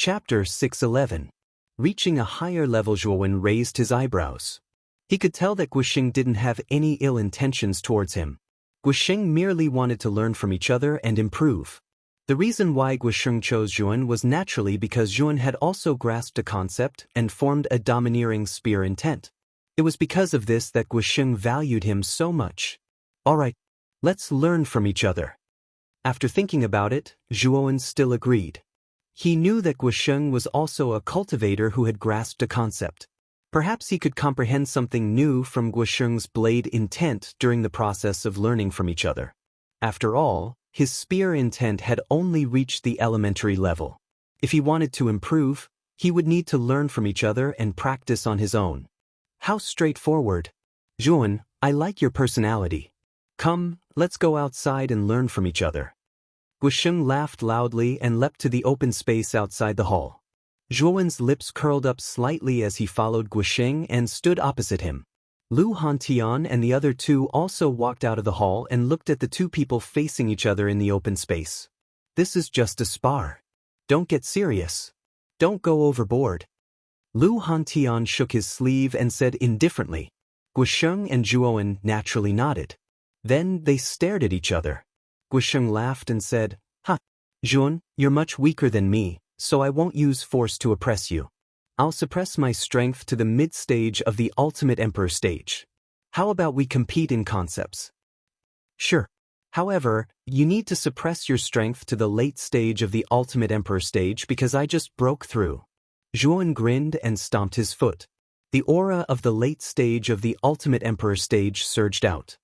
Chapter 611. Reaching a higher level. Zhuowen raised his eyebrows. He could tell that Guosheng didn't have any ill intentions towards him. Guosheng merely wanted to learn from each other and improve. The reason why Guosheng chose Zhuowen was naturally because Zhuowen had also grasped a concept and formed a domineering spear intent. It was because of this that Guosheng valued him so much. Alright, let's learn from each other. After thinking about it, Zhuowen still agreed. He knew that Guosheng was also a cultivator who had grasped a concept. Perhaps he could comprehend something new from Guosheng's blade intent during the process of learning from each other. After all, his spear intent had only reached the elementary level. If he wanted to improve, he would need to learn from each other and practice on his own. How straightforward. Zhuowen, I like your personality. Come, let's go outside and learn from each other. Guosheng laughed loudly and leapt to the open space outside the hall. Zhuowen's lips curled up slightly as he followed Guosheng and stood opposite him. Lu Hantian and the other two also walked out of the hall and looked at the two people facing each other in the open space. This is just a spar. Don't get serious. Don't go overboard. Lu Hantian shook his sleeve and said indifferently. Guosheng and Zhuowen naturally nodded. Then they stared at each other. Guosheng laughed and said, "Ha, Zhuowen, you're much weaker than me, so I won't use force to oppress you. I'll suppress my strength to the mid-stage of the Ultimate Emperor stage. How about we compete in concepts?" "Sure. However, you need to suppress your strength to the late stage of the Ultimate Emperor stage because I just broke through." Zhuowen grinned and stomped his foot. The aura of the late stage of the Ultimate Emperor stage surged out.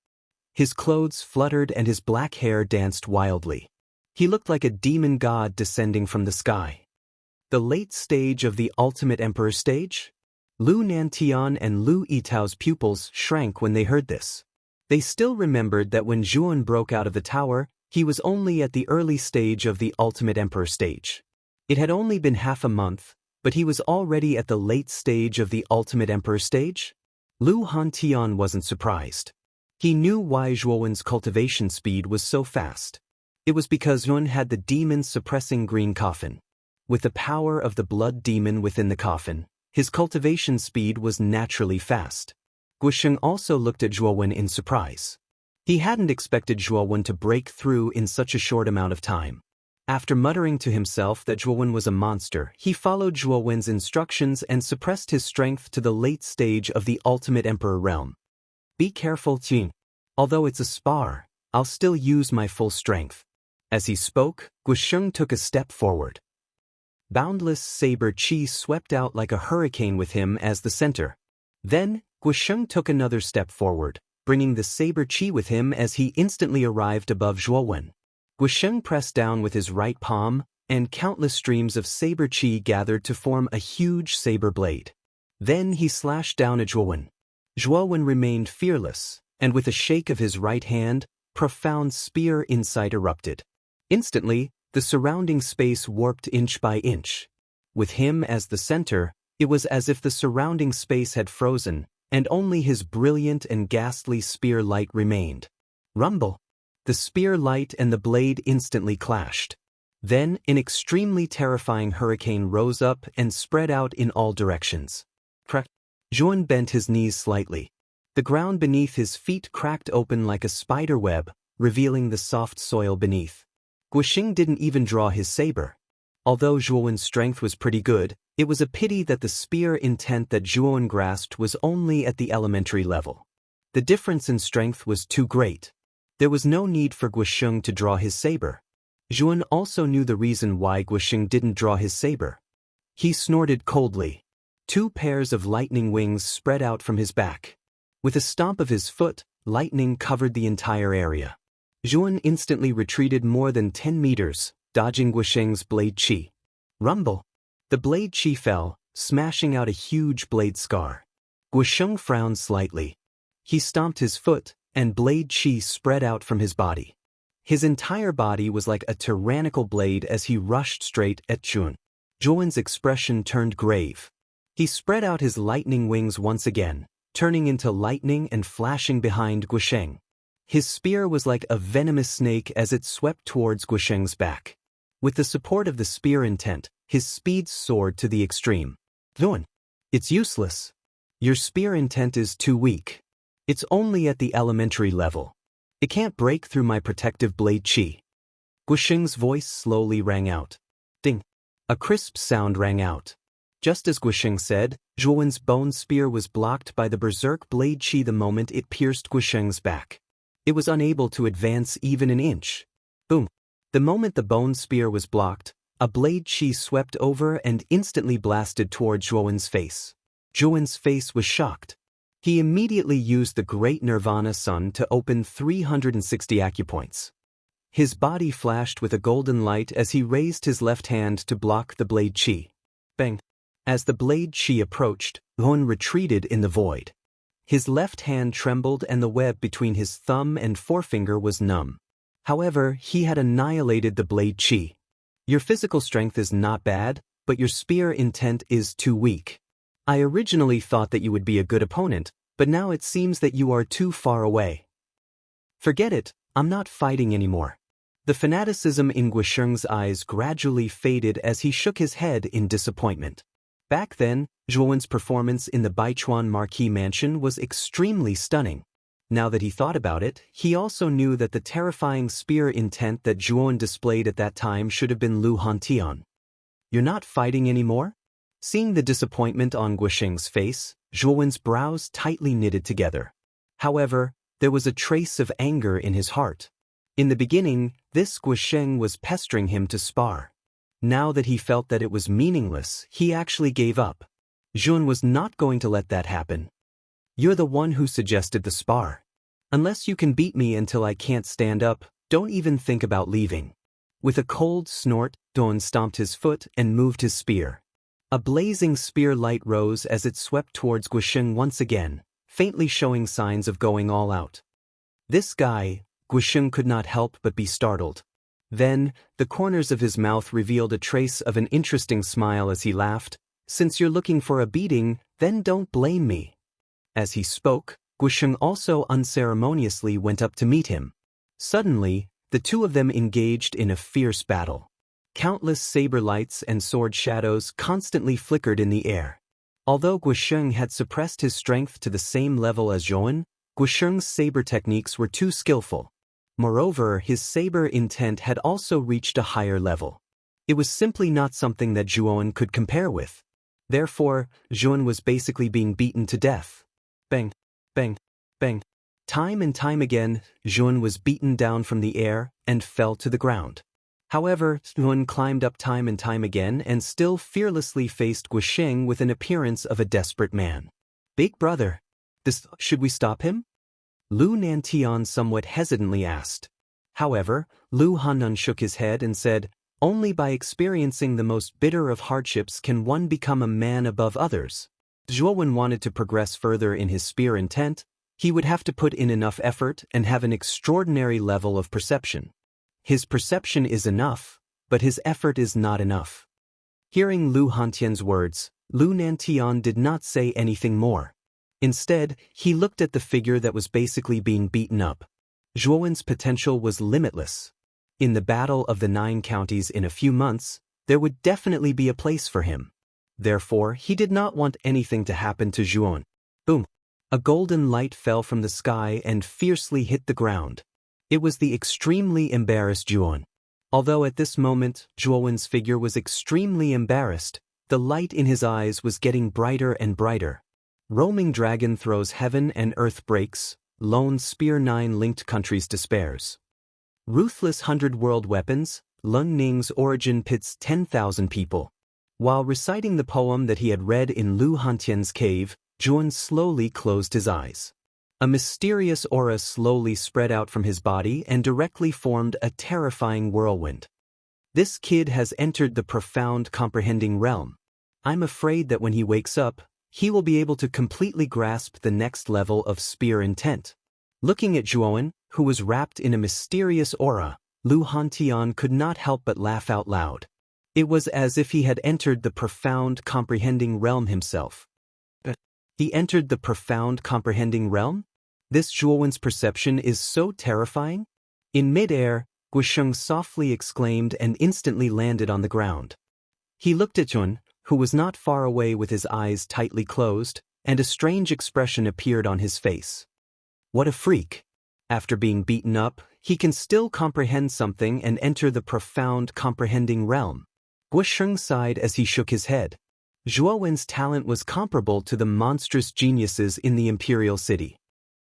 His clothes fluttered and his black hair danced wildly. He looked like a demon god descending from the sky. The late stage of the Ultimate Emperor stage? Lu Nantian and Lu Yitao's pupils shrank when they heard this. They still remembered that when Zhuowen broke out of the tower, he was only at the early stage of the Ultimate Emperor stage. It had only been half a month, but he was already at the late stage of the Ultimate Emperor stage? Lu Hantian wasn't surprised. He knew why Zhuowen's cultivation speed was so fast. It was because Zhuowen had the demon-suppressing green coffin. With the power of the blood demon within the coffin, his cultivation speed was naturally fast. Guosheng also looked at Zhuowen in surprise. He hadn't expected Zhuowen to break through in such a short amount of time. After muttering to himself that Zhuowen was a monster, he followed Zhuowen's instructions and suppressed his strength to the late stage of the Ultimate Emperor realm. "Be careful, Qin. Although it's a spar, I'll still use my full strength." As he spoke, Guosheng took a step forward. Boundless saber chi swept out like a hurricane with him as the center. Then, Guosheng took another step forward, bringing the saber chi with him as he instantly arrived above Zhuowen. Guosheng pressed down with his right palm, and countless streams of saber chi gathered to form a huge saber blade. Then he slashed down at Zhuowen. Zhuowen remained fearless, and with a shake of his right hand, profound spear insight erupted. Instantly, the surrounding space warped inch by inch. With him as the center, it was as if the surrounding space had frozen, and only his brilliant and ghastly spear light remained. Rumble! The spear light and the blade instantly clashed. Then, an extremely terrifying hurricane rose up and spread out in all directions. Crack! Zhuowen bent his knees slightly. The ground beneath his feet cracked open like a spider web, revealing the soft soil beneath. Guosheng didn't even draw his saber. Although Zhuowen's strength was pretty good, it was a pity that the spear intent that Zhuowen grasped was only at the elementary level. The difference in strength was too great. There was no need for Guosheng to draw his saber. Zhuowen also knew the reason why Guosheng didn't draw his saber. He snorted coldly. 2 pairs of lightning wings spread out from his back. With a stomp of his foot, lightning covered the entire area. Zhuowen instantly retreated more than 10 meters, dodging Guosheng's blade chi. Rumble! The blade chi fell, smashing out a huge blade scar. Guosheng frowned slightly. He stomped his foot, and blade chi spread out from his body. His entire body was like a tyrannical blade as he rushed straight at Zhuowen. Zhuowen's expression turned grave. He spread out his lightning wings once again, turning into lightning and flashing behind Guosheng. His spear was like a venomous snake as it swept towards Guosheng's back. With the support of the spear intent, His speed soared to the extreme. Yuan, it's useless. Your spear intent is too weak. It's only at the elementary level. It can't break through my protective blade chi. Guisheng's voice slowly rang out. Ding. A crisp sound rang out. Just as Guisheng said, Zhuowen's bone spear was blocked by the berserk blade chi the moment it pierced Guisheng's back. It was unable to advance even an inch. Boom. The moment the bone spear was blocked, a blade chi swept over and instantly blasted toward Zhuowen's face. Zhuowen's face was shocked. He immediately used the Great Nirvana Sun to open 360 acupoints. His body flashed with a golden light as he raised his left hand to block the blade chi. Bang! As the blade chi approached, Zhuowen retreated in the void. His left hand trembled and the web between his thumb and forefinger was numb. However, he had annihilated the blade chi. Your physical strength is not bad, but your spear intent is too weak. I originally thought that you would be a good opponent, but now it seems that you are too far away. Forget it, I'm not fighting anymore. The fanaticism in Guisheng's eyes gradually faded as he shook his head in disappointment. Back then, Zhuowen's performance in the Baichuan Marquis Mansion was extremely stunning. Now that he thought about it, he also knew that the terrifying spear intent that Zhuowen displayed at that time should have been Lu Hantian. You're not fighting anymore? Seeing the disappointment on Guisheng's face, Zhuowen's brows tightly knitted together. However, there was a trace of anger in his heart. In the beginning, this Guisheng was pestering him to spar. Now that he felt that it was meaningless, he actually gave up. Zhuowen was not going to let that happen. You're the one who suggested the spar. Unless you can beat me until I can't stand up, don't even think about leaving. With a cold snort, Zhuowen stomped his foot and moved his spear. A blazing spear light rose as it swept towards Guisheng once again, faintly showing signs of going all out. This guy, Guisheng could not help but be startled. Then, the corners of his mouth revealed a trace of an interesting smile as he laughed. Since you're looking for a beating, then don't blame me. As he spoke, Guisheng also unceremoniously went up to meet him. Suddenly, the two of them engaged in a fierce battle. Countless saber lights and sword shadows constantly flickered in the air. Although Guisheng had suppressed his strength to the same level as Zhuowen, Guisheng's saber techniques were too skillful. Moreover, his saber intent had also reached a higher level. It was simply not something that Zhuowen could compare with. Therefore, Zhuowen was basically being beaten to death. Bang, bang, bang. Time and time again, Zhuowen was beaten down from the air and fell to the ground. However, Zhuowen climbed up time and time again and still fearlessly faced Guisheng with an appearance of a desperate man. Big brother, should we stop him? Lu Nantian somewhat hesitantly asked. However, Lu Hannan shook his head and said, only by experiencing the most bitter of hardships can one become a man above others. Zhuowen wanted to progress further in his spear intent. He would have to put in enough effort and have an extraordinary level of perception. His perception is enough, but his effort is not enough. Hearing Lu Hantian's words, Lu Nantian did not say anything more. Instead, he looked at the figure that was basically being beaten up. Zhuowen's potential was limitless. In the Battle of the 9 Counties in a few months, there would definitely be a place for him. Therefore, he did not want anything to happen to Zhuowen. Boom! A golden light fell from the sky and fiercely hit the ground. It was the extremely embarrassed Zhuowen. Although at this moment, Zhuowen's figure was extremely embarrassed, the light in his eyes was getting brighter and brighter. Roaming dragon throws heaven and earth breaks, lone spear 9 linked countries despairs. Ruthless 100-world weapons, Lun Ning's origin pits 10,000 people. While reciting the poem that he had read in Lu Hantian's cave, Zhuowen slowly closed his eyes. A mysterious aura slowly spread out from his body and directly formed a terrifying whirlwind. This kid has entered the profound comprehending realm. I'm afraid that when he wakes up, he will be able to completely grasp the next level of spear intent. Looking at Zhuowen, who was wrapped in a mysterious aura, Lu Hantian could not help but laugh out loud. It was as if he had entered the profound comprehending realm himself. He entered the profound comprehending realm? This Zhuowen's perception is so terrifying? In mid-air, Guisheng softly exclaimed and instantly landed on the ground. He looked at Yun, who was not far away with his eyes tightly closed, and a strange expression appeared on his face. What a freak. After being beaten up, he can still comprehend something and enter the profound comprehending realm. Guisheng sighed as he shook his head. Zhuo Wen's talent was comparable to the monstrous geniuses in the imperial city.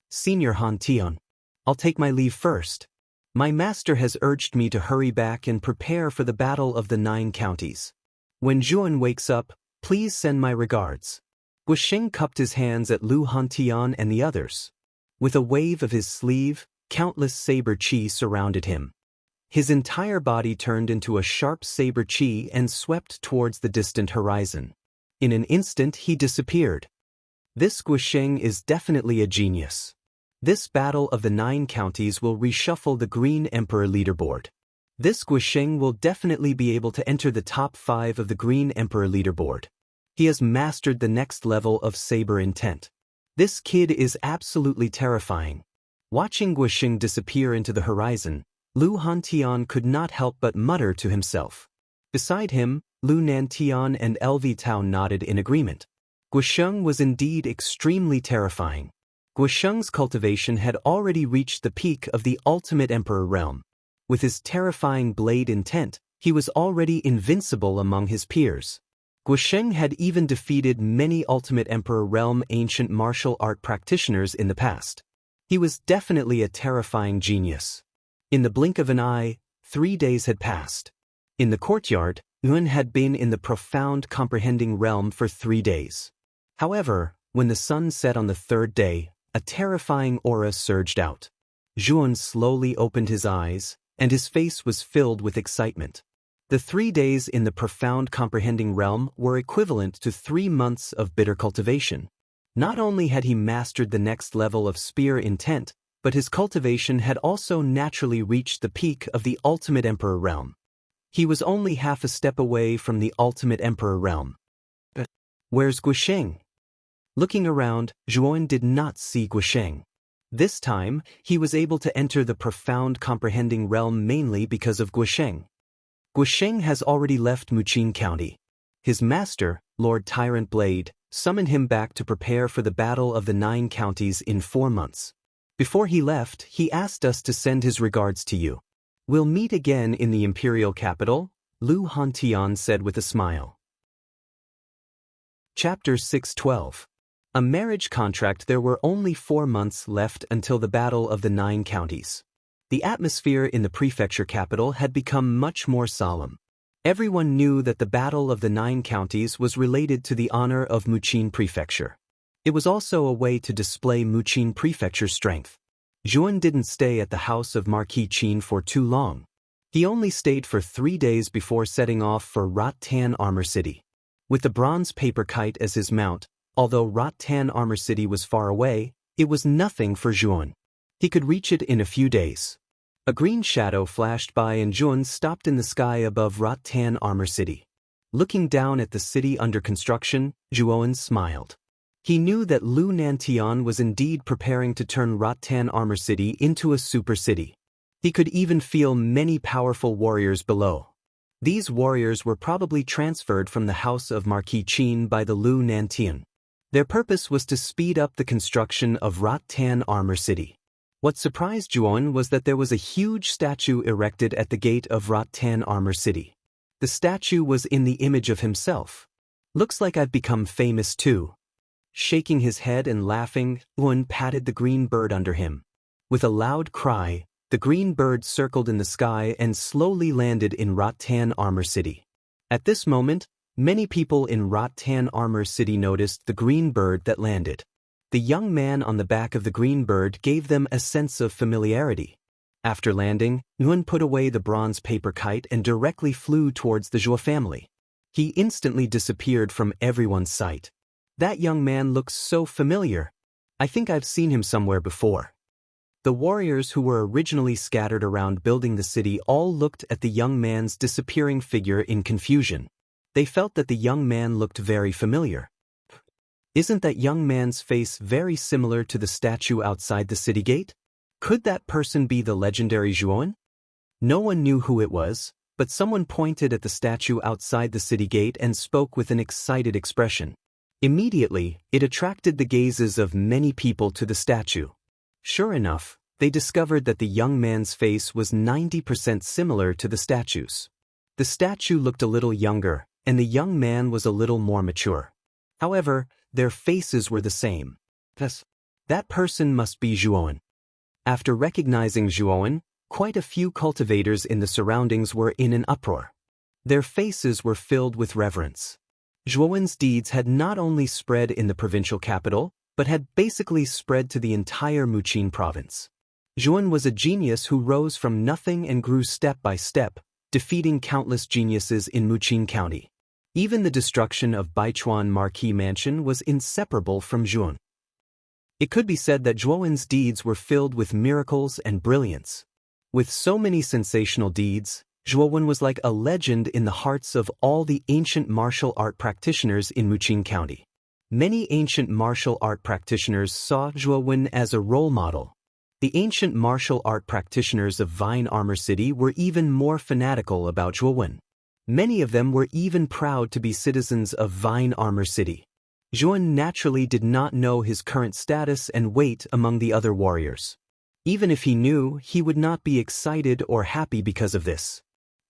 Senior Han Tian, I'll take my leave first. My master has urged me to hurry back and prepare for the battle of the 9 counties. When Zhuan wakes up, please send my regards. Guisheng cupped his hands at Lu Hantian and the others. With a wave of his sleeve, countless saber chi surrounded him. His entire body turned into a sharp saber chi and swept towards the distant horizon. In an instant he disappeared. This Guisheng is definitely a genius. This battle of the 9 counties will reshuffle the Green Emperor leaderboard. This Guisheng will definitely be able to enter the top 5 of the Green Emperor leaderboard. He has mastered the next level of saber intent. This kid is absolutely terrifying. Watching Guisheng disappear into the horizon, Lu Hantian could not help but mutter to himself. Beside him, Lu Nantian and LV Tao nodded in agreement. Guisheng was indeed extremely terrifying. Guisheng's cultivation had already reached the peak of the ultimate emperor realm. With his terrifying blade intent, he was already invincible among his peers. Guisheng had even defeated many ultimate emperor realm ancient martial art practitioners in the past. He was definitely a terrifying genius. In the blink of an eye, 3 days had passed. In the courtyard, Yun had been in the profound comprehending realm for 3 days. However, when the sun set on the 3rd day, a terrifying aura surged out. Zhuan slowly opened his eyes, and his face was filled with excitement. The 3 days in the profound comprehending realm were equivalent to 3 months of bitter cultivation. Not only had he mastered the next level of spear intent, but his cultivation had also naturally reached the peak of the ultimate emperor realm. He was only half a step away from the ultimate emperor realm. But where's Guisheng? Looking around, Zhuan did not see Guisheng. This time, he was able to enter the profound comprehending realm mainly because of Guisheng. Guisheng has already left Muqin County. His master, Lord Tyrant Blade, summoned him back to prepare for the battle of the 9 counties in 4 months. Before he left, he asked us to send his regards to you. We'll meet again in the imperial capital, Lu Hantian said with a smile. Chapter 612. A marriage contract. There were only 4 months left until the battle of the 9 counties. The atmosphere in the prefecture capital had become much more solemn. Everyone knew that the battle of the 9 counties was related to the honor of Muqin Prefecture. It was also a way to display Muqin Prefecture's strength. Zhuan didn't stay at the house of Marquis Qin for too long. He only stayed for 3 days before setting off for Rat-Tan Armor City. With the bronze paper kite as his mount, although Rat-Tan Armor City was far away, it was nothing for Zhuan. He could reach it in a few days. A green shadow flashed by and Zhuan stopped in the sky above Rat-Tan Armor City. Looking down at the city under construction, Zhuan smiled. He knew that Lu Nantian was indeed preparing to turn Rat-Tan Armor City into a super city. He could even feel many powerful warriors below. These warriors were probably transferred from the house of Marquis Qin by the Lu Nantian. Their purpose was to speed up the construction of Rat-Tan Armor City. What surprised Zhuan was that there was a huge statue erected at the gate of Rat-Tan Armor City. The statue was in the image of himself. Looks like I've become famous too. Shaking his head and laughing, Zhuan patted the green bird under him. With a loud cry, the green bird circled in the sky and slowly landed in Rat-Tan Armor City. At this moment, many people in Rat-Tan Armor City noticed the green bird that landed. The young man on the back of the green bird gave them a sense of familiarity. After landing, Nguyen put away the bronze paper kite and directly flew towards the Zhuo family. He instantly disappeared from everyone's sight. That young man looks so familiar. I think I've seen him somewhere before. The warriors who were originally scattered around building the city all looked at the young man's disappearing figure in confusion. They felt that the young man looked very familiar. Isn't that young man's face very similar to the statue outside the city gate? Could that person be the legendary Zhuan? No one knew who it was, but someone pointed at the statue outside the city gate and spoke with an excited expression. Immediately, it attracted the gazes of many people to the statue. Sure enough, they discovered that the young man's face was 90% similar to the statue's. The statue looked a little younger, and the young man was a little more mature. However, their faces were the same. Thus, that person must be Zhuowen. After recognizing Zhuowen, quite a few cultivators in the surroundings were in an uproar. Their faces were filled with reverence. Zhuowen's deeds had not only spread in the provincial capital, but had basically spread to the entire Muqin province. Zhuowen was a genius who rose from nothing and grew step by step, defeating countless geniuses in Muqin County. Even the destruction of Baichuan Marquis Mansion was inseparable from Zhuowen. It could be said that Zhuowen's deeds were filled with miracles and brilliance. With so many sensational deeds, Zhuowen was like a legend in the hearts of all the ancient martial art practitioners in Muqin County. Many ancient martial art practitioners saw Zhuowen as a role model. The ancient martial art practitioners of Vine Armor City were even more fanatical about Zhuowen. Many of them were even proud to be citizens of Vine Armor City. Zhuowen naturally did not know his current status and weight among the other warriors. Even if he knew, he would not be excited or happy because of this.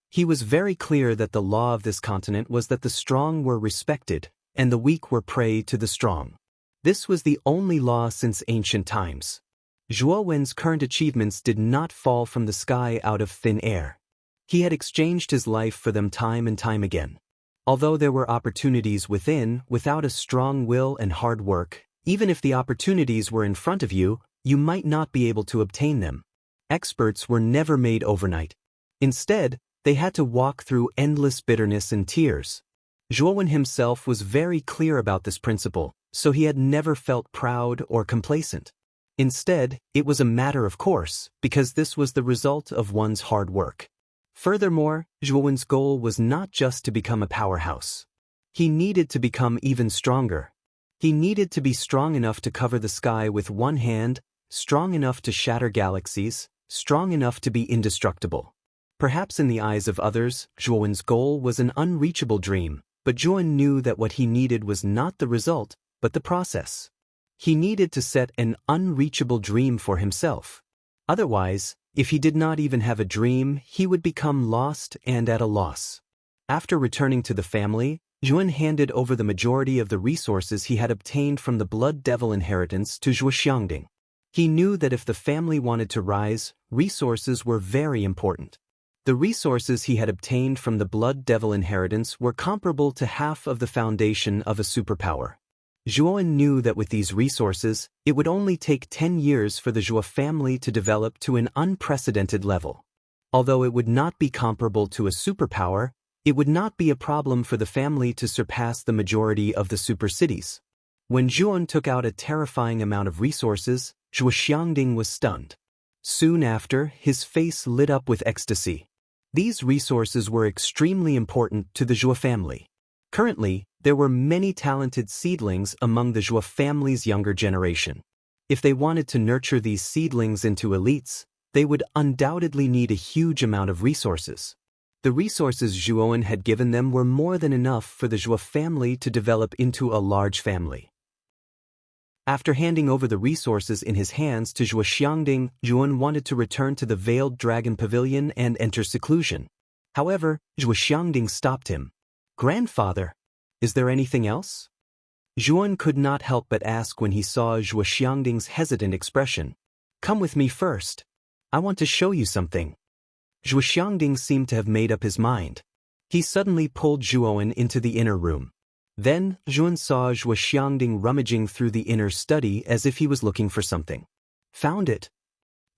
He was very clear that the law of this continent was that the strong were respected, and the weak were prey to the strong. This was the only law since ancient times. Zhuowen's current achievements did not fall from the sky out of thin air. He had exchanged his life for them time and time again. Although there were opportunities without a strong will and hard work, even if the opportunities were in front of you, you might not be able to obtain them. Experts were never made overnight. Instead, they had to walk through endless bitterness and tears. Zhuowen himself was very clear about this principle, so he had never felt proud or complacent. Instead, it was a matter of course, because this was the result of one's hard work. Furthermore, Zhuowen's goal was not just to become a powerhouse. He needed to become even stronger. He needed to be strong enough to cover the sky with one hand, strong enough to shatter galaxies, strong enough to be indestructible. Perhaps in the eyes of others, Zhuowen's goal was an unreachable dream, but Zhuowen knew that what he needed was not the result, but the process. He needed to set an unreachable dream for himself. Otherwise, if he did not even have a dream, he would become lost and at a loss. After returning to the family, Zhuowen handed over the majority of the resources he had obtained from the Blood Devil inheritance to Zhuo Xiangding. He knew that if the family wanted to rise, resources were very important. The resources he had obtained from the Blood Devil inheritance were comparable to half of the foundation of a superpower. Zhuowen knew that with these resources, it would only take 10 years for the Zhuo family to develop to an unprecedented level. Although it would not be comparable to a superpower, it would not be a problem for the family to surpass the majority of the super cities. When Zhuowen took out a terrifying amount of resources, Zhuo Xiangding was stunned. Soon after, his face lit up with ecstasy. These resources were extremely important to the Zhuo family. Currently, there were many talented seedlings among the Zhuo family's younger generation. If they wanted to nurture these seedlings into elites, they would undoubtedly need a huge amount of resources. The resources Zhuowen had given them were more than enough for the Zhuo family to develop into a large family. After handing over the resources in his hands to Zhuo Xiangding, Zhuowen wanted to return to the Veiled Dragon Pavilion and enter seclusion. However, Zhuo Xiangding stopped him. "Grandfather, is there anything else?" Zhuowen could not help but ask when he saw Zhuo Xiangding's hesitant expression. "Come with me first. I want to show you something." Zhuo Xiangding seemed to have made up his mind. He suddenly pulled Zhuowen into the inner room. Then, Zhuowen saw Zhuo Xiangding rummaging through the inner study as if he was looking for something. "Found it,"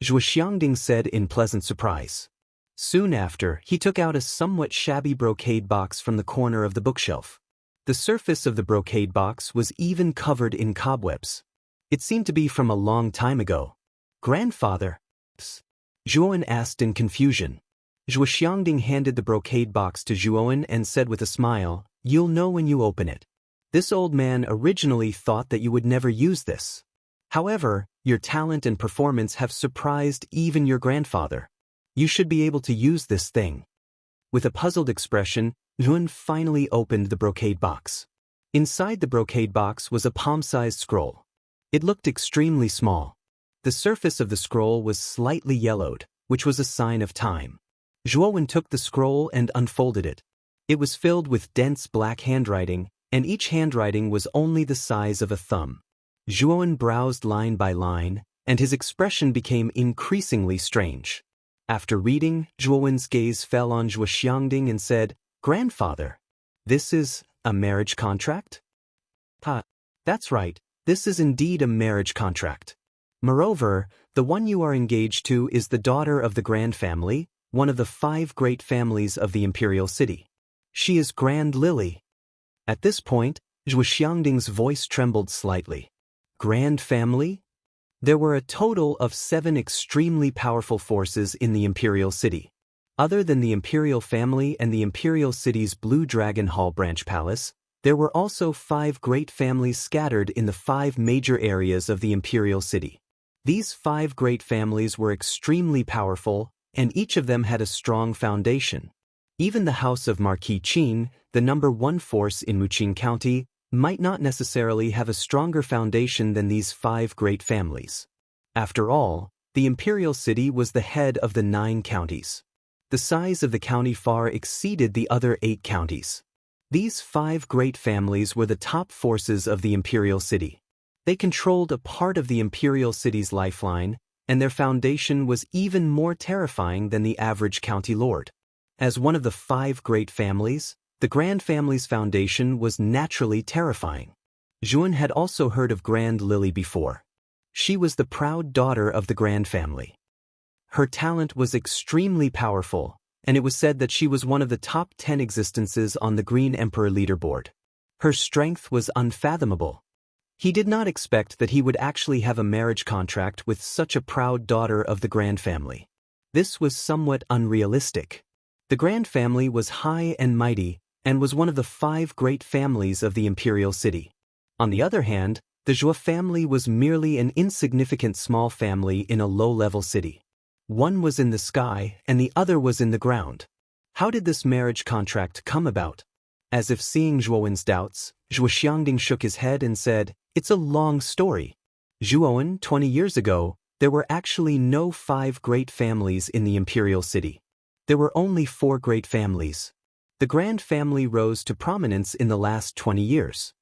Zhuo Xiangding said in pleasant surprise. Soon after, he took out a somewhat shabby brocade box from the corner of the bookshelf. The surface of the brocade box was even covered in cobwebs. It seemed to be from a long time ago. "Grandfather?" Zhuowen asked in confusion. Zhuo Xiangding handed the brocade box to Zhuowen and said with a smile, "You'll know when you open it. This old man originally thought that you would never use this. However, your talent and performance have surprised even your grandfather. You should be able to use this thing." With a puzzled expression, Yuan finally opened the brocade box. Inside the brocade box was a palm-sized scroll. It looked extremely small. The surface of the scroll was slightly yellowed, which was a sign of time. Zhuowen took the scroll and unfolded it. It was filled with dense black handwriting, and each handwriting was only the size of a thumb. Zhuowen browsed line by line, and his expression became increasingly strange. After reading, Zhuowen's gaze fell on Zhuo Xiangding and said, "Grandfather, this is a marriage contract?" That's right, this is indeed a marriage contract. Moreover, the one you are engaged to is the daughter of the Grand Family, one of the 5 great families of the imperial city. She is Grand Lily. At this point, Zhuo Xiangding's voice trembled slightly. Grand Family? There were a total of 7 extremely powerful forces in the imperial city. Other than the imperial family and the imperial city's Blue Dragon Hall branch palace, there were also 5 great families scattered in the 5 major areas of the imperial city. These 5 great families were extremely powerful, and each of them had a strong foundation. Even the house of Marquis Qin, the number 1 force in Muqing County, might not necessarily have a stronger foundation than these 5 great families. After all, the imperial city was the head of the 9 counties. The size of the county far exceeded the other 8 counties. These 5 great families were the top forces of the imperial city. They controlled a part of the imperial city's lifeline, and their foundation was even more terrifying than the average county lord. As one of the 5 great families, the Grand Family's foundation was naturally terrifying. Zhuan had also heard of Grand Lily before. She was the proud daughter of the Grand Family. Her talent was extremely powerful, and it was said that she was one of the top 10 existences on the Green Emperor leaderboard. Her strength was unfathomable. He did not expect that he would actually have a marriage contract with such a proud daughter of the Grand Family. This was somewhat unrealistic. The Grand Family was high and mighty, and was one of the 5 great families of the imperial city. On the other hand, the Zhuo family was merely an insignificant small family in a low-level city. One was in the sky, and the other was in the ground. How did this marriage contract come about? As if seeing Zhuowen's doubts, Zhuo Xiangding shook his head and said, "It's a long story. Zhuowen, 20 years ago, there were actually no 5 great families in the imperial city. There were only 4 great families. The Grand Family rose to prominence in the last 20 years.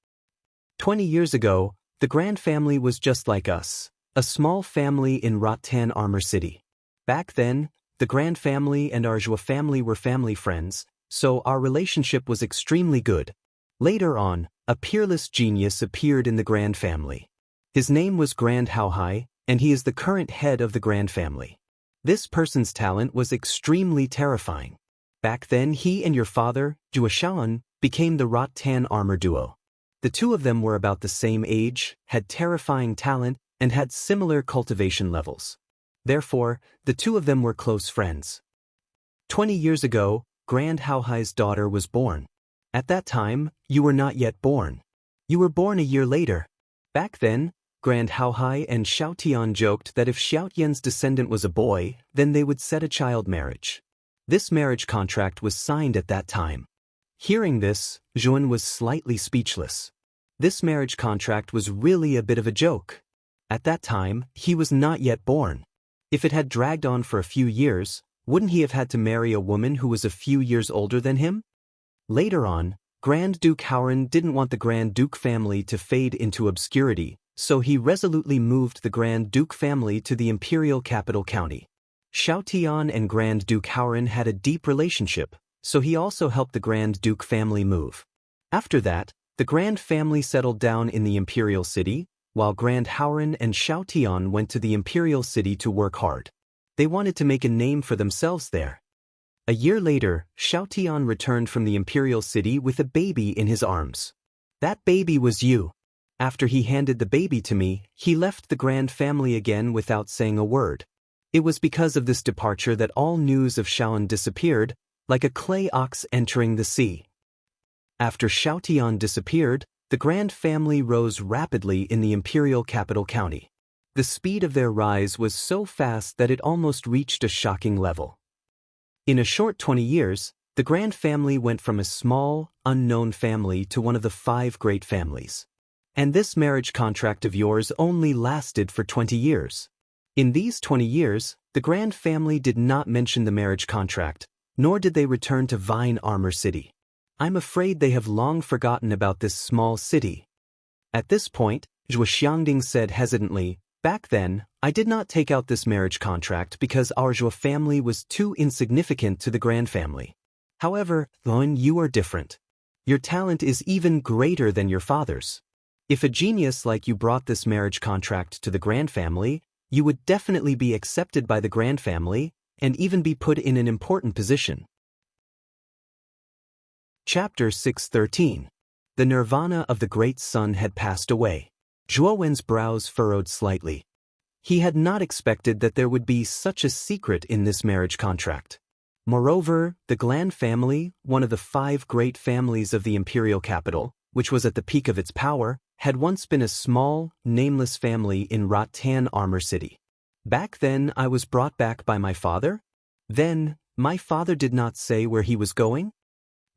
20 years ago, the Grand Family was just like us, a small family in Rattan Armor City. Back then, the Grand Family and our Zhuo family were family friends, so our relationship was extremely good. Later on, a peerless genius appeared in the Grand Family. His name was Grand Haohai, and he is the current head of the Grand Family. This person's talent was extremely terrifying. Back then he and your father, Zhuo Xiaoan, became the Rattan Armor Duo. The two of them were about the same age, had terrifying talent, and had similar cultivation levels. Therefore, the two of them were close friends. 20 years ago, Grand Haohai's daughter was born. At that time, you were not yet born. You were born a year later. Back then, Grand Haohai and Xiao Tian joked that if Xiao Tian's descendant was a boy, then they would set a child marriage. This marriage contract was signed at that time. Hearing this, Zhuan was slightly speechless. This marriage contract was really a bit of a joke. At that time, he was not yet born. If it had dragged on for a few years, wouldn't he have had to marry a woman who was a few years older than him? Later on, Grand Duke Howren didn't want the Grand Duke family to fade into obscurity, so he resolutely moved the Grand Duke family to the imperial capital county. Xiao Tian and Grand Duke Howren had a deep relationship, so he also helped the Grand Duke family move. After that, the Grand family settled down in the imperial city, while Grand Howren and Xiao Tian went to the imperial city to work hard. They wanted to make a name for themselves there. A year later, Xiao Tian returned from the imperial city with a baby in his arms. That baby was you. After he handed the baby to me, he left the Grand family again without saying a word. It was because of this departure that all news of Xiaoan disappeared, like a clay ox entering the sea. After Xiao Tian disappeared, the Grand family rose rapidly in the imperial capital county. The speed of their rise was so fast that it almost reached a shocking level. In a short 20 years, The Grand family went from a small, unknown family to one of the 5 great families. And this marriage contract of yours only lasted for 20 years. In these 20 years, the Grand family did not mention the marriage contract, nor did they return to Vine Armor City. I'm afraid they have long forgotten about this small city. At this point, Zhuo Xiangding said hesitantly, back then, I did not take out this marriage contract because our Zhuo family was too insignificant to the Grand family. However, Lun, you are different. Your talent is even greater than your father's. If a genius like you brought this marriage contract to the Grand family, you would definitely be accepted by the Grand family and even be put in an important position. Chapter 613. The nirvana of the great sun had passed away. Zhuo Wen's brows furrowed slightly. He had not expected that there would be such a secret in this marriage contract. Moreover, the Glan family, one of the 5 great families of the imperial capital, which was at the peak of its power, had once been a small, nameless family in Rattan Armor City. Back then I was brought back by my father? Then, my father did not say where he was going?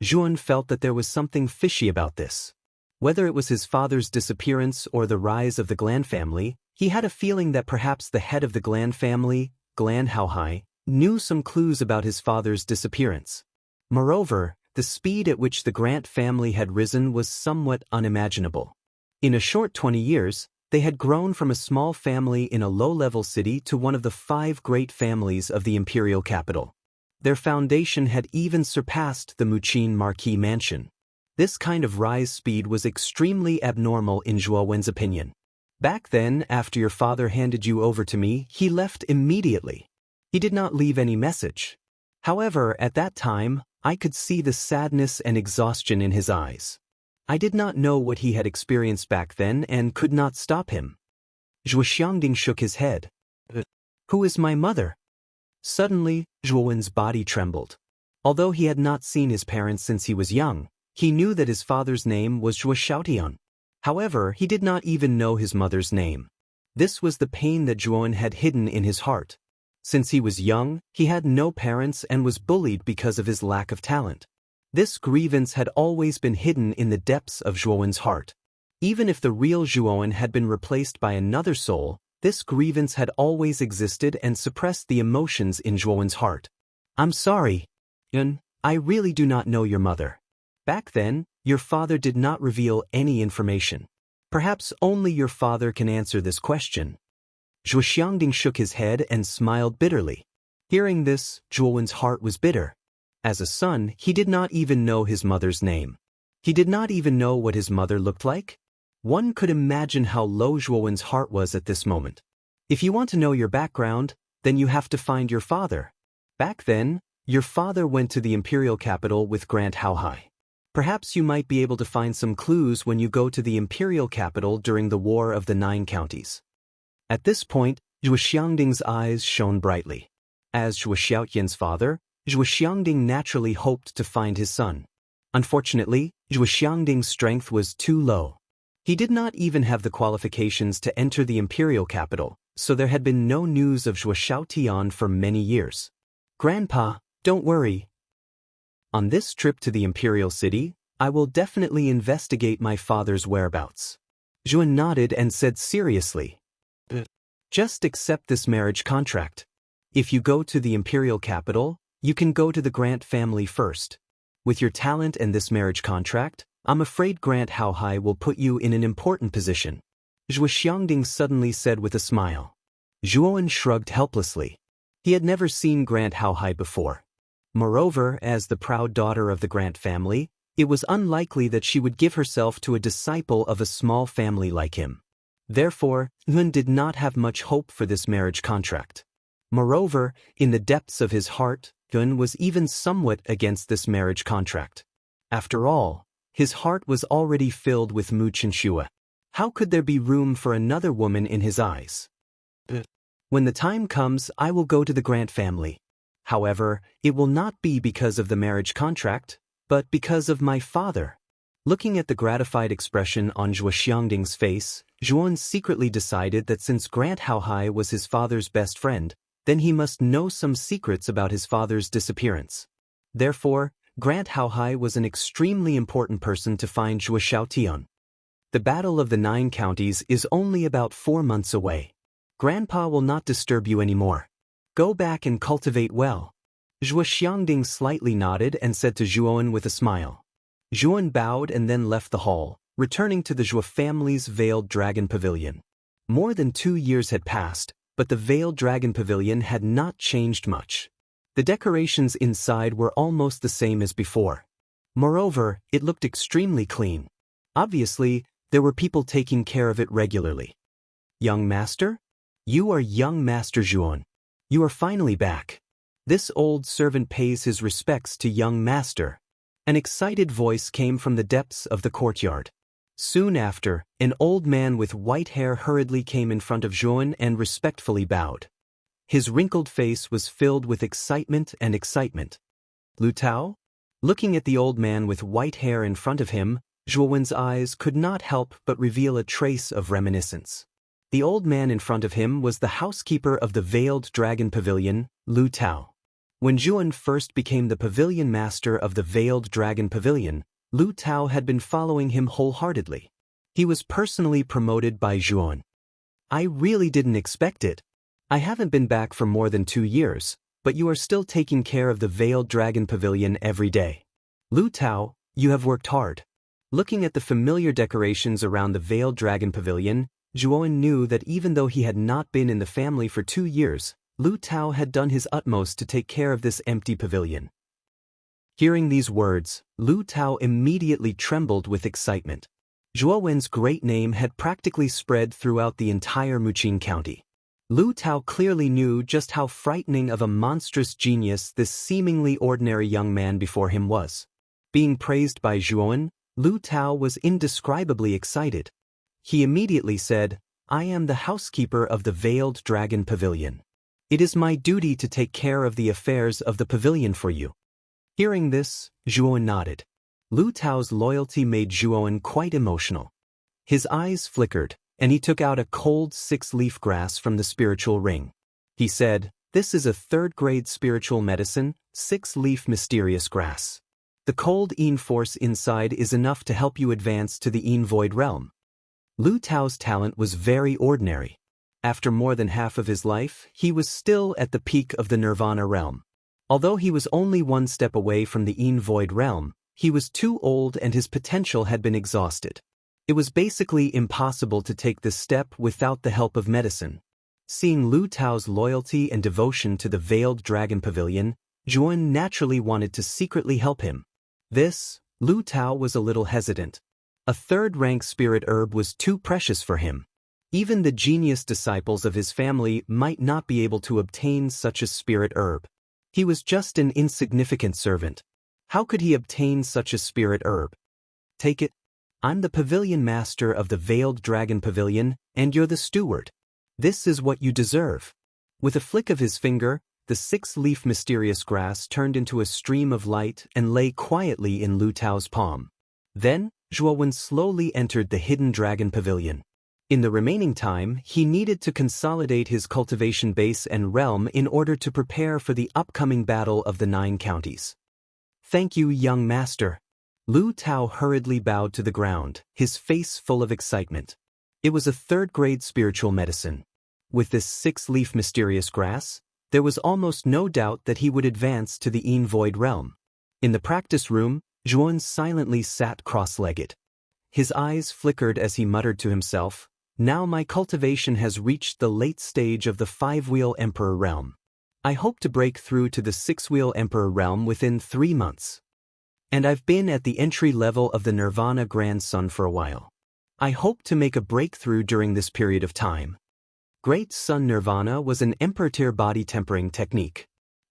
Zhuan felt that there was something fishy about this. Whether it was his father's disappearance or the rise of the Glan family, he had a feeling that perhaps the head of the Glan family, Glan Haohai, knew some clues about his father's disappearance. Moreover, the speed at which the Grant family had risen was somewhat unimaginable. In a short 20 years, they had grown from a small family in a low-level city to one of the 5 great families of the imperial capital. Their foundation had even surpassed the Muqin Marquis mansion. This kind of rise speed was extremely abnormal in Zhuo Wen's opinion. Back then, after your father handed you over to me, he left immediately. He did not leave any message. However, at that time, I could see the sadness and exhaustion in his eyes. I did not know what he had experienced back then and could not stop him. Zhuo Xiangding shook his head. Who is my mother? Suddenly, Zhuo Wen's body trembled. Although he had not seen his parents since he was young, he knew that his father's name was Zhuo Xiaotian. However, he did not even know his mother's name. This was the pain that Zhuo Wen had hidden in his heart. Since he was young, he had no parents and was bullied because of his lack of talent. This grievance had always been hidden in the depths of Zhuo Wen's heart. Even if the real Zhuo Wen had been replaced by another soul, this grievance had always existed and suppressed the emotions in Zhuo Wen's heart. I'm sorry, Yun, I really do not know your mother. Back then, your father did not reveal any information. Perhaps only your father can answer this question. Zhuo Xiangding shook his head and smiled bitterly. Hearing this, Zhuo Wen's heart was bitter. As a son, he did not even know his mother's name. He did not even know what his mother looked like. One could imagine how low Zhuo Wen's heart was at this moment. If you want to know your background, then you have to find your father. Back then, your father went to the imperial capital with Grant Haohai. Perhaps you might be able to find some clues when you go to the imperial capital during the War of the 9 Counties. At this point, Zhuo Xiangding's eyes shone brightly. As Zhuo Xiaotian's father, Zhuo Xiangding naturally hoped to find his son. Unfortunately, Zhuo Xiangding's strength was too low. He did not even have the qualifications to enter the imperial capital, so there had been no news of Zhuo Xiaotian for many years. Grandpa, don't worry. On this trip to the imperial city, I will definitely investigate my father's whereabouts. Zhuo nodded and said seriously, just accept this marriage contract. If you go to the imperial capital, you can go to the Grant family first. With your talent and this marriage contract, I'm afraid Grant Haohai will put you in an important position. Zhuo Xiangding suddenly said with a smile. Zhuo Wen shrugged helplessly. He had never seen Grant Haohai before. Moreover, as the proud daughter of the Grant family, it was unlikely that she would give herself to a disciple of a small family like him. Therefore, Yun did not have much hope for this marriage contract. Moreover, in the depths of his heart, Yun was even somewhat against this marriage contract. After all, his heart was already filled with Mu Chenxue. How could there be room for another woman in his eyes? When the time comes, I will go to the Grant family. However, it will not be because of the marriage contract, but because of my father. Looking at the gratified expression on Zhuo Xiangding's face, Zhuo secretly decided that since Grant Haohai was his father's best friend, then he must know some secrets about his father's disappearance. Therefore, Grant Haohai was an extremely important person to find Zhuo Xiaotian. The Battle of the Nine Counties is only about 4 months away. Grandpa will not disturb you anymore. Go back and cultivate well. Zhuo Xiangding slightly nodded and said to Zhuowen with a smile. Zhuowen bowed and then left the hall, returning to the Zhuo family's Veiled Dragon Pavilion. More than 2 years had passed, but the Veiled Dragon Pavilion had not changed much. The decorations inside were almost the same as before. Moreover, it looked extremely clean. Obviously, there were people taking care of it regularly. Young Master? You are young Master Zhuowen. You are finally back. This old servant pays his respects to young Master. An excited voice came from the depths of the courtyard. Soon after, an old man with white hair hurriedly came in front of Zhuowen and respectfully bowed. His wrinkled face was filled with excitement and excitement. Lu Tao? Looking at the old man with white hair in front of him, Zhuowen's eyes could not help but reveal a trace of reminiscence. The old man in front of him was the housekeeper of the Veiled Dragon Pavilion, Lu Tao. When Zhuowen first became the pavilion master of the Veiled Dragon Pavilion, Lu Tao had been following him wholeheartedly. He was personally promoted by Zhuowen. I really didn't expect it. I haven't been back for more than 2 years, but you are still taking care of the Veiled Dragon Pavilion every day. Lu Tao, you have worked hard. Looking at the familiar decorations around the Veiled Dragon Pavilion, Zhuowen knew that even though he had not been in the family for 2 years, Lu Tao had done his utmost to take care of this empty pavilion. Hearing these words, Lu Tao immediately trembled with excitement. Zhuowen's great name had practically spread throughout the entire Muqing County. Lu Tao clearly knew just how frightening of a monstrous genius this seemingly ordinary young man before him was. Being praised by Zhuowen, Lu Tao was indescribably excited. He immediately said, I am the housekeeper of the Veiled Dragon Pavilion. It is my duty to take care of the affairs of the pavilion for you. Hearing this, Zhuowen nodded. Lu Tao's loyalty made Zhuowen quite emotional. His eyes flickered, and he took out a cold 6-leaf grass from the spiritual ring. He said, This is a 3rd-grade spiritual medicine, 6-leaf mysterious grass. The cold Yin force inside is enough to help you advance to the Yin Void realm. Lu Tao's talent was very ordinary. After more than half of his life, he was still at the peak of the Nirvana realm. Although he was only 1 step away from the Yin Void realm, he was too old and his potential had been exhausted. It was basically impossible to take this step without the help of medicine. Seeing Lu Tao's loyalty and devotion to the Veiled Dragon Pavilion, Zhuowen naturally wanted to secretly help him. Lu Tao was a little hesitant. A 3rd-rank spirit herb was too precious for him. Even the genius disciples of his family might not be able to obtain such a spirit herb. He was just an insignificant servant. How could he obtain such a spirit herb? Take it. I'm the pavilion master of the Veiled Dragon Pavilion, and you're the steward. This is what you deserve. With a flick of his finger, the 6-leaf mysterious grass turned into a stream of light and lay quietly in Lu Tao's palm. Then, Zhuowen slowly entered the hidden dragon pavilion. In the remaining time, he needed to consolidate his cultivation base and realm in order to prepare for the upcoming battle of the 9 counties. Thank you, young master. Lu Tao hurriedly bowed to the ground, his face full of excitement. It was a 3rd-grade spiritual medicine. With this 6-leaf mysterious grass, there was almost no doubt that he would advance to the Yin Void realm. In the practice room, Zhuowen silently sat cross-legged. His eyes flickered as he muttered to himself, Now my cultivation has reached the late stage of the 5-wheel Emperor realm. I hope to break through to the 6-wheel Emperor realm within 3 months. And I've been at the entry level of the Nirvana Grand Sun for a while. I hope to make a breakthrough during this period of time. Great Sun Nirvana was an Emperor body tempering technique.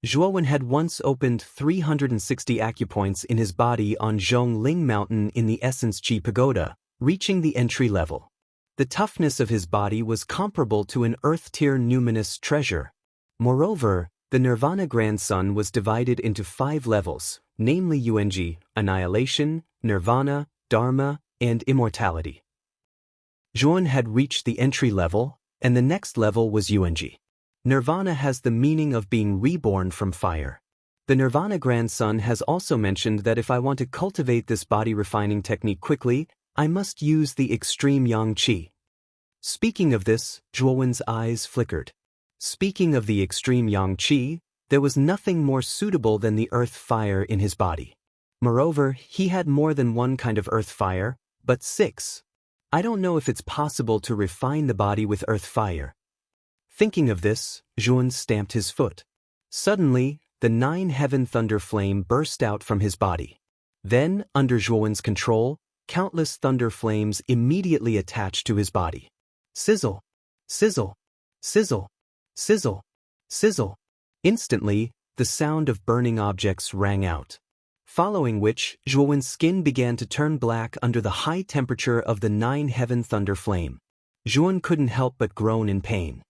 Zhuowen had once opened 360 acupoints in his body on Zhongling Mountain in the Essence Chi Pagoda, reaching the entry level. The toughness of his body was comparable to an Earth-tier numinous treasure. Moreover, the Nirvana Grand Sun was divided into 5 levels, namely Yuanji, Annihilation, Nirvana, Dharma, and Immortality. Zhuowen had reached the entry level, and the next level was Yuanji. Nirvana has the meaning of being reborn from fire. The Nirvana grandson has also mentioned that if I want to cultivate this body refining technique quickly, I must use the extreme yang qi. Speaking of this, Zhuowen's eyes flickered. Speaking of the extreme yang qi, there was nothing more suitable than the earth fire in his body. Moreover, he had more than one kind of earth fire, but 6. I don't know if it's possible to refine the body with earth fire. Thinking of this, Zhuon stamped his foot. Suddenly, the 9 heaven thunder flame burst out from his body. Then, under Zhuowen's control, countless thunder flames immediately attached to his body. Sizzle! Sizzle! Sizzle! Sizzle! Sizzle! Instantly, the sound of burning objects rang out. Following which, Zhuowen's skin began to turn black under the high temperature of the 9 heaven thunder flame. Zhuon couldn't help but groan in pain.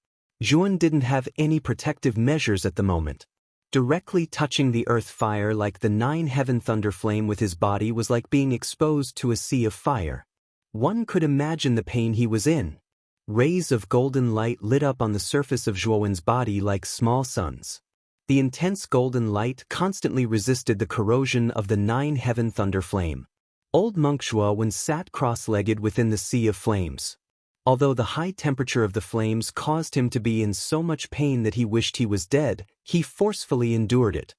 Zhuon didn't have any protective measures at the moment. Directly touching the earth fire like the 9 heaven thunder flame with his body was like being exposed to a sea of fire. One could imagine the pain he was in. Rays of golden light lit up on the surface of Zhuowen's body like small suns. The intense golden light constantly resisted the corrosion of the 9 heaven thunder flame. Old monk Zhuowen sat cross-legged within the sea of flames. Although the high temperature of the flames caused him to be in so much pain that he wished he was dead, he forcefully endured it.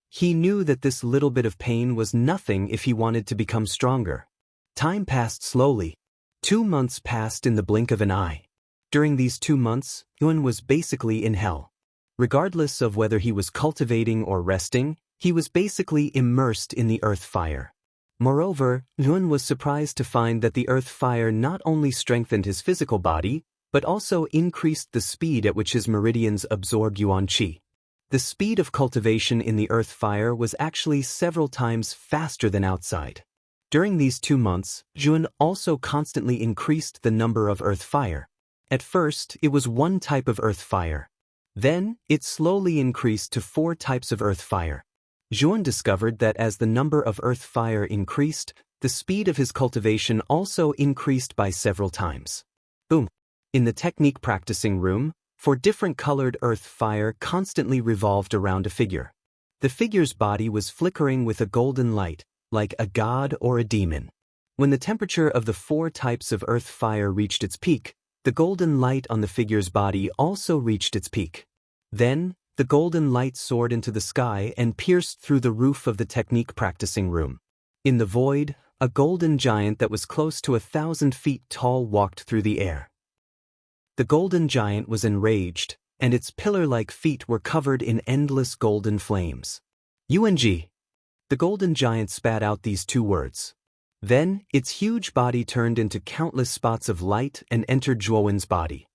He knew that this little bit of pain was nothing if he wanted to become stronger. Time passed slowly. 2 months passed in the blink of an eye. During these 2 months, Yuan was basically in hell. Regardless of whether he was cultivating or resting, he was basically immersed in the earth fire. Moreover, Yuan was surprised to find that the earth fire not only strengthened his physical body, but also increased the speed at which his meridians absorbed yuan qi. The speed of cultivation in the earth fire was actually several times faster than outside. During these 2 months, Yuan also constantly increased the number of earth fire. At first, it was 1 type of earth fire. Then, it slowly increased to 4 types of earth fire. Zhuon discovered that as the number of earth fire increased, the speed of his cultivation also increased by several times. Boom! In the technique practicing room, 4 different colored earth fire constantly revolved around a figure. The figure's body was flickering with a golden light, like a god or a demon. When the temperature of the 4 types of earth fire reached its peak, the golden light on the figure's body also reached its peak. Then, the golden light soared into the sky and pierced through the roof of the technique practicing room. In the void, a golden giant that was close to 1,000 feet tall walked through the air. The golden giant was enraged, and its pillar-like feet were covered in endless golden flames. UNG. The golden giant spat out these 2 words. Then, its huge body turned into countless spots of light and entered Zhuowen's body.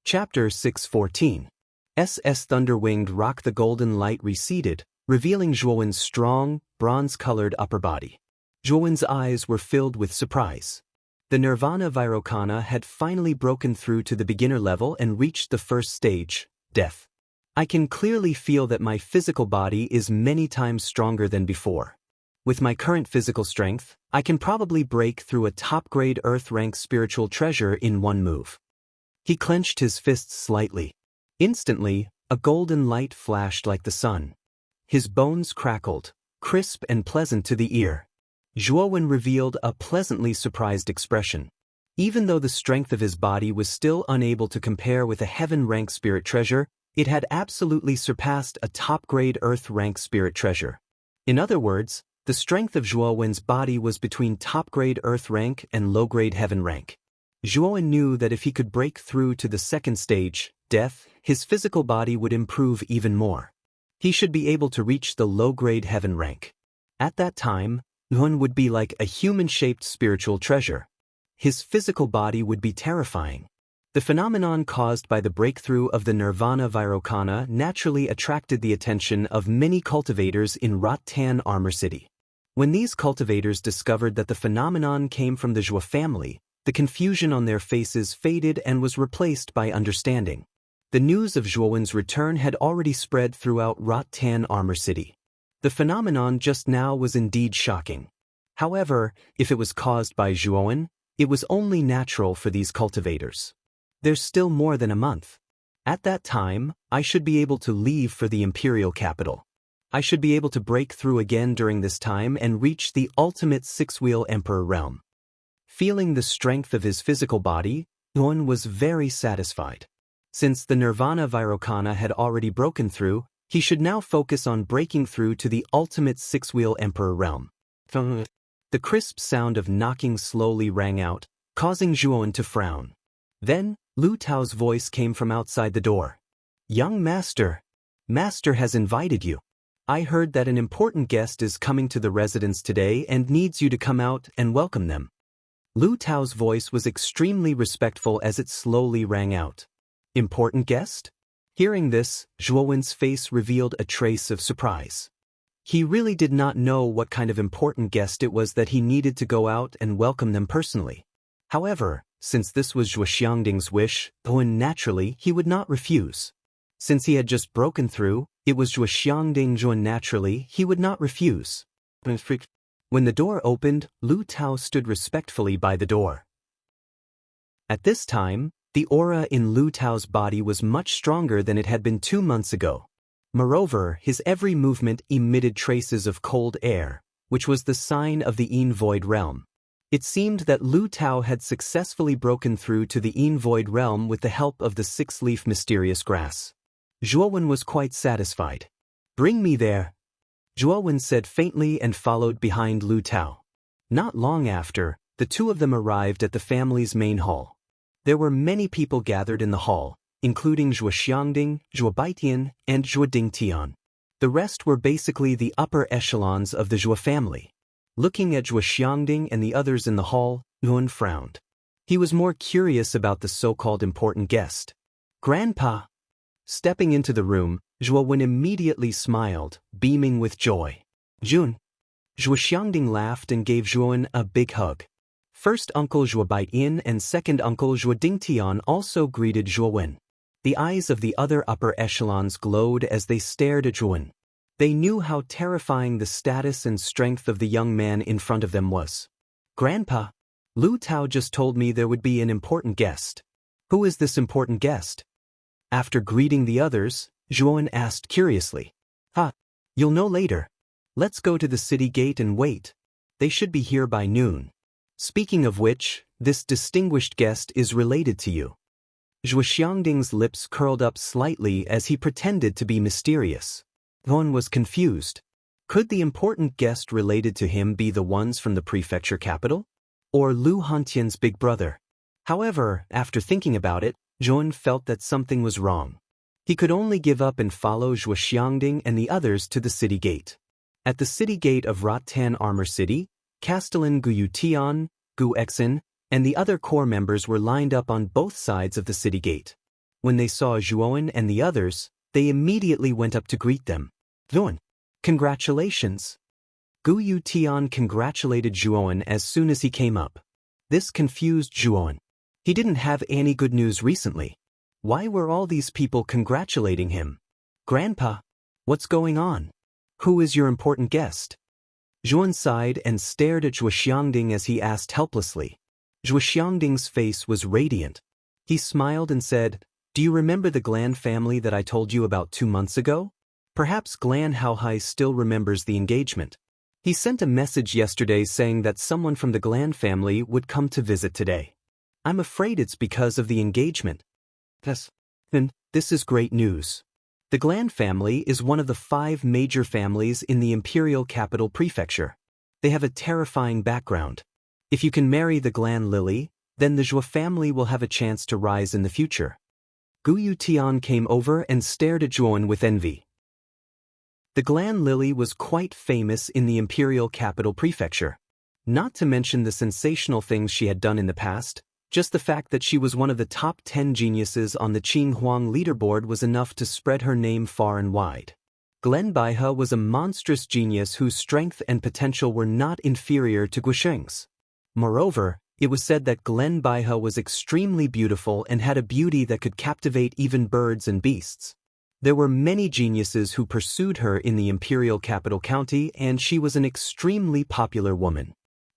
Chapter 6:14. SS Thunder-winged rock. The golden light receded, revealing Zhuowen's strong, bronze-colored upper body. Zhuowen's eyes were filled with surprise. The Nirvana Vairocana had finally broken through to the beginner level and reached the first stage, death. I can clearly feel that my physical body is many times stronger than before. With my current physical strength, I can probably break through a top-grade Earth-rank spiritual treasure in 1 move. He clenched his fists slightly. Instantly, a golden light flashed like the sun. His bones crackled, crisp and pleasant to the ear. Zhuowen revealed a pleasantly surprised expression. Even though the strength of his body was still unable to compare with a heaven-rank spirit treasure, it had absolutely surpassed a top-grade Earth-rank spirit treasure. In other words, the strength of Zhuowen's body was between top-grade Earth rank and low-grade heaven rank. Zhuowen knew that if he could break through to the second stage, death, his physical body would improve even more. He should be able to reach the low-grade heaven rank. At that time, Yuan would be like a human-shaped spiritual treasure. His physical body would be terrifying. The phenomenon caused by the breakthrough of the Nirvana Vairocana naturally attracted the attention of many cultivators in Rattan Armor City. When these cultivators discovered that the phenomenon came from the Zhuo family, the confusion on their faces faded and was replaced by understanding. The news of Zhuowen's return had already spread throughout Rattan Armor City. The phenomenon just now was indeed shocking. However, if it was caused by Zhuowen, it was only natural for these cultivators. There's still more than a month. At that time, I should be able to leave for the imperial capital. I should be able to break through again during this time and reach the ultimate six-wheel emperor realm. Feeling the strength of his physical body, Yuan was very satisfied. Since the Nirvana Vairocana had already broken through, he should now focus on breaking through to the ultimate six-wheel emperor realm. The crisp sound of knocking slowly rang out, causing Zhuan to frown. Then, Lu Tao's voice came from outside the door. "Young master, master has invited you. I heard that an important guest is coming to the residence today and needs you to come out and welcome them." Lu Tao's voice was extremely respectful as it slowly rang out. "Important guest?" Hearing this, Zhuowen's face revealed a trace of surprise. He really did not know what kind of important guest it was that he needed to go out and welcome them personally. However, since this was Zhuo Xiangding's wish, then naturally he would not refuse. Since he had just broken through, it was Zhuo Xiangding, and naturally he would not refuse. When the door opened, Lu Tao stood respectfully by the door. At this time, the aura in Lu Tao's body was much stronger than it had been 2 months ago. Moreover, his every movement emitted traces of cold air, which was the sign of the Yin Void realm. It seemed that Lu Tao had successfully broken through to the Yin Void realm with the help of the six-leaf mysterious grass. Zhuowen was quite satisfied. "Bring me there," Zhuowen said faintly and followed behind Lu Tao. Not long after, the two of them arrived at the family's main hall. There were many people gathered in the hall, including Zhuo Xiangding, Zhuo Baitian, and Zhuo Dingtian. The rest were basically the upper echelons of the Zhuo family. Looking at Zhuo Xiangding and the others in the hall, Yuan frowned. He was more curious about the so-called important guest. "Grandpa!" Stepping into the room, Zhuowen immediately smiled, beaming with joy. "Jun!" Zhuo Xiangding laughed and gave Zhuowen a big hug. First Uncle Zhuo Baitian and second Uncle Zhuo Dingtian also greeted Zhuowen. The eyes of the other upper echelons glowed as they stared at Zhuowen. They knew how terrifying the status and strength of the young man in front of them was. "Grandpa, Lu Tao just told me there would be an important guest." "Who is this important guest?" After greeting the others, Zhuowen asked curiously. You'll know later. Let's go to the city gate and wait. They should be here by noon. Speaking of which, this distinguished guest is related to you." Zhuo Xiangding's lips curled up slightly as he pretended to be mysterious. Yuan was confused. Could the important guest related to him be the ones from the prefecture capital? Or Lu Hantian's big brother? However, after thinking about it, Zhuowen felt that something was wrong. He could only give up and follow Zhuo Xiangding and the others to the city gate. At the city gate of Rattan Armor City, Castellan Gu Yutian, Gu Exin, and the other core members were lined up on both sides of the city gate. When they saw Zhuowen and the others, they immediately went up to greet them. "Zhuowen, congratulations!" Gu Yutian congratulated Zhuowen as soon as he came up. This confused Zhuowen. He didn't have any good news recently. Why were all these people congratulating him? "Grandpa, what's going on? Who is your important guest?" Zhuowen sighed and stared at Zhuo Xiangding as he asked helplessly. Zhuo Xiangding's face was radiant. He smiled and said, "Do you remember the Glan family that I told you about 2 months ago? Perhaps Glan Haohai still remembers the engagement. He sent a message yesterday saying that someone from the Glan family would come to visit today. I'm afraid it's because of the engagement." Then, this is great news. The Glan family is one of the 5 major families in the imperial capital prefecture. They have a terrifying background. If you can marry the Glan Lily, then the Zhuo family will have a chance to rise in the future. Gu Yutian came over and stared at Zhuowen with envy. The Glan Lily was quite famous in the imperial capital prefecture. Not to mention the sensational things she had done in the past, just the fact that she was one of the top 10 geniuses on the Qinghuang leaderboard was enough to spread her name far and wide. Glen Baihe was a monstrous genius whose strength and potential were not inferior to Guisheng's. Moreover, it was said that Glen Baihe was extremely beautiful and had a beauty that could captivate even birds and beasts. There were many geniuses who pursued her in the imperial capital county, and she was an extremely popular woman.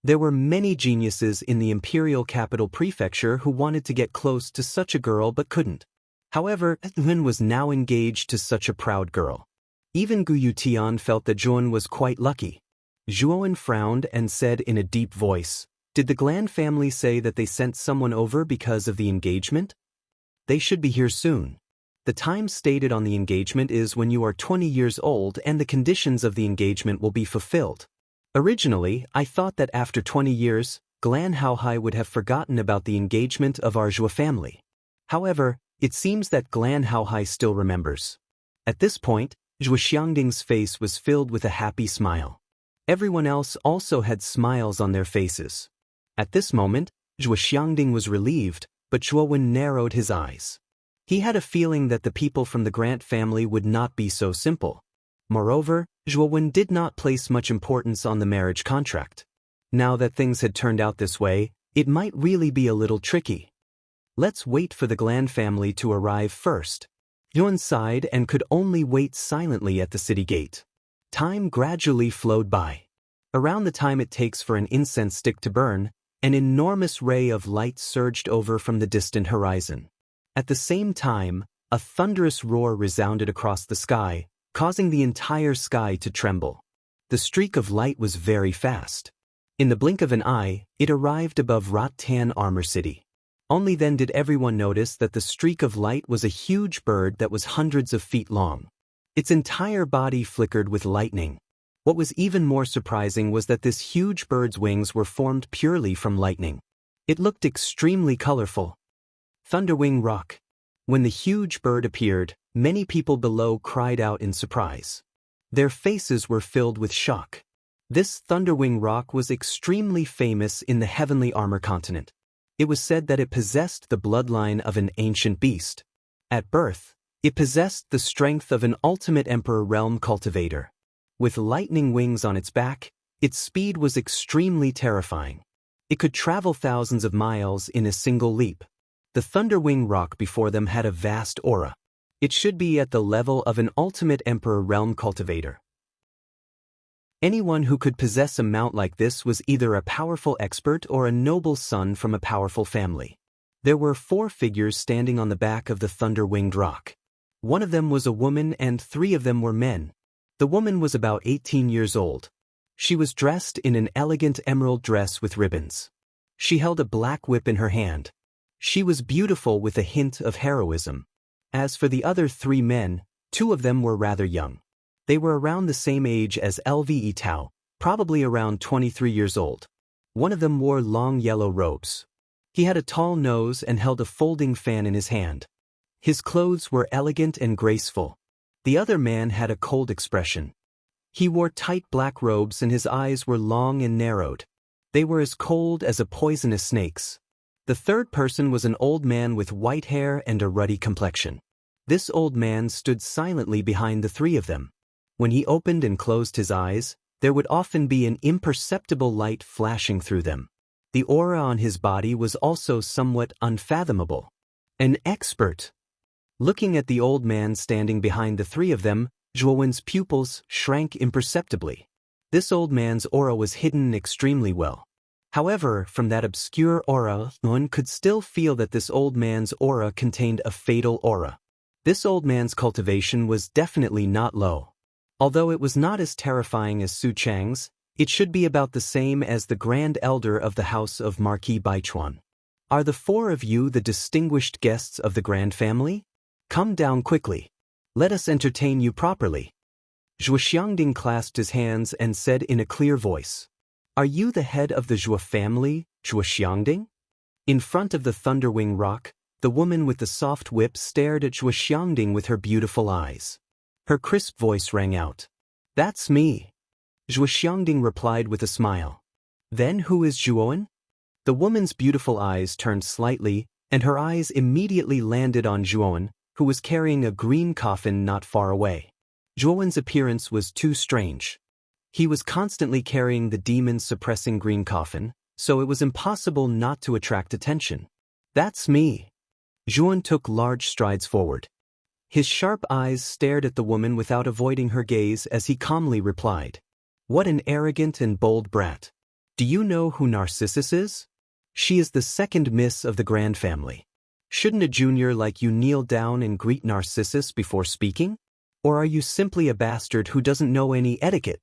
There were many geniuses in the imperial capital prefecture who wanted to get close to such a girl but couldn't. However, Yun was now engaged to such a proud girl. Even Gu Yutian felt that Zhuan was quite lucky. Zhuan frowned and said in a deep voice, "Did the Glan family say that they sent someone over because of the engagement? They should be here soon. The time stated on the engagement is when you are 20 years old and the conditions of the engagement will be fulfilled. Originally, I thought that after 20 years, Glan Haohai would have forgotten about the engagement of our Zhua family. However, it seems that Glan Haohai still remembers." At this point, Zhua Xiangding's face was filled with a happy smile. Everyone else also had smiles on their faces. At this moment, Zhua Xiangding was relieved, but Zhuowen narrowed his eyes. He had a feeling that the people from the Grant family would not be so simple. Moreover, Zhuowen did not place much importance on the marriage contract. Now that things had turned out this way, it might really be a little tricky. Let's wait for the Glan family to arrive first. Yuan sighed and could only wait silently at the city gate. Time gradually flowed by. Around the time it takes for an incense stick to burn, an enormous ray of light surged over from the distant horizon. At the same time, a thunderous roar resounded across the sky, causing the entire sky to tremble. The streak of light was very fast. In the blink of an eye, it arrived above Rat-Tan Armor City. Only then did everyone notice that the streak of light was a huge bird that was hundreds of feet long. Its entire body flickered with lightning. What was even more surprising was that this huge bird's wings were formed purely from lightning. It looked extremely colorful. Thunderwing Rock. When the huge bird appeared, many people below cried out in surprise. Their faces were filled with shock. This Thunderwing Rock was extremely famous in the Heavenly Armor Continent. It was said that it possessed the bloodline of an ancient beast. At birth, it possessed the strength of an ultimate Emperor Realm cultivator. With lightning wings on its back, its speed was extremely terrifying. It could travel thousands of miles in a single leap. The Thunderwing Rock before them had a vast aura. It should be at the level of an ultimate Emperor Realm cultivator. Anyone who could possess a mount like this was either a powerful expert or a noble son from a powerful family. There were 4 figures standing on the back of the thunder-winged rock. One of them was a woman and 3 of them were men. The woman was about 18 years old. She was dressed in an elegant emerald dress with ribbons. She held a black whip in her hand. She was beautiful with a hint of heroism. As for the other 3 men, 2 of them were rather young. They were around the same age as Lve Tao, probably around 23 years old. One of them wore long yellow robes. He had a tall nose and held a folding fan in his hand. His clothes were elegant and graceful. The other man had a cold expression. He wore tight black robes and his eyes were long and narrowed. They were as cold as a poisonous snake's. The third person was an old man with white hair and a ruddy complexion. This old man stood silently behind the 3 of them. When he opened and closed his eyes, there would often be an imperceptible light flashing through them. The aura on his body was also somewhat unfathomable. An expert. Looking at the old man standing behind the 3 of them, Zhuowen's pupils shrank imperceptibly. This old man's aura was hidden extremely well. However, from that obscure aura, one could still feel that this old man's aura contained a fatal aura. This old man's cultivation was definitely not low. Although it was not as terrifying as Su Chang's, it should be about the same as the Grand Elder of the House of Marquis Baichuan. Are the 4 of you the distinguished guests of the Grand Family? Come down quickly. Let us entertain you properly. Zhua Xiangding clasped his hands and said in a clear voice, "Are you the head of the Zhua family, Zhua Xiangding?" In front of the Thunderwing Rock, the woman with the soft whip stared at Zhua Xiangding with her beautiful eyes. Her crisp voice rang out. "That's me." Zhua Xiangding replied with a smile. "Then who is Zhuowen?" The woman's beautiful eyes turned slightly, and her eyes immediately landed on Zhuowen, who was carrying a green coffin not far away. Zhuowen's appearance was too strange. He was constantly carrying the demon-suppressing green coffin, so it was impossible not to attract attention. "That's me." Zhuowen took large strides forward. His sharp eyes stared at the woman without avoiding her gaze as he calmly replied, "What an arrogant and bold brat. Do you know who Narcissus is? She is the 2nd miss of the Grand Family. Shouldn't a junior like you kneel down and greet Narcissus before speaking? Or are you simply a bastard who doesn't know any etiquette?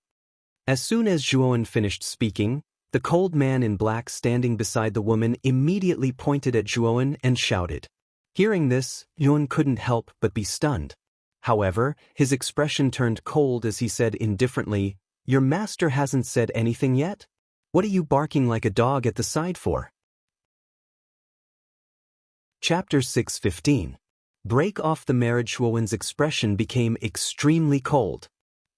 As soon as Zhuan finished speaking, the cold man in black standing beside the woman immediately pointed at Zhuan and shouted. Hearing this, Zhuan couldn't help but be stunned. However, his expression turned cold as he said indifferently, "Your master hasn't said anything yet? What are you barking like a dog at the side for?" Chapter 6:15. Break off the marriage. Zhuan's expression became extremely cold.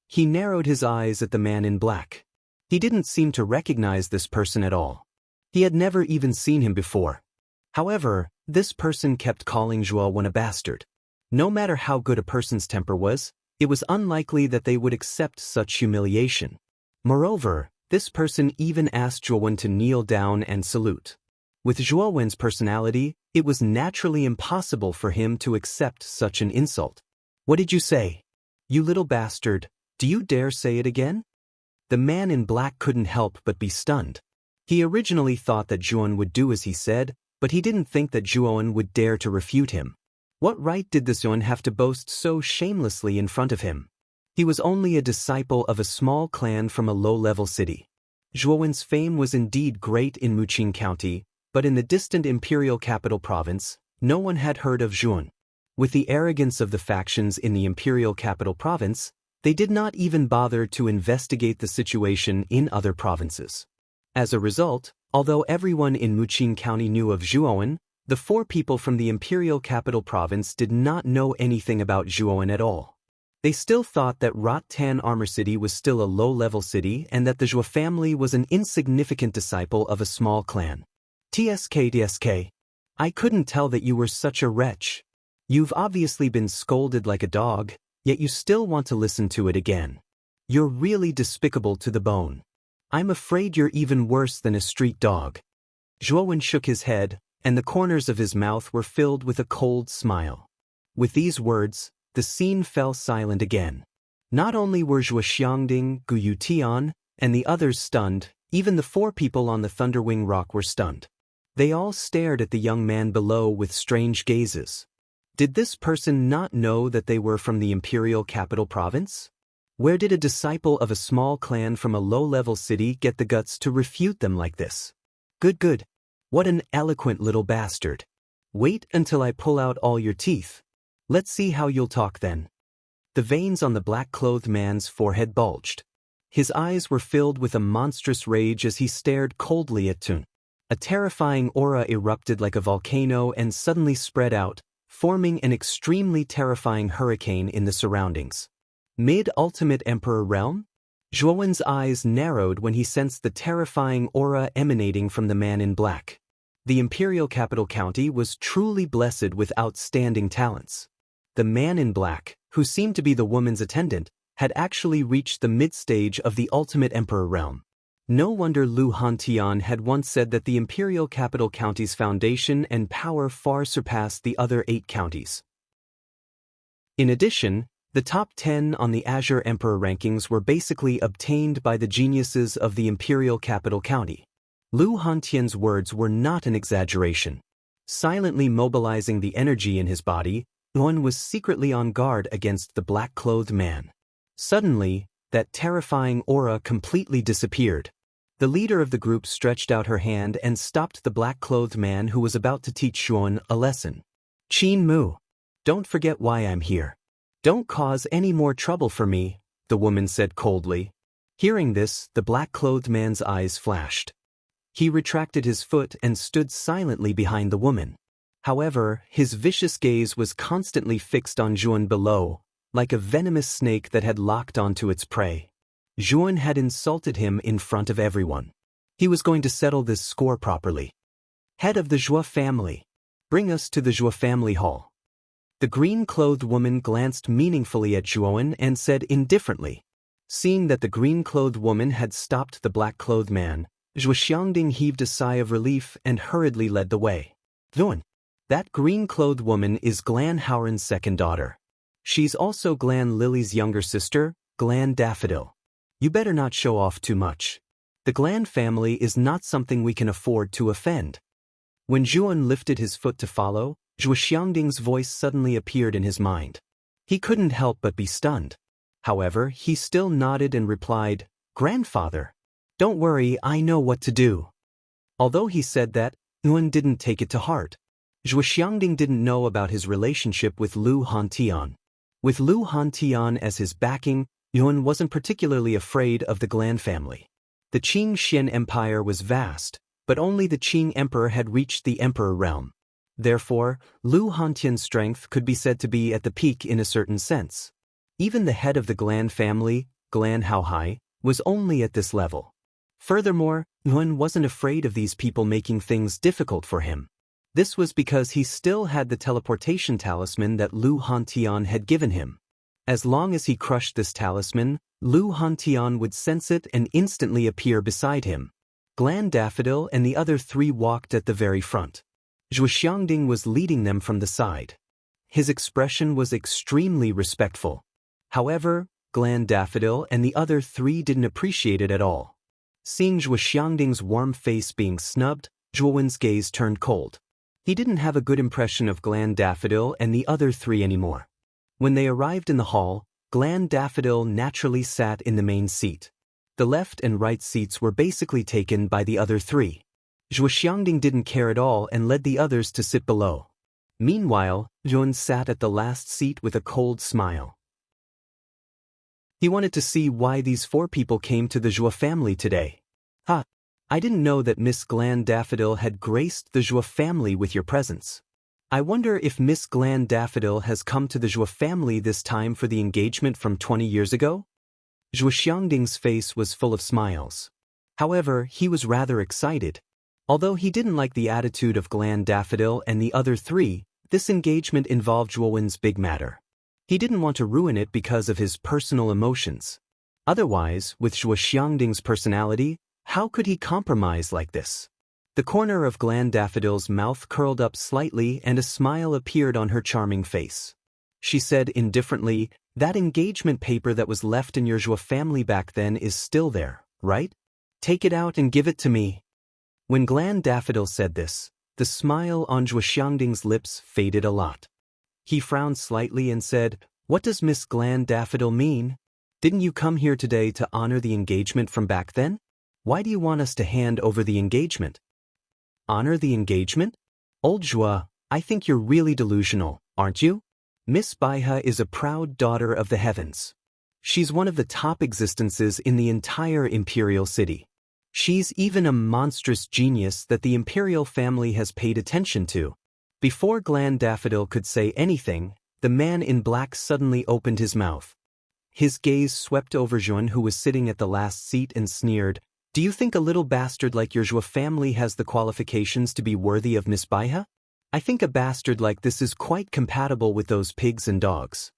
He narrowed his eyes at the man in black. He didn't seem to recognize this person at all. He had never even seen him before. However, this person kept calling Zhuan a bastard. No matter how good a person's temper was, it was unlikely that they would accept such humiliation. Moreover, this person even asked Zhuan to kneel down and salute. With Zhuan's personality, it was naturally impossible for him to accept such an insult. "What did you say? You little bastard, do you dare say it again?" The man in black couldn't help but be stunned. He originally thought that Zhuan would do as he said, but he didn't think that Zhuan would dare to refute him. What right did this Zhuan have to boast so shamelessly in front of him? He was only a disciple of a small clan from a low-level city. Zhuan's fame was indeed great in Muqing County, but in the distant imperial capital province, no one had heard of Zhuan. With the arrogance of the factions in the imperial capital province, they did not even bother to investigate the situation in other provinces. As a result, although everyone in Muqing County knew of Zhuan, the 4 people from the imperial capital province did not know anything about Zhuan at all. They still thought that Rotan Armor City was still a low-level city and that the Zhua family was an insignificant disciple of a small clan. TSK, I couldn't tell that you were such a wretch. You've obviously been scolded like a dog, yet you still want to listen to it again. You're really despicable to the bone. I'm afraid you're even worse than a street dog." Zhuan shook his head, and the corners of his mouth were filled with a cold smile. With these words, the scene fell silent again. Not only were Zhua Xiangding, Gu Yutian, and the others stunned, even the 4 people on the Thunderwing Rock were stunned. They all stared at the young man below with strange gazes. Did this person not know that they were from the imperial capital province? Where did a disciple of a small clan from a low-level city get the guts to refute them like this? Good. What an eloquent little bastard. Wait until I pull out all your teeth. Let's see how you'll talk then. The veins on the black-clothed man's forehead bulged. His eyes were filled with a monstrous rage as he stared coldly at Tun. A terrifying aura erupted like a volcano and suddenly spread out, forming an extremely terrifying hurricane in the surroundings. Mid-Ultimate Emperor Realm? Zhuan's eyes narrowed when he sensed the terrifying aura emanating from the man in black. The imperial capital county was truly blessed with outstanding talents. The man in black, who seemed to be the woman's attendant, had actually reached the mid-stage of the Ultimate Emperor Realm. No wonder Lu Hantian had once said that the imperial capital county's foundation and power far surpassed the other 8 counties. In addition, the top 10 on the Azure Emperor rankings were basically obtained by the geniuses of the imperial capital county. Lu Hantian's words were not an exaggeration. Silently mobilizing the energy in his body, Yuan was secretly on guard against the black-clothed man. Suddenly, that terrifying aura completely disappeared. The leader of the group stretched out her hand and stopped the black-clothed man who was about to teach Yuan a lesson. "Qin Mu, don't forget why I'm here. Don't cause any more trouble for me," the woman said coldly. Hearing this, the black-clothed man's eyes flashed. He retracted his foot and stood silently behind the woman. However, his vicious gaze was constantly fixed on Zhuan below, like a venomous snake that had locked onto its prey. Zhuan had insulted him in front of everyone. He was going to settle this score properly. "Head of the Zhua family, bring us to the Zhua family hall." The green-clothed woman glanced meaningfully at Zhuan and said indifferently. Seeing that the green-clothed woman had stopped the black-clothed man, Zhua Xiangding heaved a sigh of relief and hurriedly led the way. "Zhuan, that green-clothed woman is Glan Howren's second daughter. She's also Glan Lily's younger sister, Glan Daffodil. You better not show off too much. The Glan family is not something we can afford to offend." When Zhuan lifted his foot to follow, Zhuo Xiangding's voice suddenly appeared in his mind. He couldn't help but be stunned. However, he still nodded and replied, "Grandfather. Don't worry, I know what to do." Although he said that, Yuan didn't take it to heart. Zhuo Xiangding didn't know about his relationship with Lu Hantian. With Lu Hantian as his backing, Yuan wasn't particularly afraid of the Glan family. The Qing Xian Empire was vast, but only the Qing Emperor had reached the Emperor realm. Therefore, Lu Hantian's strength could be said to be at the peak in a certain sense. Even the head of the Glan family, Glan Haohai, was only at this level. Furthermore, Yuan wasn't afraid of these people making things difficult for him. This was because he still had the teleportation talisman that Lu Hantian had given him. As long as he crushed this talisman, Lu Hantian would sense it and instantly appear beside him. Glan Daffodil and the other three walked at the very front. Zhuo Xiangding was leading them from the side. His expression was extremely respectful. However, Glan Daffodil and the other three didn't appreciate it at all. Seeing Zhuo Xiangding's warm face being snubbed, Zhuo Wen's gaze turned cold. He didn't have a good impression of Glan Daffodil and the other three anymore. When they arrived in the hall, Glan Daffodil naturally sat in the main seat. The left and right seats were basically taken by the other three. Zhuo Xiangding didn't care at all and led the others to sit below. Meanwhile, Yuan sat at the last seat with a cold smile. He wanted to see why these four people came to the Zhuo family today. I didn't know that Miss Glan Daffodil had graced the Zhuo family with your presence. I wonder if Miss Glan Daffodil has come to the Zhuo family this time for the engagement from 20 years ago? Zhuo Xiangding's face was full of smiles. However, he was rather excited. Although he didn't like the attitude of Glan Daffodil and the other three, this engagement involved Zhuo Wen's big matter. He didn't want to ruin it because of his personal emotions. Otherwise, with Zhuo Xiangding's personality, how could he compromise like this? The corner of Glan Daffodil's mouth curled up slightly and a smile appeared on her charming face. She said indifferently, "That engagement paper that was left in your Zhuo family back then is still there, right? Take it out and give it to me." When Glan Daffodil said this, the smile on Zhuo Xiangding's lips faded a lot. He frowned slightly and said, "What does Miss Glan Daffodil mean? Didn't you come here today to honor the engagement from back then? Why do you want us to hand over the engagement?" "Honor the engagement? Old Zhuo, I think you're really delusional, aren't you? Miss Baihe is a proud daughter of the heavens. She's one of the top existences in the entire imperial city. She's even a monstrous genius that the imperial family has paid attention to." Before Glan Daffodil could say anything, the man in black suddenly opened his mouth. His gaze swept over Zhuan, who was sitting at the last seat, and sneered, "Do you think a little bastard like your Zhuo family has the qualifications to be worthy of Miss Baihe? I think a bastard like this is quite compatible with those pigs and dogs."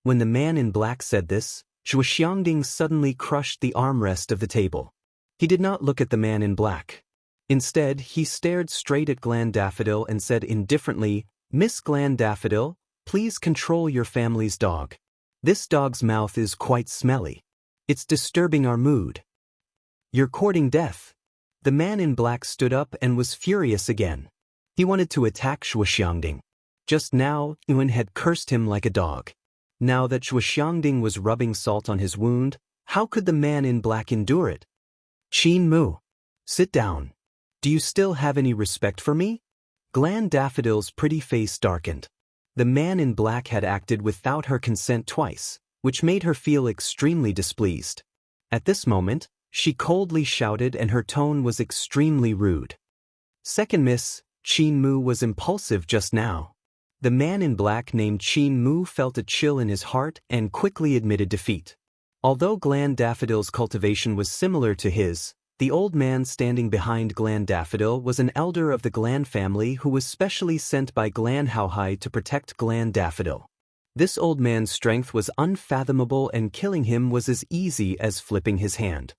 When the man in black said this, Zhuo Xiangding suddenly crushed the armrest of the table. He did not look at the man in black. Instead, he stared straight at Glan Daffodil and said indifferently, "Miss Glan Daffodil, please control your family's dog. This dog's mouth is quite smelly. It's disturbing our mood. You're courting death." The man in black stood up and was furious again. He wanted to attack Zhuo Xiangding. Just now, Yuan had cursed him like a dog. Now that Zhuo Xiangding was rubbing salt on his wound, how could the man in black endure it? "Qin Mu, sit down. Do you still have any respect for me?" Glan Daffodil's pretty face darkened. The man in black had acted without her consent twice, which made her feel extremely displeased. At this moment, she coldly shouted and her tone was extremely rude. "Second Miss, Qin Mu was impulsive just now." The man in black named Qin Mu felt a chill in his heart and quickly admitted defeat. Although Glan Daffodil's cultivation was similar to his, the old man standing behind Glan Daffodil was an elder of the Glan family who was specially sent by Glan Haohai to protect Glan Daffodil. This old man's strength was unfathomable and killing him was as easy as flipping his hand.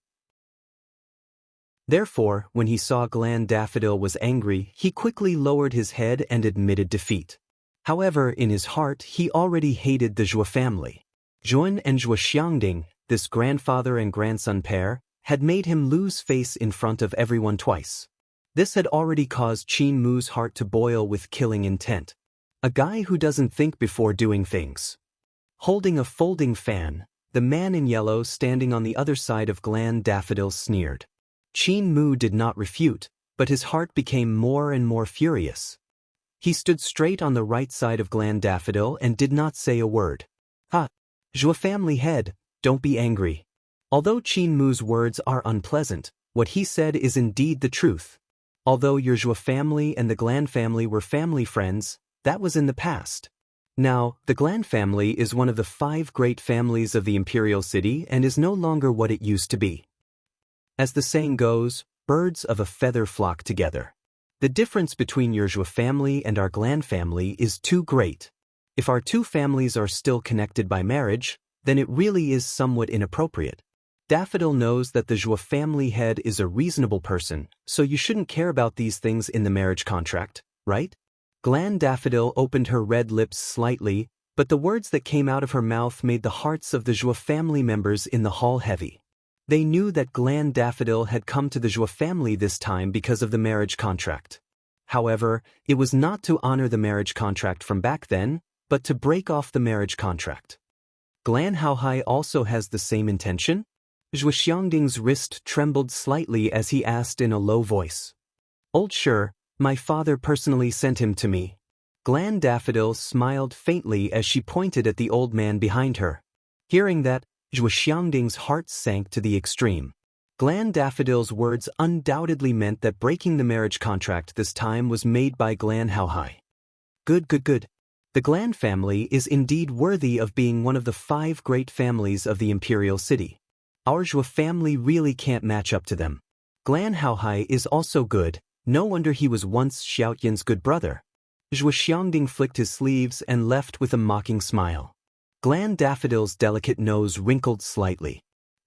Therefore, when he saw Glan Daffodil was angry, he quickly lowered his head and admitted defeat. However, in his heart, he already hated the Zhuo family. Zhuan and Zhuo Xiangding, this grandfather and grandson pair, had made him lose face in front of everyone twice. This had already caused Qin Mu's heart to boil with killing intent. A guy who doesn't think before doing things. Holding a folding fan, the man in yellow standing on the other side of Glan Daffodil sneered. Qin Mu did not refute, but his heart became more and more furious. He stood straight on the right side of Glan Daffodil and did not say a word. Zhua family head, don't be angry. Although Qin Mu's words are unpleasant, what he said is indeed the truth. Although your Zhua family and the Glan family were family friends, that was in the past. Now, the Glan family is one of the 5 great families of the imperial city and is no longer what it used to be. As the saying goes, birds of a feather flock together. The difference between your Zhua family and our Glan family is too great. If our 2 families are still connected by marriage, then it really is somewhat inappropriate. Daffodil knows that the Zhua family head is a reasonable person, so you shouldn't care about these things in the marriage contract, right? Glan Daffodil opened her red lips slightly, but the words that came out of her mouth made the hearts of the Zhua family members in the hall heavy. They knew that Glan Daffodil had come to the Zhua family this time because of the marriage contract. However, it was not to honor the marriage contract from back then, but to break off the marriage contract. Glan Haohai also has the same intention? Zhua Xiangding's wrist trembled slightly as he asked in a low voice. Old sure, my father personally sent him to me. Glan Daffodil smiled faintly as she pointed at the old man behind her. Hearing that, Zhua Xiangding's heart sank to the extreme. Glan Daffodil's words undoubtedly meant that breaking the marriage contract this time was made by Glan Haohai. Good. The Glan family is indeed worthy of being one of the 5 great families of the imperial city. Our Zhua family really can't match up to them. Glan Haohai is also good, no wonder he was once Xiaoyan's good brother. Zhua Xiangding flicked his sleeves and left with a mocking smile. Glan Daffodil's delicate nose wrinkled slightly.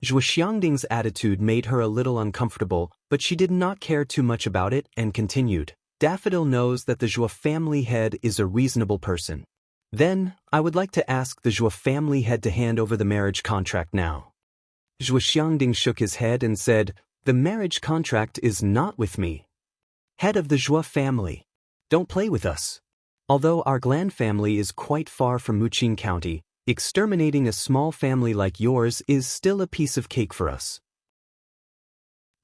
Zhua Xiangding's attitude made her a little uncomfortable, but she did not care too much about it and continued. Daffodil knows that the Zhua family head is a reasonable person. Then, I would like to ask the Zhua family head to hand over the marriage contract now. Zhua Xiangding shook his head and said, the marriage contract is not with me. Head of the Zhua family, don't play with us. Although our Glan family is quite far from Muqing County, exterminating a small family like yours is still a piece of cake for us.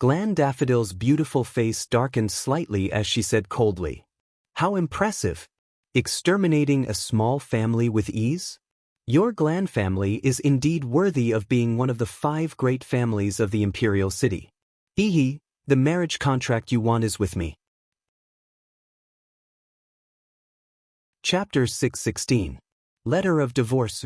Glan Daffodil's beautiful face darkened slightly as she said coldly. How impressive! Exterminating a small family with ease? Your Glan family is indeed worthy of being one of the 5 great families of the imperial city. The marriage contract you want is with me. Chapter 616. Letter of Divorce.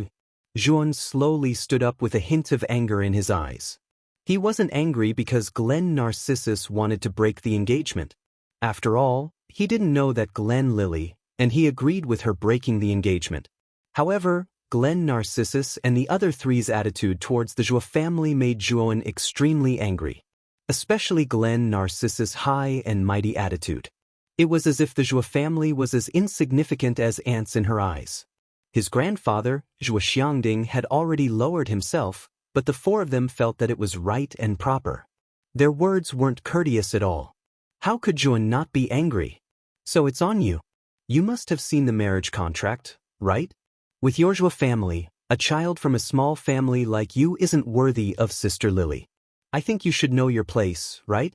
Zhuan slowly stood up with a hint of anger in his eyes. He wasn't angry because Glen Narcissus wanted to break the engagement. After all, he didn't know that Glen Lily, and he agreed with her breaking the engagement. However, Glen Narcissus and the other 3's attitude towards the Zhua family made Zhuan extremely angry. Especially Glen Narcissus' high and mighty attitude. It was as if the Zhua family was as insignificant as ants in her eyes. His grandfather, Zhua Xiangding, had already lowered himself, but the 4 of them felt that it was right and proper. Their words weren't courteous at all. How could Zhuan not be angry? So it's on you. You must have seen the marriage contract, right? With your Zhua family, a child from a small family like you isn't worthy of Sister Lily. I think you should know your place, right?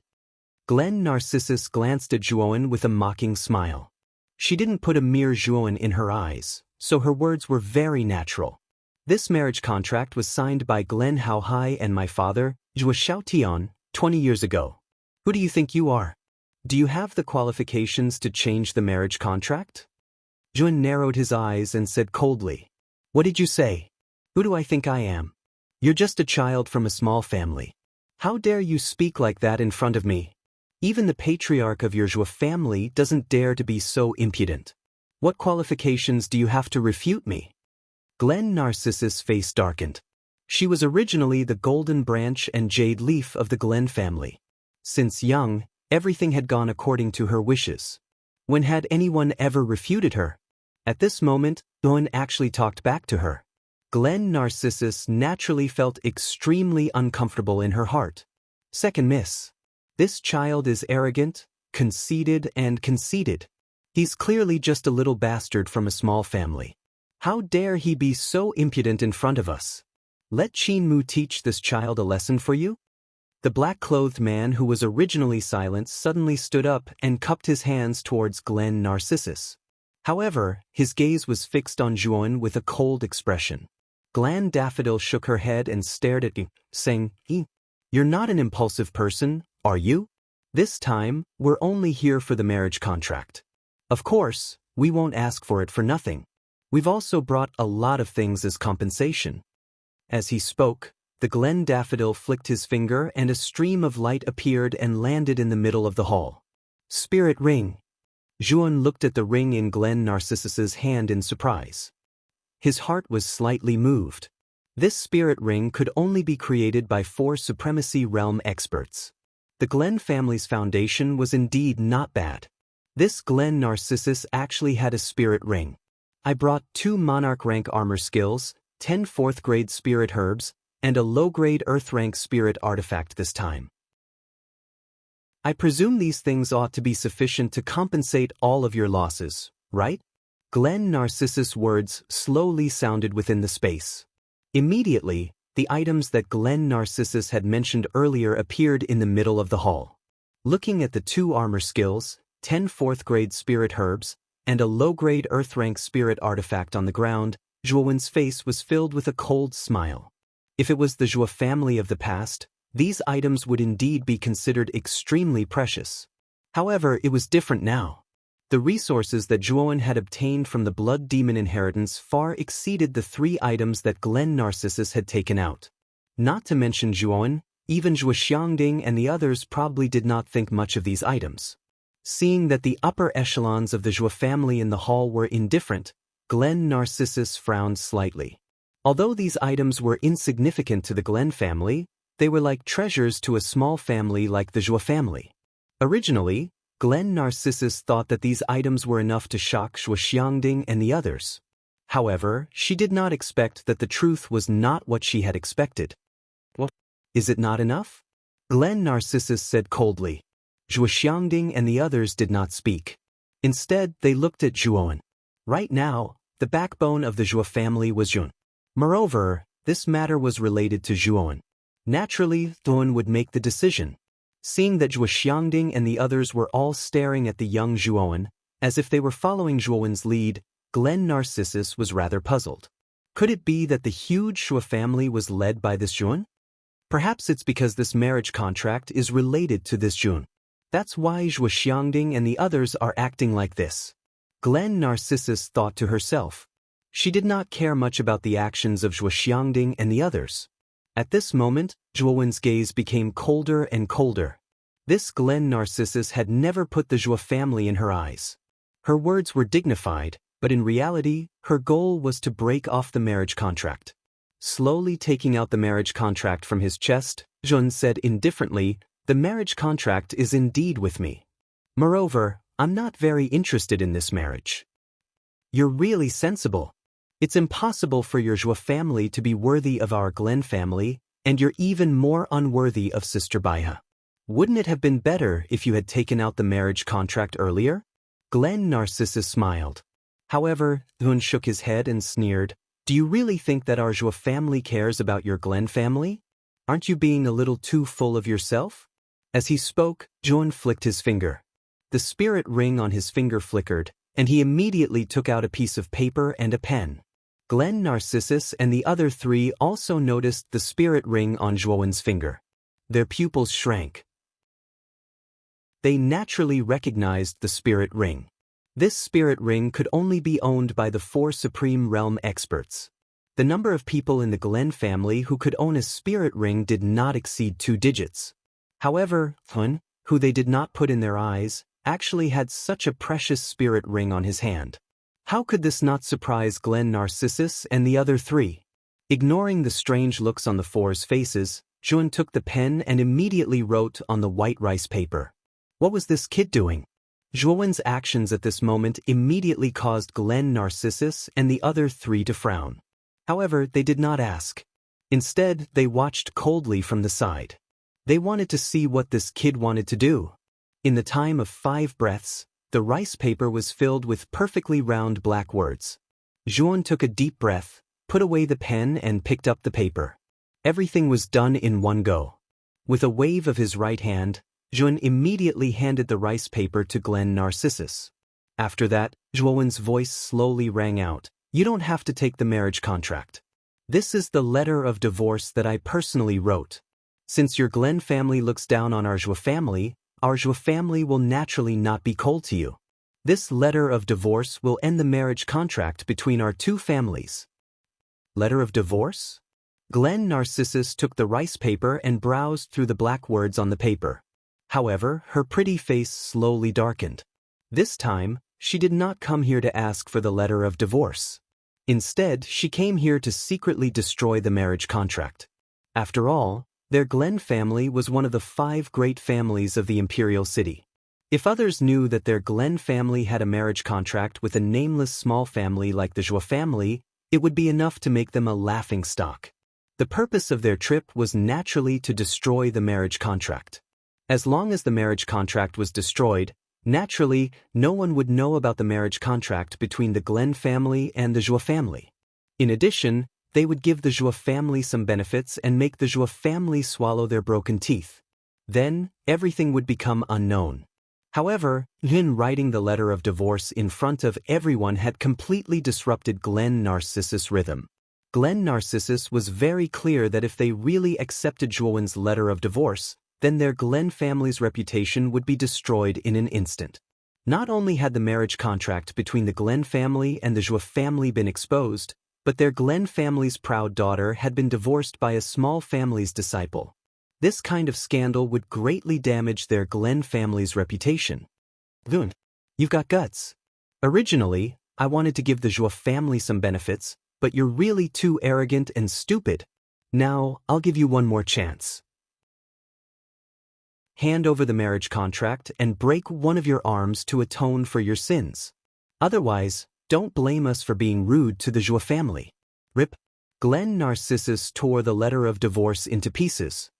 Glen Narcissus glanced at Zhuan with a mocking smile. She didn't put a mere Zhuan in her eyes, so her words were very natural. This marriage contract was signed by Glen Haohai and my father, Zhua Xiaotian, 20 years ago. Who do you think you are? Do you have the qualifications to change the marriage contract? Zhuan narrowed his eyes and said coldly, What did you say? Who do I think I am? You're just a child from a small family. How dare you speak like that in front of me? Even the patriarch of your Zhua family doesn't dare to be so impudent. What qualifications do you have to refute me? Glen Narcissus' face darkened. She was originally the golden branch and jade leaf of the Glen family. Since young, everything had gone according to her wishes. When had anyone ever refuted her? At this moment, Zhuan actually talked back to her. Glen Narcissus naturally felt extremely uncomfortable in her heart. Second miss. This child is arrogant, Conceited and conceited. He's clearly just a little bastard from a small family. How dare he be so impudent in front of us? Let Qin teach this child a lesson for you? The black-clothed man who was originally silent suddenly stood up and cupped his hands towards Glen Narcissus. However, his gaze was fixed on Zhuan with a cold expression. Glen Daffodil shook her head and stared at him, saying, "You're not an impulsive person, are you? This time, we're only here for the marriage contract. Of course, we won't ask for it for nothing. We've also brought a lot of things as compensation." As he spoke, the Glen Daffodil flicked his finger and a stream of light appeared and landed in the middle of the hall. Spirit ring. Zhuan looked at the ring in Glen Narcissus's hand in surprise. His heart was slightly moved. This spirit ring could only be created by 4 supremacy realm experts. The Glen family's foundation was indeed not bad. This Glen Narcissus actually had a spirit ring. I brought 2 monarch rank armor skills, 10 4th grade spirit herbs, and a low-grade earth rank spirit artifact this time. I presume these things ought to be sufficient to compensate all of your losses, right? Glen Narcissus' words slowly sounded within the space. Immediately, the items that Glen Narcissus had mentioned earlier appeared in the middle of the hall. Looking at the 2 armor skills, 10 4th grade spirit herbs, and a low-grade earth rank spirit artifact on the ground, Zhuowen's face was filled with a cold smile. If it was the Zhuo family of the past, these items would indeed be considered extremely precious. However, it was different now. The resources that Zhuowen had obtained from the blood demon inheritance far exceeded the 3 items that Glen Narcissus had taken out. Not to mention Zhuowen, even Zhuo Xiangding and the others probably did not think much of these items. Seeing that the upper echelons of the Zhuo family in the hall were indifferent, Glen Narcissus frowned slightly. Although these items were insignificant to the Glen family, they were like treasures to a small family like the Zhuo family. Originally, Glen Narcissus thought that these items were enough to shock Zhuo Xiangding and the others. However, she did not expect that the truth was not what she had expected. "What? Is it not enough?" Glen Narcissus said coldly. Zhuo Xiangding and the others did not speak. Instead, they looked at Zhuowen. Right now, the backbone of the Zhuo family was Zhuowen. Moreover, this matter was related to Zhuowen. Naturally, Zhuowen would make the decision. Seeing that Zhuo Xiangding and the others were all staring at the young Zhuowen, as if they were following Zhuowen's lead, Glen Narcissus was rather puzzled. Could it be that the huge Zhuo family was led by this Zhuowen? Perhaps it's because this marriage contract is related to this Zhuowen. That's why Zhuo Xiangding and the others are acting like this. Glen Narcissus thought to herself. She did not care much about the actions of Zhuo Xiangding and the others. At this moment, Zhuowen's gaze became colder and colder. This Glen Narcissus had never put the Zhuo family in her eyes. Her words were dignified, but in reality, her goal was to break off the marriage contract. Slowly taking out the marriage contract from his chest, Zhuowen said indifferently, "The marriage contract is indeed with me. Moreover, I'm not very interested in this marriage." "You're really sensible. It's impossible for your Zhuo family to be worthy of our Glen family, and you're even more unworthy of Sister Baihe. Wouldn't it have been better if you had taken out the marriage contract earlier?" Glen Narcissus smiled. However, Zhuowen shook his head and sneered, "Do you really think that our Zhuo family cares about your Glen family? Aren't you being a little too full of yourself?" As he spoke, Zhuowen flicked his finger. The spirit ring on his finger flickered, and he immediately took out a piece of paper and a pen. Glen Narcissus and the other 3 also noticed the spirit ring on Zhuowen's finger. Their pupils shrank. They naturally recognized the spirit ring. This spirit ring could only be owned by the 4 Supreme Realm experts. The number of people in the Glen family who could own a spirit ring did not exceed 2 digits. However, Zhuowen, who they did not put in their eyes, actually had such a precious spirit ring on his hand. How could this not surprise Glen Narcissus and the other 3? Ignoring the strange looks on the 4's faces, Zhuowen took the pen and immediately wrote on the white rice paper. What was this kid doing? Zhuowen's actions at this moment immediately caused Glen Narcissus and the other 3 to frown. However, they did not ask. Instead, they watched coldly from the side. They wanted to see what this kid wanted to do. In the time of 5 breaths, the rice paper was filled with perfectly round black words. Juan took a deep breath, put away the pen and picked up the paper. Everything was done in one go. With a wave of his right hand, Juan immediately handed the rice paper to Glenn Narcissus. After that, Juan's voice slowly rang out, "You don't have to take the marriage contract. This is the letter of divorce that I personally wrote. Since your Glenn family looks down on our Jua family will naturally not be cold to you. This letter of divorce will end the marriage contract between our 2 families." Letter of divorce? Glenn Narcissus took the rice paper and browsed through the black words on the paper. However, her pretty face slowly darkened. This time, she did not come here to ask for the letter of divorce. Instead, she came here to secretly destroy the marriage contract. After all, their Glenn family was one of the 5 great families of the imperial city. If others knew that their Glenn family had a marriage contract with a nameless small family like the Jua family, it would be enough to make them a laughingstock. The purpose of their trip was naturally to destroy the marriage contract. As long as the marriage contract was destroyed, naturally, no one would know about the marriage contract between the Glenn family and the Jua family. In addition, they would give the Jua family some benefits and make the Jua family swallow their broken teeth. Then, everything would become unknown. However, Lin writing the letter of divorce in front of everyone had completely disrupted Glenn Narcissus' rhythm. Glenn Narcissus was very clear that if they really accepted Juan's letter of divorce, then their Glenn family's reputation would be destroyed in an instant. Not only had the marriage contract between the Glenn family and the Jua family been exposed, but their Glenn family's proud daughter had been divorced by a small family's disciple. This kind of scandal would greatly damage their Glenn family's reputation. Lun, you've got guts. Originally, I wanted to give the Jua family some benefits, but you're really too arrogant and stupid. Now, I'll give you one more chance. Hand over the marriage contract and break one of your arms to atone for your sins. Otherwise, don't blame us for being rude to the Jua family. Rip. Glenn Narcissus tore the letter of divorce into pieces.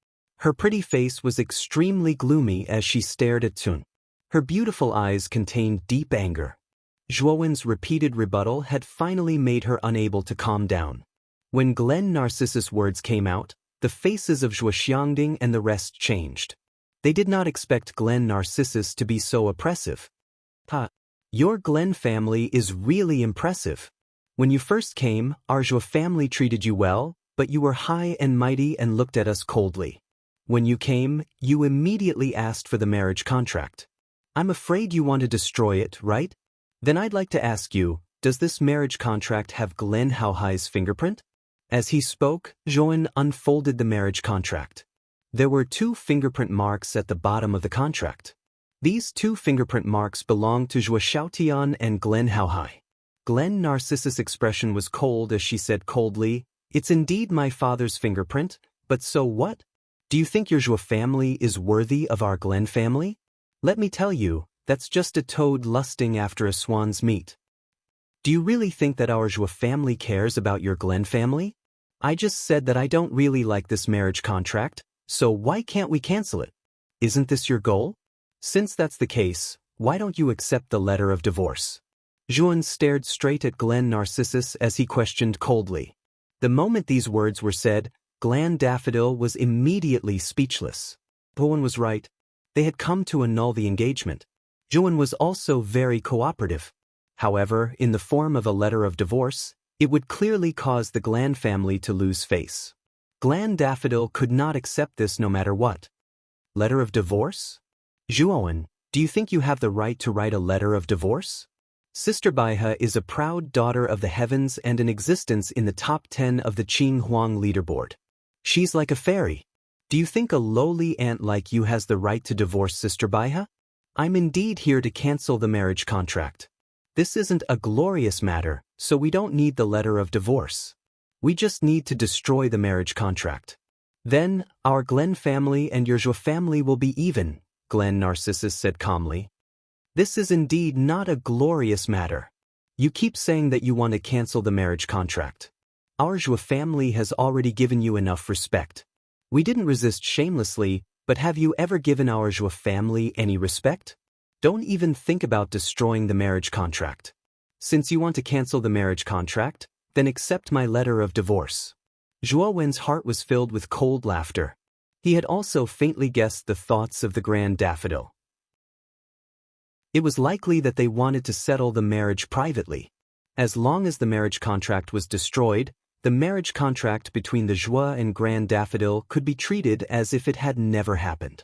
Her pretty face was extremely gloomy as she stared at Tsun. Her beautiful eyes contained deep anger. Juan's repeated rebuttal had finally made her unable to calm down. When Glenn Narcissus' words came out, the faces of Jua Xiangding and the rest changed. They did not expect Glenn Narcissus to be so oppressive. Ha! Your Glenn family is really impressive. When you first came, our Jua family treated you well, but you were high and mighty and looked at us coldly. When you came, you immediately asked for the marriage contract. I'm afraid you want to destroy it, right? Then I'd like to ask you, does this marriage contract have Glenn Haohai's fingerprint? As he spoke, Juan unfolded the marriage contract. There were 2 fingerprint marks at the bottom of the contract. These 2 fingerprint marks belonged to Jua Xiaotian and Glenn Haohai. Glenn Narcissus' expression was cold as she said coldly, "It's indeed my father's fingerprint, but so what? Do you think your Jua family is worthy of our Glenn family? Let me tell you, that's just a toad lusting after a swan's meat. Do you really think that our Jua family cares about your Glenn family? I just said that I don't really like this marriage contract, so why can't we cancel it? Isn't this your goal? Since that's the case, why don't you accept the letter of divorce?" Juan stared straight at Glenn Narcissus as he questioned coldly. The moment these words were said, Glenn Daffodil was immediately speechless. Juan was right. They had come to annul the engagement. Juan was also very cooperative. However, in the form of a letter of divorce, it would clearly cause the Glenn family to lose face. Glenn Daffodil could not accept this no matter what. Letter of divorce? Juan, do you think you have the right to write a letter of divorce? Sister Baihe is a proud daughter of the heavens and an existence in the top 10 of the Qing Huang leaderboard. She's like a fairy. Do you think a lowly ant like you has the right to divorce Sister Baihe? I'm indeed here to cancel the marriage contract. This isn't a glorious matter, so we don't need the letter of divorce. We just need to destroy the marriage contract. Then, our Glenn family and your Jua family will be even, Glenn Narcissus said calmly. This is indeed not a glorious matter. You keep saying that you want to cancel the marriage contract. Our Jua family has already given you enough respect. We didn't resist shamelessly, But have you ever given our Zhuo family any respect? Don't even think about destroying the marriage contract. Since you want to cancel the marriage contract, then accept my letter of divorce. Zhuo Wen's heart was filled with cold laughter. He had also faintly guessed the thoughts of the Grand Daffodil. It was likely that they wanted to settle the marriage privately. As long as the marriage contract was destroyed, the marriage contract between the Zhuo and Grand Daffodil could be treated as if it had never happened.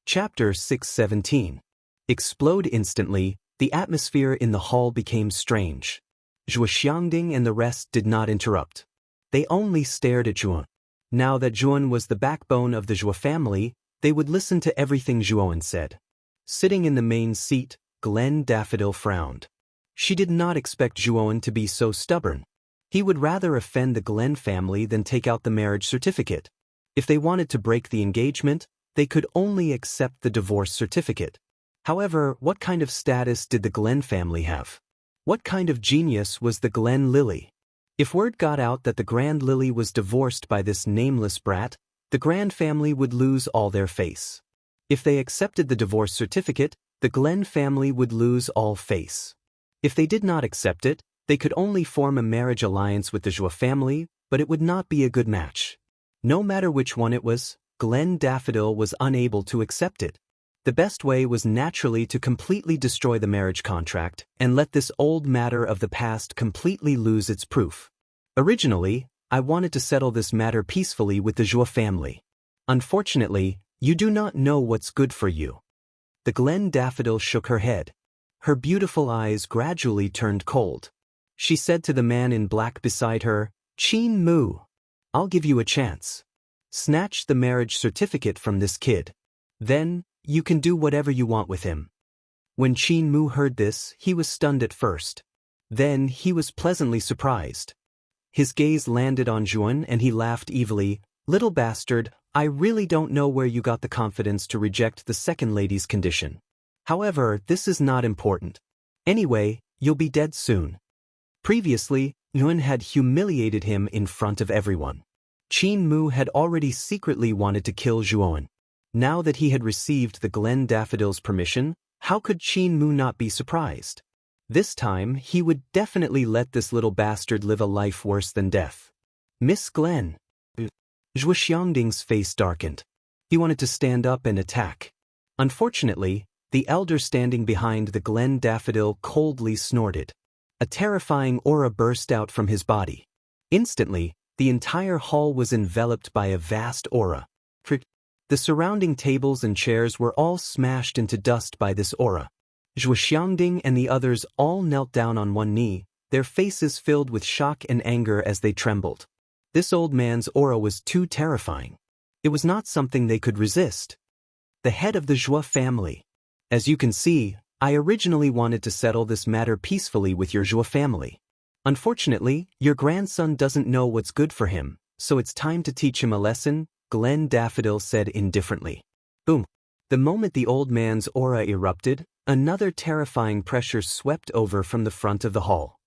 Chapter 617. Explode instantly, the atmosphere in the hall became strange. Zhuo Xiangding and the rest did not interrupt. They only stared at Zhuan. Now that Zhuan was the backbone of the Zhuo family, they would listen to everything Zhuan said. Sitting in the main seat, Glen Daffodil frowned. She did not expect Zhuan to be so stubborn. He would rather offend the Glen family than take out the marriage certificate. If they wanted to break the engagement, they could only accept the divorce certificate. However, what kind of status did the Glen family have? What kind of genius was the Glen Lily? If word got out that the Grand Lily was divorced by this nameless brat, the Grand family would lose all their face. If they accepted the divorce certificate, the Glen family would lose all face. If they did not accept it, they could only form a marriage alliance with the Zhuo family, but it would not be a good match. No matter which one it was, Glen Daffodil was unable to accept it. The best way was naturally to completely destroy the marriage contract and let this old matter of the past completely lose its proof. Originally, I wanted to settle this matter peacefully with the Zhuo family. Unfortunately, you do not know what's good for you. The Glen Daffodil shook her head. Her beautiful eyes gradually turned cold. She said to the man in black beside her, "Qin Mu, I'll give you a chance. Snatch the marriage certificate from this kid. Then, you can do whatever you want with him." When Qin Mu heard this, he was stunned at first. Then, he was pleasantly surprised. His gaze landed on Zhuan and he laughed evilly. "Little bastard, I really don't know where you got the confidence to reject the second lady's condition. However, this is not important. Anyway, you'll be dead soon." Previously, Zhuan had humiliated him in front of everyone. Qin Mu had already secretly wanted to kill Zhuan. Now that he had received the Glen Daffodil's permission, how could Qin Mu not be surprised? This time, he would definitely let this little bastard live a life worse than death. "Miss Glen." Zhuo Xiangding's face darkened. He wanted to stand up and attack. Unfortunately, the elder standing behind the Glen Daffodil coldly snorted. A terrifying aura burst out from his body. Instantly, the entire hall was enveloped by a vast aura. The surrounding tables and chairs were all smashed into dust by this aura. Zhuo Xiangding and the others all knelt down on one knee, their faces filled with shock and anger as they trembled. This old man's aura was too terrifying. It was not something they could resist. The head of the Zhuo family. "As you can see, I originally wanted to settle this matter peacefully with your Zhuo family. Unfortunately, your grandson doesn't know what's good for him, so it's time to teach him a lesson," Glen Daffodil said indifferently. Boom. The moment the old man's aura erupted, another terrifying pressure swept over from the front of the hall.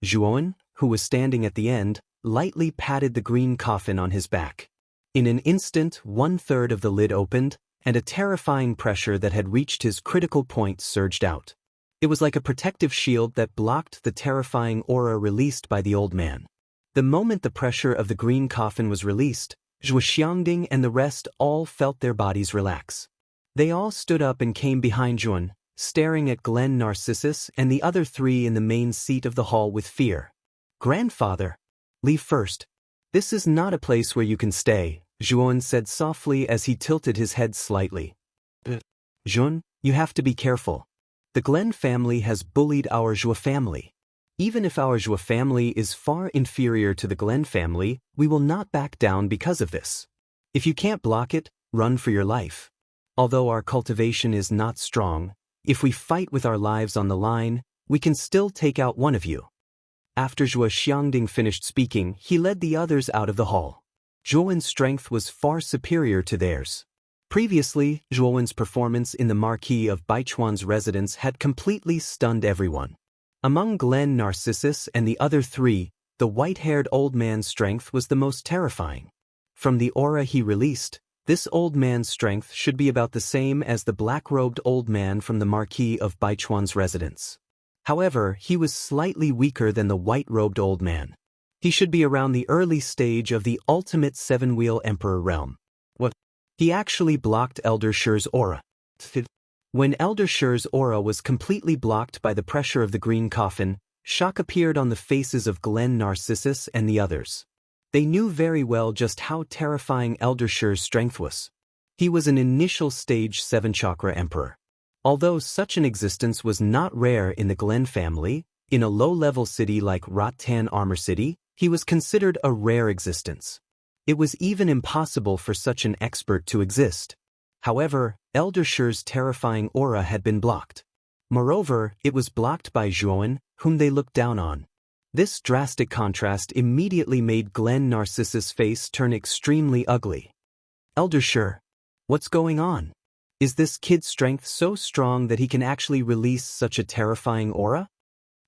Zhuan, who was standing at the end, lightly patted the green coffin on his back. In an instant, 1/3 of the lid opened, and a terrifying pressure that had reached his critical point surged out. It was like a protective shield that blocked the terrifying aura released by the old man. The moment the pressure of the green coffin was released, Zhuo Xiangding and the rest all felt their bodies relax. They all stood up and came behind Zhuan, staring at Glen Narcissus and the other three in the main seat of the hall with fear. "Grandfather, leave first. This is not a place where you can stay," Zhuan said softly as he tilted his head slightly. "Zhuan, you have to be careful. The Glen family has bullied our Zhuo family. Even if our Zhuo family is far inferior to the Glen family, we will not back down because of this. If you can't block it, run for your life. Although our cultivation is not strong, if we fight with our lives on the line, we can still take out one of you." After Zhuo Xiangding finished speaking, he led the others out of the hall. Zhuowen's strength was far superior to theirs. Previously, Zhuowen's performance in the Marquis of Baichuan's residence had completely stunned everyone. Among Glen Narcissus and the other three, The white-haired old man's strength was the most terrifying. From the aura he released, this old man's strength should be about the same as the black-robed old man from the Marquis of Baichuan's residence. However, he was slightly weaker than the white-robed old man. He should be around the early stage of the ultimate seven-wheel emperor realm. He actually blocked Elder Shi's aura. When Elder Shi's aura was completely blocked by the pressure of the green coffin, shock appeared on the faces of Glenn, Narcissus, and the others. They knew very well just how terrifying Elder Shi's strength was. He was an initial stage 7 chakra emperor. Although such an existence was not rare in the Glenn family, in a low-level city like Rattan Armor City, he was considered a rare existence. It was even impossible for such an expert to exist. However, Elder Shi's terrifying aura had been blocked. Moreover, it was blocked by Zhuowen, whom they looked down on. This drastic contrast immediately made Glenn Narcissus' face turn extremely ugly. Elder Shi, what's going on? Is this kid's strength so strong that he can actually release such a terrifying aura?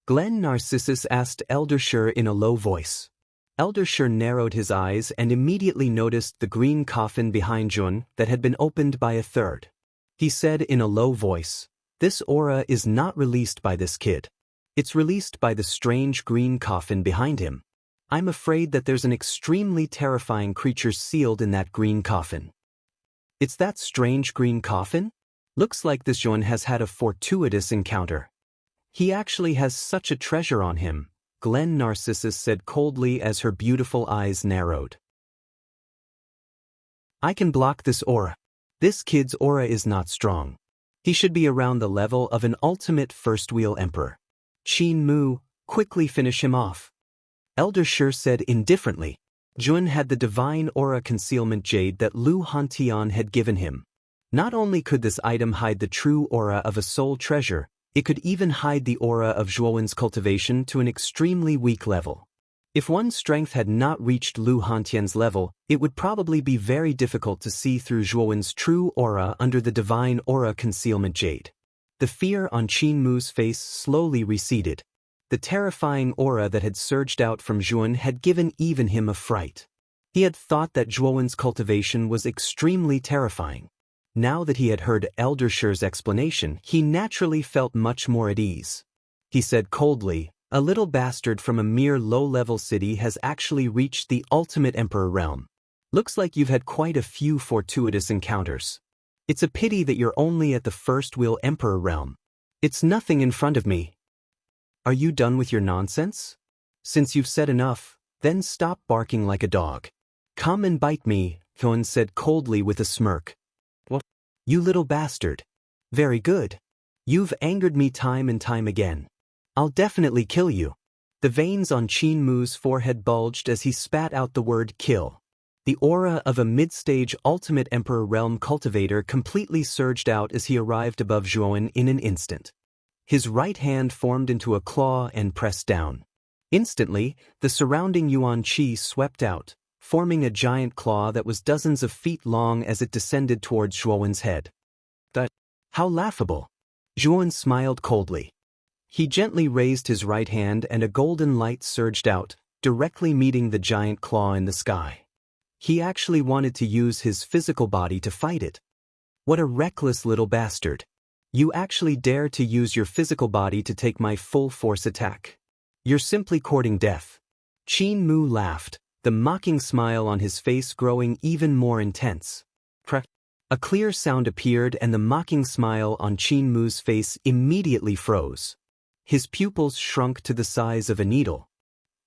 Glenn Narcissus asked Elder Shi in a low voice. Elder Shi narrowed his eyes and immediately noticed the green coffin behind Jun that had been opened by a third. He said in a low voice, "This aura is not released by this kid. It's released by the strange green coffin behind him. I'm afraid that there's an extremely terrifying creature sealed in that green coffin." It's that strange green coffin? Looks like this Jun has had a fortuitous encounter. He actually has such a treasure on him, Glenn Narcissus said coldly as her beautiful eyes narrowed. I can block this aura. This kid's aura is not strong. He should be around the level of an ultimate first-wheel emperor. Qin Mu, quickly finish him off. Elder Shi said indifferently. Jun had the divine aura concealment jade that Lu Hantian had given him. Not only could this item hide the true aura of a soul treasure, it could even hide the aura of Zhuowen's cultivation to an extremely weak level. If one's strength had not reached Lu Hantian's level, it would probably be very difficult to see through Zhuowen's true aura under the divine aura concealment jade. The fear on Qin Mu's face slowly receded. The terrifying aura that had surged out from Zhuowen had given even him a fright. He had thought that Zhuowen's cultivation was extremely terrifying. Now that he had heard Elder Shi's explanation, he naturally felt much more at ease. He said coldly, "A little bastard from a mere low-level city has actually reached the ultimate emperor realm. Looks like you've had quite a few fortuitous encounters. It's a pity that you're only at the first-wheel emperor realm. It's nothing in front of me. Are you done with your nonsense? Since you've said enough, then stop barking like a dog. Come and bite me," Thuan said coldly with a smirk. "What? You little bastard. Very good. You've angered me time and time again. I'll definitely kill you." The veins on Qin Mu's forehead bulged as he spat out the word kill. The aura of a mid-stage ultimate emperor realm cultivator completely surged out as he arrived above Zhuowen in an instant. His right hand formed into a claw and pressed down. Instantly, the surrounding yuan qi swept out, forming a giant claw that was dozens of feet long as it descended towards Zhuowen's head. How laughable! Zhuowen smiled coldly. He gently raised his right hand and a golden light surged out, directly meeting the giant claw in the sky. He actually wanted to use his physical body to fight it. What a reckless little bastard. You actually dare to use your physical body to take my full-force attack. You're simply courting death. Qin Mu laughed, the mocking smile on his face growing even more intense. A clear sound appeared and the mocking smile on Qin Mu's face immediately froze. His pupils shrunk to the size of a needle.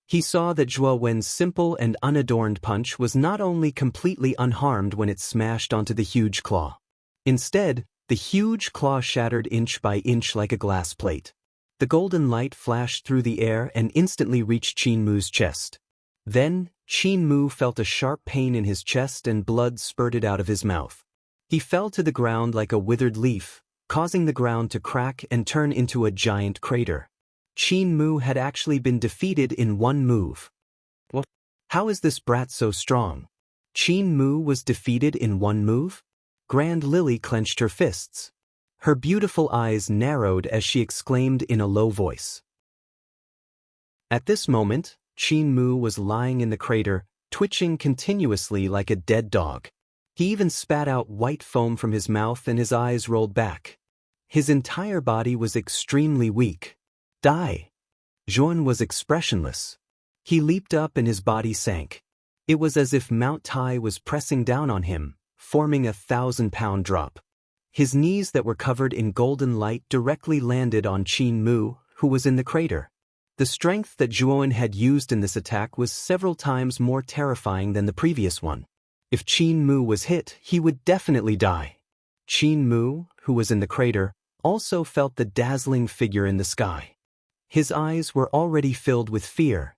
He saw that Zhuo Wen's simple and unadorned punch was not only completely unharmed when it smashed onto the huge claw. Instead, the huge claw shattered inch by inch like a glass plate. The golden light flashed through the air and instantly reached Qin Mu's chest. Then, Qin Mu felt a sharp pain in his chest and blood spurted out of his mouth. He fell to the ground like a withered leaf, causing the ground to crack and turn into a giant crater. Qin Mu had actually been defeated in one move. What? How is this brat so strong? Qin Mu was defeated in one move? Grand Lily clenched her fists. Her beautiful eyes narrowed as she exclaimed in a low voice. At this moment, Qin Mu was lying in the crater, twitching continuously like a dead dog. He even spat out white foam from his mouth and his eyes rolled back. His entire body was extremely weak. Die! Zhuan was expressionless. He leaped up and his body sank. It was as if Mount Tai was pressing down on him, forming a 1,000-pound drop. His knees that were covered in golden light directly landed on Qin Mu, who was in the crater. The strength that Zhuan had used in this attack was several times more terrifying than the previous one. If Qin Mu was hit, he would definitely die. Qin Mu, who was in the crater, also felt the dazzling figure in the sky. His eyes were already filled with fear.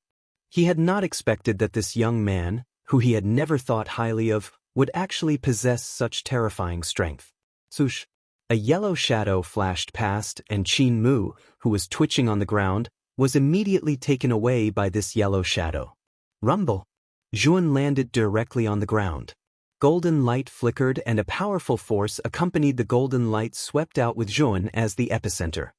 He had not expected that this young man, who he had never thought highly of, would actually possess such terrifying strength. Swoosh! A yellow shadow flashed past, and Qin Mu, who was twitching on the ground, was immediately taken away by this yellow shadow. Rumble! Zhuan landed directly on the ground. Golden light flickered and a powerful force accompanied the golden light swept out with Zhuan as the epicenter.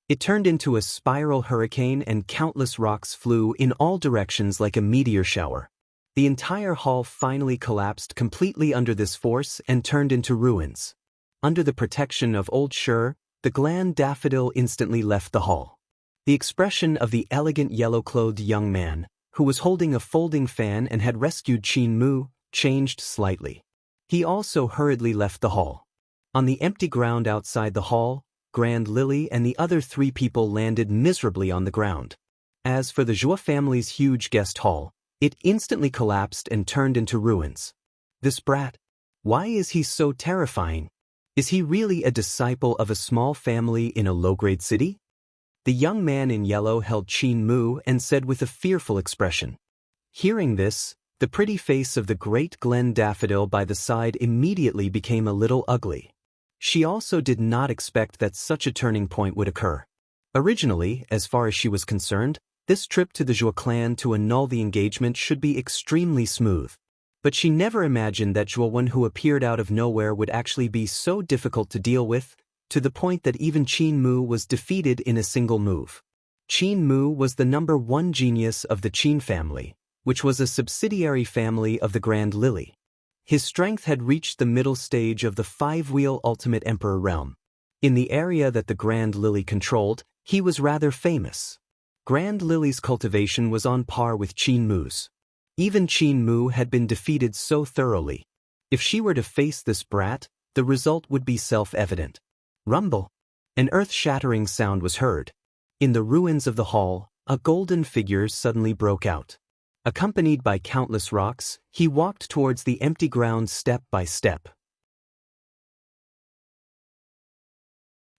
It turned into a spiral hurricane and countless rocks flew in all directions like a meteor shower. The entire hall finally collapsed completely under this force and turned into ruins. Under the protection of Old Shur, the Gland Daffodil instantly left the hall. The expression of the elegant yellow-clothed young man, who was holding a folding fan and had rescued Qin Mu, changed slightly. He also hurriedly left the hall. On the empty ground outside the hall, Grand Lily and the other 3 people landed miserably on the ground. As for the Zhuo family's huge guest hall, it instantly collapsed and turned into ruins. This brat, why is he so terrifying? Is he really a disciple of a small family in a low-grade city? The young man in yellow held Qin Mu and said with a fearful expression. Hearing this, the pretty face of the great Glen Daffodil by the side immediately became a little ugly. She also did not expect that such a turning point would occur. Originally, as far as she was concerned, this trip to the Zhuo clan to annul the engagement should be extremely smooth. But she never imagined that Zhuo who appeared out of nowhere would actually be so difficult to deal with, to the point that even Qin Mu was defeated in a single move. Qin Mu was the #1 genius of the Qin family, which was a subsidiary family of the Grand Lily. His strength had reached the middle stage of the 5-wheel Ultimate Emperor realm. In the area that the Grand Lily controlled, he was rather famous. Grand Lily's cultivation was on par with Qin Mu's. Even Qin Mu had been defeated so thoroughly. If she were to face this brat, the result would be self-evident. Rumble! An earth-shattering sound was heard. In the ruins of the hall, a golden figure suddenly broke out. Accompanied by countless rocks, he walked towards the empty ground step by step.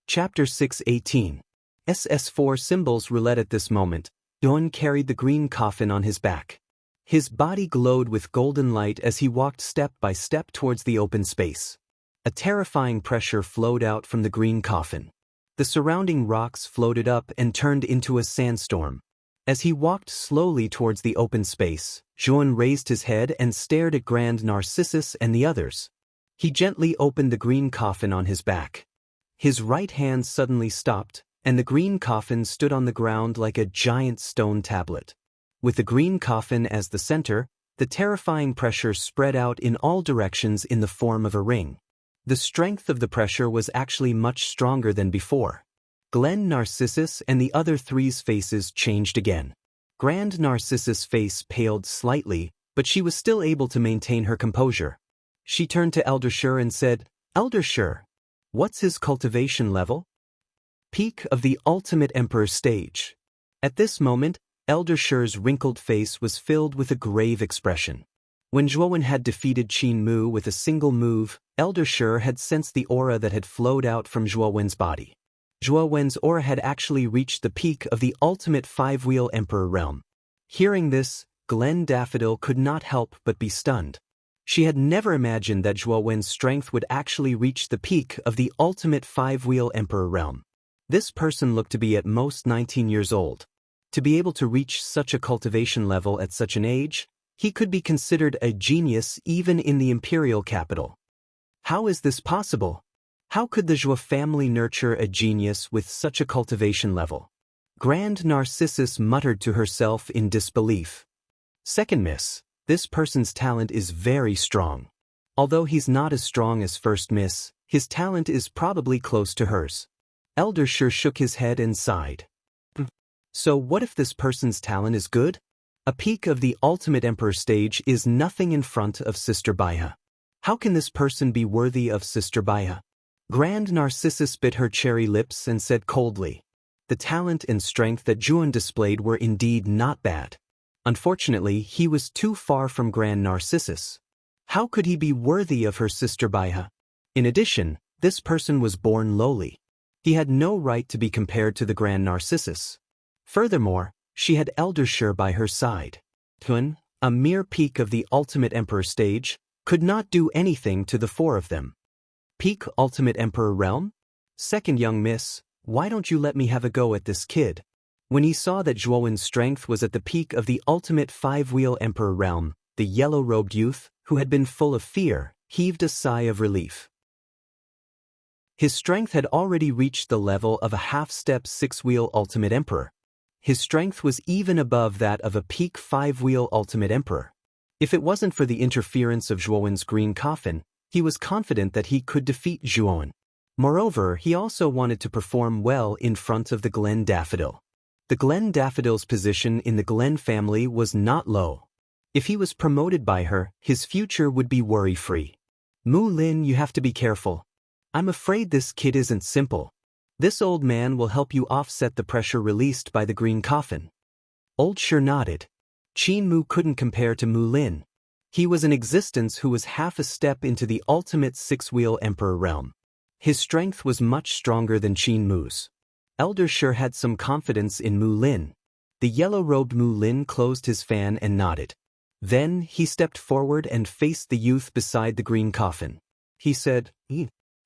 Chapter 6:18. SS4 Symbols Roulette. At this moment, Don carried the green coffin on his back. His body glowed with golden light as he walked step by step towards the open space. A terrifying pressure flowed out from the green coffin. The surrounding rocks floated up and turned into a sandstorm. As he walked slowly towards the open space, Zhuan raised his head and stared at Grand Narcissus and the others. He gently opened the green coffin on his back. His right hand suddenly stopped, and the green coffin stood on the ground like a giant stone tablet. With the green coffin as the center, the terrifying pressure spread out in all directions in the form of a ring. The strength of the pressure was actually much stronger than before. Glen Narcissus and the other 3's faces changed again. Grand Narcissus' face paled slightly, but she was still able to maintain her composure. She turned to Elder Shur and said, "Elder Shur, what's his cultivation level?" Peak of the Ultimate Emperor stage. At this moment, Elder Shur's wrinkled face was filled with a grave expression. When Zhuo had defeated Qin Mu with a single move, Elder Shur had sensed the aura that had flowed out from Zhuowen's body. Zhuowen's aura had actually reached the peak of the ultimate 5-wheel Emperor realm. Hearing this, Glen Daffodil could not help but be stunned. She had never imagined that Zhuowen's strength would actually reach the peak of the ultimate 5-wheel Emperor realm. This person looked to be at most 19 years old. To be able to reach such a cultivation level at such an age, he could be considered a genius even in the imperial capital. How is this possible? How could the Zhuo family nurture a genius with such a cultivation level? Grand Narcissus muttered to herself in disbelief. Second miss, this person's talent is very strong. Although he's not as strong as first miss, his talent is probably close to hers. Eldersher shook his head and sighed. So what if this person's talent is good? A peak of the ultimate emperor stage is nothing in front of Sister Baiha. How can this person be worthy of Sister Baiha? Grand Narcissus bit her cherry lips and said coldly. The talent and strength that Juan displayed were indeed not bad. Unfortunately, he was too far from Grand Narcissus. How could he be worthy of her Sister Baiha? In addition, this person was born lowly. He had no right to be compared to the Grand Narcissus. Furthermore, she had Eldersher by her side. Tuan, a mere peak of the ultimate emperor stage, could not do anything to the four of them. Peak ultimate emperor realm? Second young miss, why don't you let me have a go at this kid? When he saw that Zhuowen's strength was at the peak of the ultimate five-wheel emperor realm, the yellow-robed youth, who had been full of fear, heaved a sigh of relief. His strength had already reached the level of a half-step six-wheel ultimate emperor. His strength was even above that of a peak five-wheel ultimate emperor. If it wasn't for the interference of Zhuowen's green coffin, he was confident that he could defeat Zhuowen. Moreover, he also wanted to perform well in front of the Glen Daffodil. The Glen Daffodil's position in the Glen family was not low. If he was promoted by her, his future would be worry-free. Mu Lin, you have to be careful. I'm afraid this kid isn't simple. This old man will help you offset the pressure released by the green coffin. Old Sher nodded. Qin Mu couldn't compare to Mu Lin. He was an existence who was half a step into the ultimate six-wheel emperor realm. His strength was much stronger than Qin Mu's. Eldersher had some confidence in Mu Lin. The yellow-robed Mu Lin closed his fan and nodded. Then he stepped forward and faced the youth beside the green coffin. He said,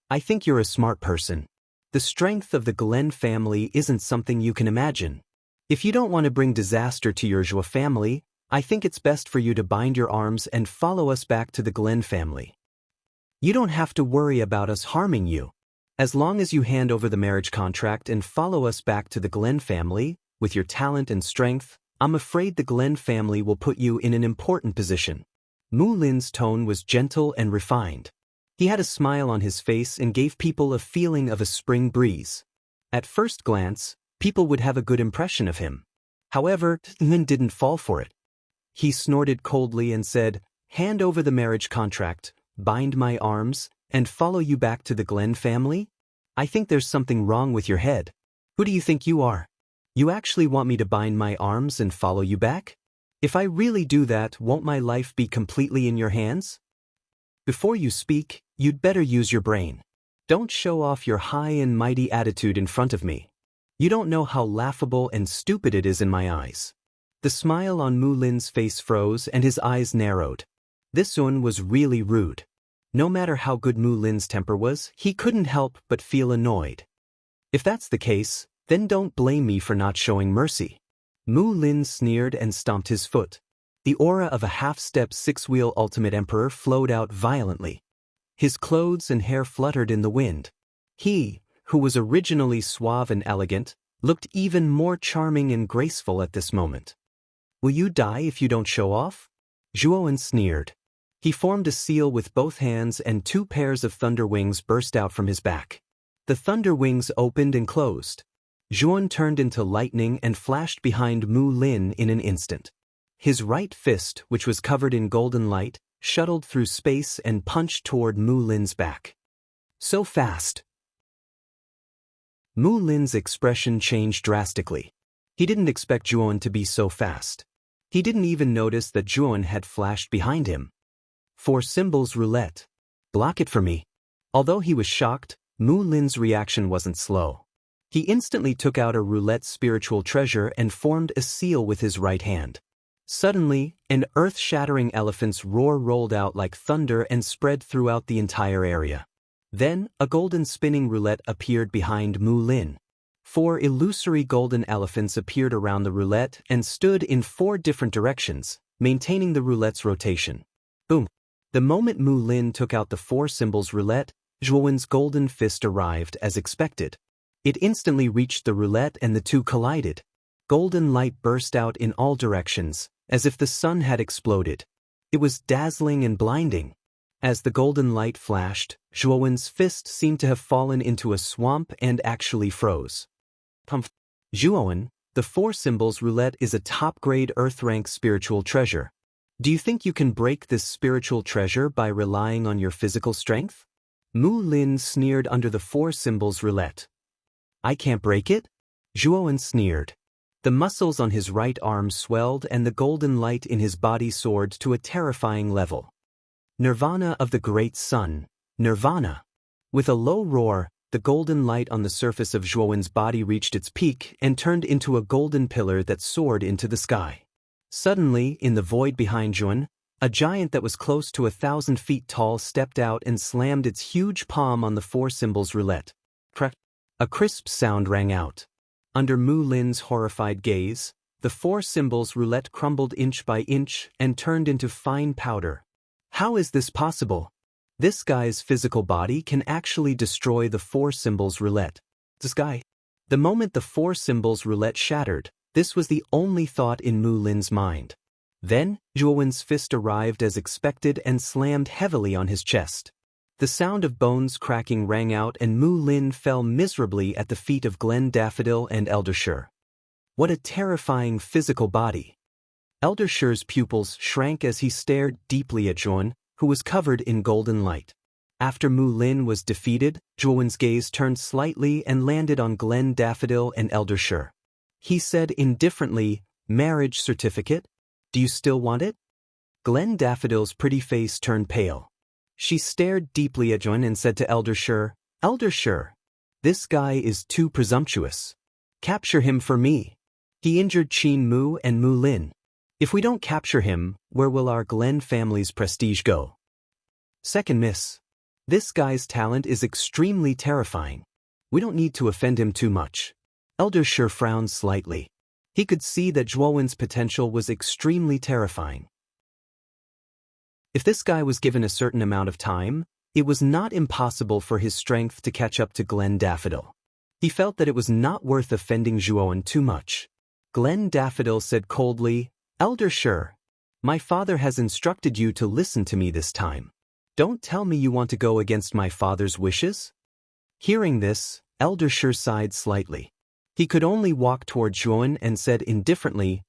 I think you're a smart person. The strength of the Glen family isn't something you can imagine. If you don't want to bring disaster to your Zhuo family, I think it's best for you to bind your arms and follow us back to the Glen family. You don't have to worry about us harming you. As long as you hand over the marriage contract and follow us back to the Glen family, with your talent and strength, I'm afraid the Glen family will put you in an important position. Mu Lin's tone was gentle and refined. He had a smile on his face and gave people a feeling of a spring breeze. At first glance, people would have a good impression of him. However, Lin didn't fall for it. He snorted coldly and said, hand over the marriage contract, bind my arms, and follow you back to the Glen family? I think there's something wrong with your head. Who do you think you are? You actually want me to bind my arms and follow you back? If I really do that, won't my life be completely in your hands? Before you speak, you'd better use your brain. Don't show off your high and mighty attitude in front of me. You don't know how laughable and stupid it is in my eyes. The smile on Mu Lin's face froze and his eyes narrowed. This one was really rude. No matter how good Mu Lin's temper was, he couldn't help but feel annoyed. If that's the case, then don't blame me for not showing mercy. Mu Lin sneered and stomped his foot. The aura of a half-step six-wheel ultimate emperor flowed out violently. His clothes and hair fluttered in the wind. He, who was originally suave and elegant, looked even more charming and graceful at this moment. Will you die if you don't show off? Zhuowen sneered. He formed a seal with both hands and two pairs of thunder wings burst out from his back. The thunder wings opened and closed. Zhuowen turned into lightning and flashed behind Mu Lin in an instant. His right fist, which was covered in golden light, shuttled through space and punched toward Mu Lin's back. So fast. Mu Lin's expression changed drastically. He didn't expect Zhuowen to be so fast. He didn't even notice that Zhuowen had flashed behind him. 4 symbols roulette. Block it for me. Although he was shocked, Mu Lin's reaction wasn't slow. He instantly took out a roulette spiritual treasure and formed a seal with his right hand. Suddenly, an earth-shattering elephant's roar rolled out like thunder and spread throughout the entire area. Then, a golden spinning roulette appeared behind Mu Lin. 4 illusory golden elephants appeared around the roulette and stood in 4 different directions, maintaining the roulette's rotation. Boom! The moment Mu Lin took out the 4 symbols roulette, Zhuowen's golden fist arrived as expected. It instantly reached the roulette and the two collided. Golden light burst out in all directions, as if the sun had exploded. It was dazzling and blinding. As the golden light flashed, Zhuowen's fist seemed to have fallen into a swamp and actually froze. Zhuowen, the four symbols roulette is a top-grade Earth-rank spiritual treasure. Do you think you can break this spiritual treasure by relying on your physical strength? Mu Lin sneered under the four symbols roulette. I can't break it? Zhuowen sneered. The muscles on his right arm swelled and the golden light in his body soared to a terrifying level. Nirvana of the great sun, Nirvana. With a low roar, the golden light on the surface of Zhuowen's body reached its peak and turned into a golden pillar that soared into the sky. Suddenly, in the void behind Zhuowen, a giant that was close to 1,000 feet tall stepped out and slammed its huge palm on the four symbols roulette. Crack! A crisp sound rang out. Under Mu Lin's horrified gaze, the four symbols roulette crumbled inch by inch and turned into fine powder. How is this possible? This guy's physical body can actually destroy the four symbols roulette. This guy. The moment the four symbols roulette shattered, this was the only thought in Mu Lin's mind. Then, Zhuowen's fist arrived as expected and slammed heavily on his chest. The sound of bones cracking rang out and Mu Lin fell miserably at the feet of Glen Daffodil and Elder Shur. What a terrifying physical body. Elder Shur's pupils shrank as he stared deeply at Zhuowen, who was covered in golden light. After Mu Lin was defeated, Zhuowen's gaze turned slightly and landed on Glen Daffodil and Elder Shur. He said indifferently, "Marriage certificate? Do you still want it?" Glen Daffodil's pretty face turned pale. She stared deeply at Zhuowen and said to Elder Shur, "Elder Shur, this guy is too presumptuous. Capture him for me. He injured Qin Mu and Mu Lin. If we don't capture him, where will our Glen family's prestige go?" Second miss. This guy's talent is extremely terrifying. We don't need to offend him too much. Elder Shur frowned slightly. He could see that Zhuowen's potential was extremely terrifying. If this guy was given a certain amount of time, it was not impossible for his strength to catch up to Glen Daffodil. He felt that it was not worth offending Zhuowen too much. Glen Daffodil said coldly, "Elder Shur, my father has instructed you to listen to me this time. Don't tell me you want to go against my father's wishes?" Hearing this, Elder Shur sighed slightly. He could only walk toward Zhuowen and said indifferently,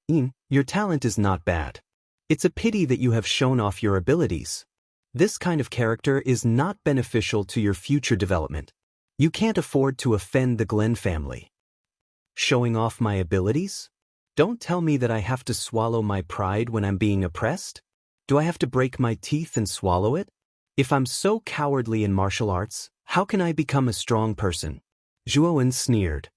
"Your talent is not bad. It's a pity that you have shown off your abilities. This kind of character is not beneficial to your future development. You can't afford to offend the Glen family." Showing off my abilities? Don't tell me that I have to swallow my pride when I'm being oppressed? Do I have to break my teeth and swallow it? If I'm so cowardly in martial arts, how can I become a strong person? Zhuowen sneered.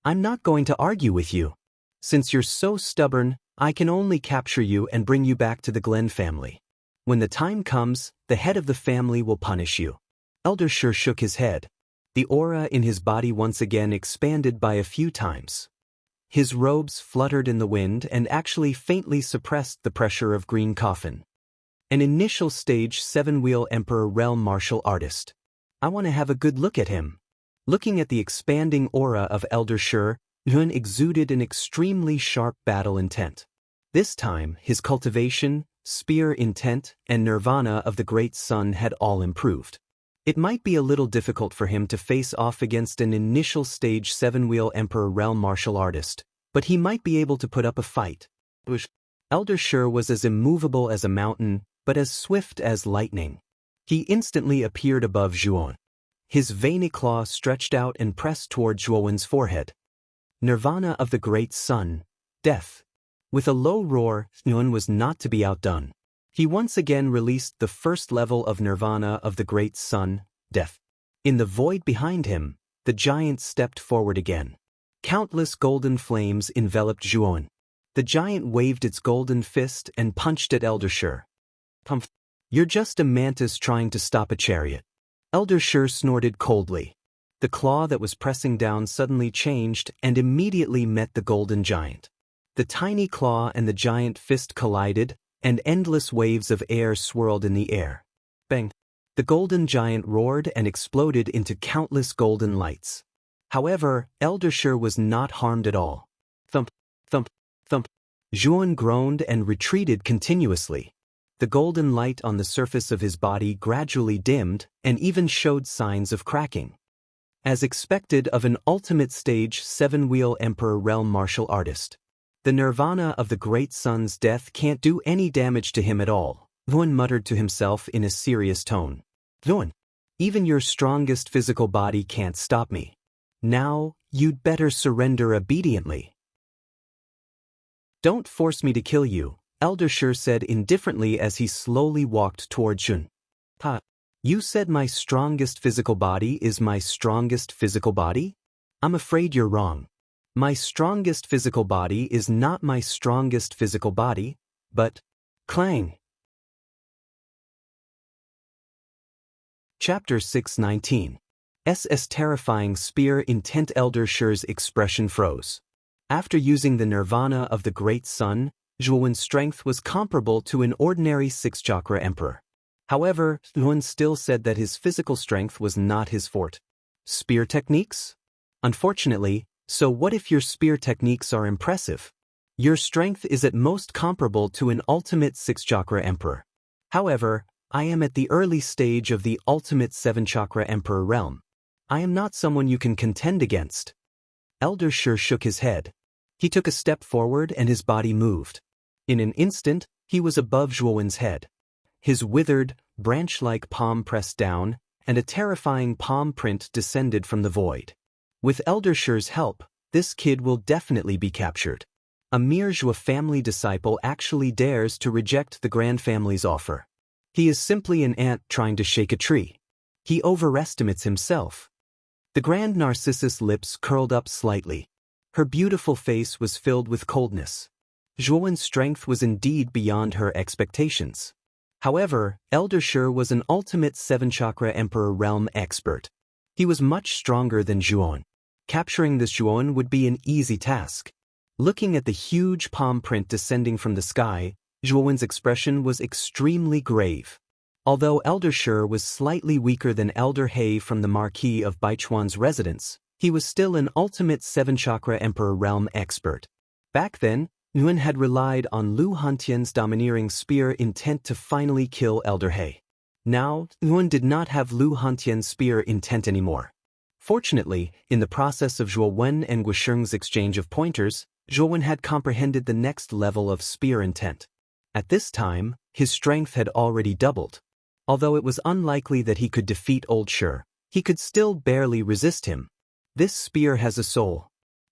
"I'm not going to argue with you. Since you're so stubborn, I can only capture you and bring you back to the Glen family. When the time comes, the head of the family will punish you." Elder Shur shook his head. The aura in his body once again expanded by a few times. His robes fluttered in the wind and actually faintly suppressed the pressure of green coffin. An initial stage 7-wheel Emperor Realm martial artist. I want to have a good look at him. Looking at the expanding aura of Elder Shur, Zhuowen exuded an extremely sharp battle intent. This time, his cultivation, spear intent, and nirvana of the great sun had all improved. It might be a little difficult for him to face off against an initial stage 7-wheel Emperor Realm martial artist, but he might be able to put up a fight. Elder Shur was as immovable as a mountain, but as swift as lightning. He instantly appeared above Zhuowen. His veiny claw stretched out and pressed toward Zhuowen's forehead. Nirvana of the great sun, death. With a low roar, Zhuowen was not to be outdone. He once again released the first level of nirvana of the great sun, death. In the void behind him, the giant stepped forward again. Countless golden flames enveloped Zhuowen. The giant waved its golden fist and punched at Elder Shur. "Pumph. You're just a mantis trying to stop a chariot." Elder Shur snorted coldly. The claw that was pressing down suddenly changed and immediately met the golden giant. The tiny claw and the giant fist collided, and endless waves of air swirled in the air. Bang! The golden giant roared and exploded into countless golden lights. However, Elder Shur was not harmed at all. Thump, thump, thump. Zhuan groaned and retreated continuously. The golden light on the surface of his body gradually dimmed and even showed signs of cracking. As expected of an ultimate stage 7-wheel Emperor realm martial artist. The nirvana of the great sun's death can't do any damage to him at all, Zhuan muttered to himself in a serious tone. Zhuan, even your strongest physical body can't stop me. Now, you'd better surrender obediently. Don't force me to kill you, Elder Shur said indifferently as he slowly walked toward Zhuan. Ha! You said my strongest physical body is my strongest physical body? I'm afraid you're wrong. My strongest physical body is not my strongest physical body, but... Clang! Chapter 619. SS terrifying spear intent. Elder Shur's expression froze. After using the nirvana of the great sun, Zhuan's strength was comparable to an ordinary 6-chakra emperor. However, Zhuan still said that his physical strength was not his forte. Spear techniques? Unfortunately, so what if your spear techniques are impressive? Your strength is at most comparable to an ultimate 6-chakra emperor. However, I am at the early stage of the ultimate 7-chakra emperor realm. I am not someone you can contend against. Elder Shur shook his head. He took a step forward and his body moved. In an instant, he was above Zhuan's head. His withered, branch-like palm pressed down, and a terrifying palm print descended from the void. With Elder Shur's help, this kid will definitely be captured. A mere Zhua family disciple actually dares to reject the Grand Family's offer. He is simply an ant trying to shake a tree. He overestimates himself. The Grand Narcissus' lips curled up slightly. Her beautiful face was filled with coldness. Zhuan's strength was indeed beyond her expectations. However, Elder Shur was an ultimate 7-chakra emperor realm expert. He was much stronger than Zhuan. Capturing this Zhuan would be an easy task. Looking at the huge palm print descending from the sky, Zhuan's expression was extremely grave. Although Elder Shur was slightly weaker than Elder He from the Marquis of Baichuan's residence, he was still an ultimate 7-chakra emperor realm expert. Back then, Nguyen had relied on Lu Hantian's domineering spear intent to finally kill Elder He. Now, Nguyen did not have Lu Hantian's spear intent anymore. Fortunately, in the process of Zhuo Wen and Guisheng's exchange of pointers, Zhuo Wen had comprehended the next level of spear intent. At this time, his strength had already doubled. Although it was unlikely that he could defeat Old Shur, he could still barely resist him. This spear has a soul.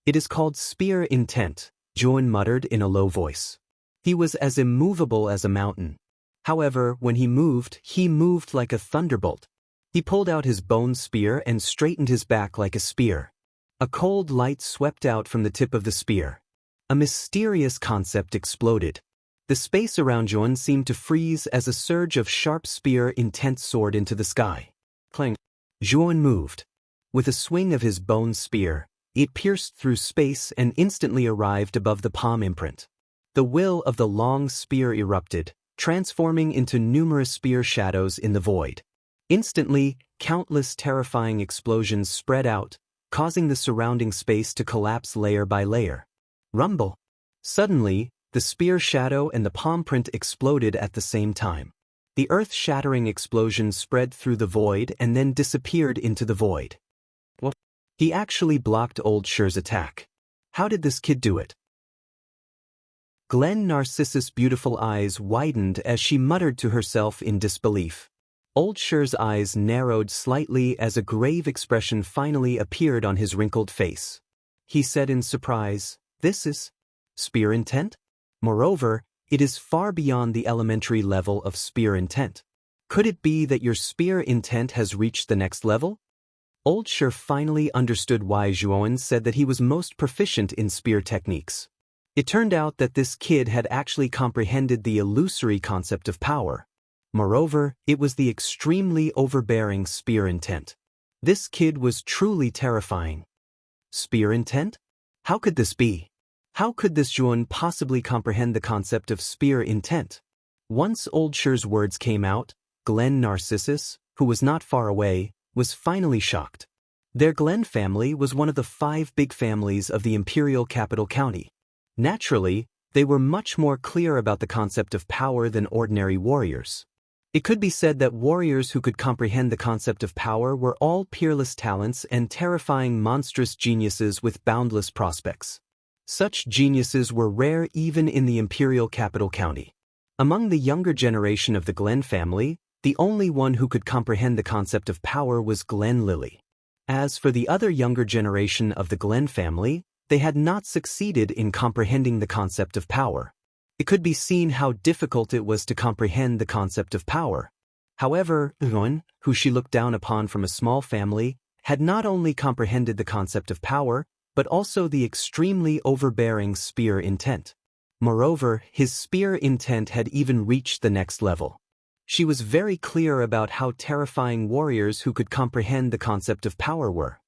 It is called spear intent, Zhuan muttered in a low voice. He was as immovable as a mountain. However, when he moved like a thunderbolt. He pulled out his bone spear and straightened his back like a spear. A cold light swept out from the tip of the spear. A mysterious concept exploded. The space around Zhuan seemed to freeze as a surge of sharp spear intent soared into the sky. Clang! Zhuan moved. With a swing of his bone spear, it pierced through space and instantly arrived above the palm imprint. The will of the long spear erupted, transforming into numerous spear shadows in the void. Instantly, countless terrifying explosions spread out, causing the surrounding space to collapse layer by layer. Rumble! Suddenly, the spear shadow and the palm print exploded at the same time. The earth-shattering explosion spread through the void and then disappeared into the void. What? He actually blocked Old Shur's attack. How did this kid do it? Glen Narcissus' beautiful eyes widened as she muttered to herself in disbelief. Old Shur's eyes narrowed slightly as a grave expression finally appeared on his wrinkled face. He said in surprise, "This is spear intent? Moreover, it is far beyond the elementary level of spear intent. Could it be that your spear intent has reached the next level?" Old Shur finally understood why Zhuan said that he was most proficient in spear techniques. It turned out that this kid had actually comprehended the illusory concept of power. Moreover, it was the extremely overbearing spear intent. This kid was truly terrifying. Spear intent? How could this be? How could this Zhuan possibly comprehend the concept of spear intent? Once Old Shur's words came out, Glen Narcissus, who was not far away, was finally shocked. Their Glen family was one of the 5 big families of the imperial capital county. Naturally, they were much more clear about the concept of power than ordinary warriors. It could be said that warriors who could comprehend the concept of power were all peerless talents and terrifying monstrous geniuses with boundless prospects. Such geniuses were rare even in the imperial capital county. Among the younger generation of the Glen family, the only one who could comprehend the concept of power was Glen Lily. As for the other younger generation of the Glen family, they had not succeeded in comprehending the concept of power. It could be seen how difficult it was to comprehend the concept of power. However, Yuan, who she looked down upon from a small family, had not only comprehended the concept of power, but also the extremely overbearing spear intent. Moreover, his spear intent had even reached the next level. She was very clear about how terrifying warriors who could comprehend the concept of power were.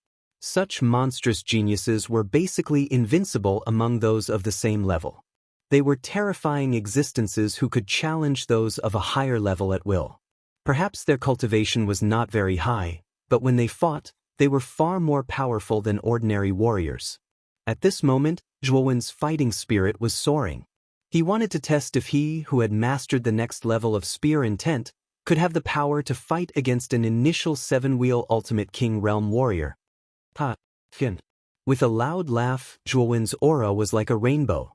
Such monstrous geniuses were basically invincible among those of the same level. They were terrifying existences who could challenge those of a higher level at will. Perhaps their cultivation was not very high, but when they fought, they were far more powerful than ordinary warriors. At this moment, Zhuowen's fighting spirit was soaring. He wanted to test if he, who had mastered the next level of spear intent, could have the power to fight against an initial 7-wheel ultimate king realm warrior. With a loud laugh, Zhuowen's aura was like a rainbow.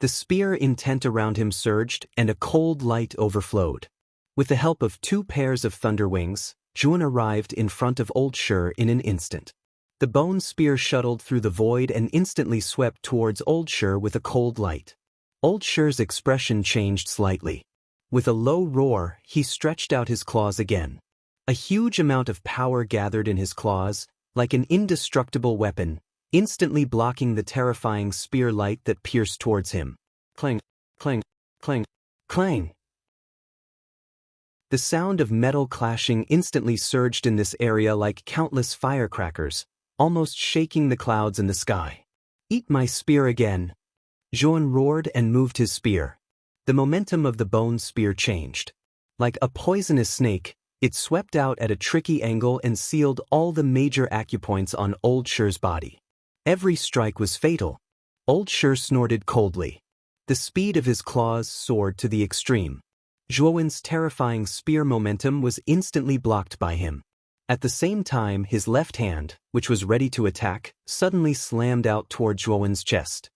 The spear intent around him surged, and a cold light overflowed. With the help of 2 pairs of thunder wings, Zhuowen arrived in front of Old Shur in an instant. The bone spear shuttled through the void and instantly swept towards Old Shur with a cold light. Old Shur's expression changed slightly. With a low roar, he stretched out his claws again. A huge amount of power gathered in his claws, like an indestructible weapon, instantly blocking the terrifying spear light that pierced towards him. Clang, clang, clang, clang. The sound of metal clashing instantly surged in this area like countless firecrackers, almost shaking the clouds in the sky. Eat my spear again. Zhuowen roared and moved his spear. The momentum of the bone spear changed. Like a poisonous snake, it swept out at a tricky angle and sealed all the major acupoints on Old Shur's body. Every strike was fatal. Old Shur snorted coldly. The speed of his claws soared to the extreme. Zhuowen's terrifying spear momentum was instantly blocked by him. At the same time, his left hand, which was ready to attack, suddenly slammed out toward Zhuowen's chest.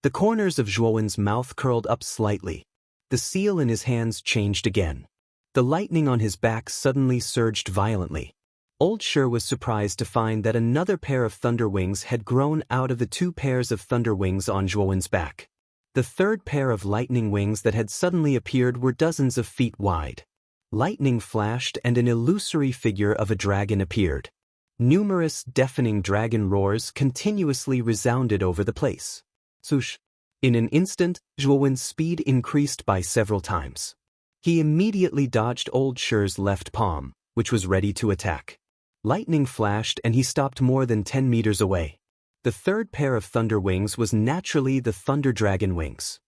The corners of Zhuowen's mouth curled up slightly. The seal in his hands changed again. The lightning on his back suddenly surged violently. Old Shur was surprised to find that another pair of thunder wings had grown out of the 2 pairs of thunder wings on Zhuowen's back. The third pair of lightning wings that had suddenly appeared were dozens of feet wide. Lightning flashed and an illusory figure of a dragon appeared. Numerous deafening dragon roars continuously resounded over the place. Swoosh! In an instant, Zhuowen's speed increased by several times. He immediately dodged Old Shur's left palm, which was ready to attack. Lightning flashed and he stopped more than 10 meters away. The third pair of thunder wings was naturally the Thunder Dragon wings.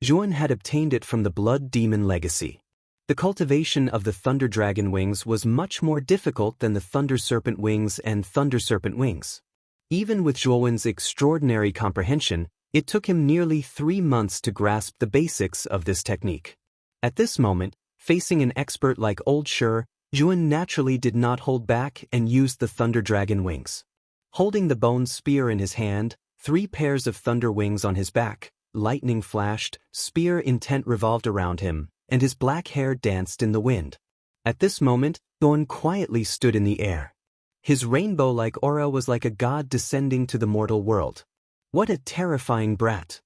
Zhuowen had obtained it from the Blood Demon legacy. The cultivation of the Thunder Dragon wings was much more difficult than the Thunder Serpent wings and Thunder Serpent wings. Even with Zhuowen's extraordinary comprehension, it took him nearly 3 months to grasp the basics of this technique. At this moment, facing an expert like Old Shur, Zhuowen naturally did not hold back and used the Thunder Dragon wings. Holding the bone spear in his hand, 3 pairs of thunder wings on his back, lightning flashed, spear intent revolved around him, and his black hair danced in the wind. At this moment, Zhuowen quietly stood in the air. His rainbow-like aura was like a god descending to the mortal world. What a terrifying brat!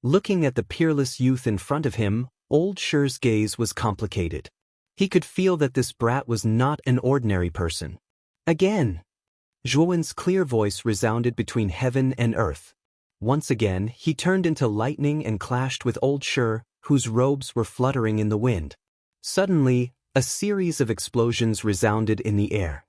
Looking at the peerless youth in front of him, Old Shur's gaze was complicated. He could feel that this brat was not an ordinary person. Again! Zhuowen's clear voice resounded between heaven and earth. Once again, he turned into lightning and clashed with Old Shur, whose robes were fluttering in the wind. Suddenly, a series of explosions resounded in the air.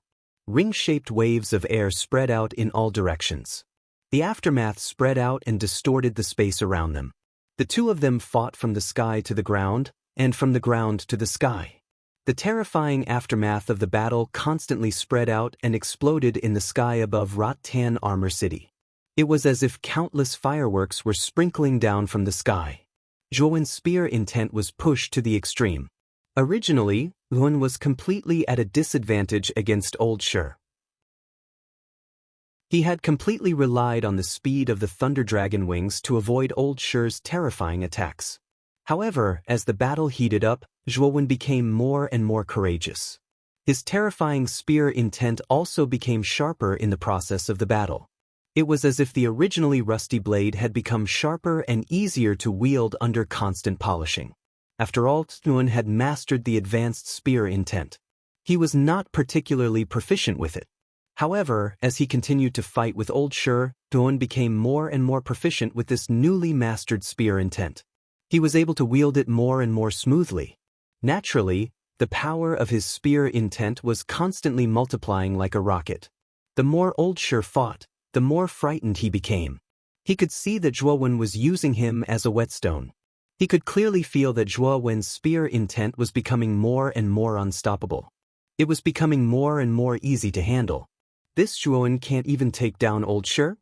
Ring-shaped waves of air spread out in all directions. The aftermath spread out and distorted the space around them. The 2 of them fought from the sky to the ground, and from the ground to the sky. The terrifying aftermath of the battle constantly spread out and exploded in the sky above Rattan Armor City. It was as if countless fireworks were sprinkling down from the sky. Zhuowen's spear intent was pushed to the extreme. Originally, Yun was completely at a disadvantage against Old Shur. He had completely relied on the speed of the Thunder Dragon wings to avoid Old Shur's terrifying attacks. However, as the battle heated up, Zhuowen became more and more courageous. His terrifying spear intent also became sharper in the process of the battle. It was as if the originally rusty blade had become sharper and easier to wield under constant polishing. After all, Zhuowen had mastered the advanced spear intent. He was not particularly proficient with it. However, as he continued to fight with Old Shur, Zhuowen became more and more proficient with this newly mastered spear intent. He was able to wield it more and more smoothly. Naturally, the power of his spear intent was constantly multiplying like a rocket. The more Old Shur fought, the more frightened he became. He could see that Zhuowen was using him as a whetstone. He could clearly feel that Zhuowen's spear intent was becoming more and more unstoppable. It was becoming more and more easy to handle. This Zhuowen can't even take down Old Shur?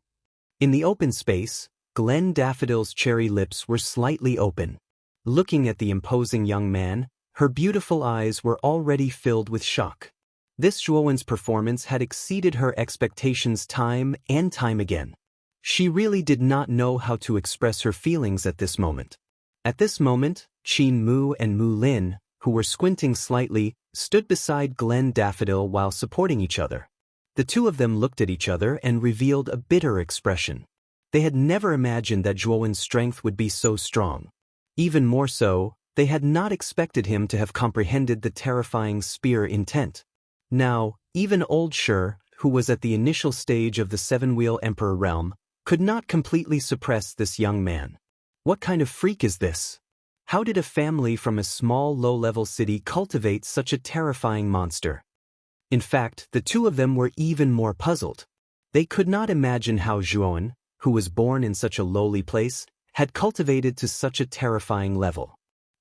In the open space, Glen Daffodil's cherry lips were slightly open. Looking at the imposing young man, her beautiful eyes were already filled with shock. This Zhuowen's performance had exceeded her expectations time and time again. She really did not know how to express her feelings at this moment. At this moment, Qin Mu and Mu Lin, who were squinting slightly, stood beside Glen Daffodil while supporting each other. The two of them looked at each other and revealed a bitter expression. They had never imagined that Zhuowen's strength would be so strong. Even more so, they had not expected him to have comprehended the terrifying spear intent. Now, even Old Shur, who was at the initial stage of the Seven-Wheel Emperor realm, could not completely suppress this young man. What kind of freak is this? How did a family from a small low-level city cultivate such a terrifying monster? In fact, the two of them were even more puzzled. They could not imagine how Zhuowen, who was born in such a lowly place, had cultivated to such a terrifying level.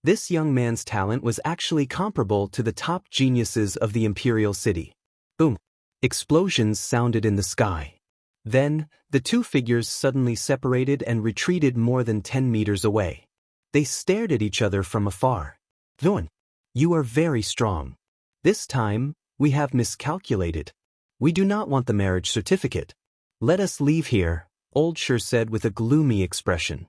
This young man's talent was actually comparable to the top geniuses of the imperial city. Boom! Explosions sounded in the sky. Then, the two figures suddenly separated and retreated more than 10 meters away. They stared at each other from afar. Zhuowen, you are very strong. This time, we have miscalculated. We do not want the marriage certificate. Let us leave here, Old Shur said with a gloomy expression.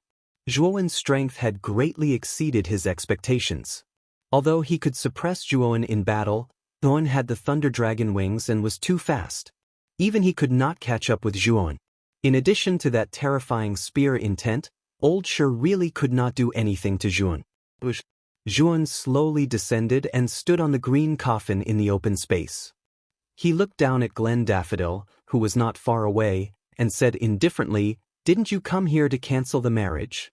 Zhuowen's strength had greatly exceeded his expectations. Although he could suppress Zhuowen in battle, Zhuowen had the Thunder Dragon wings and was too fast. Even he could not catch up with Zhuowen. In addition to that terrifying spear intent, Old Shur really could not do anything to Zhuowen. Zhuowen slowly descended and stood on the green coffin in the open space. He looked down at Glen Daffodil, who was not far away, and said indifferently, "Didn't you come here to cancel the marriage?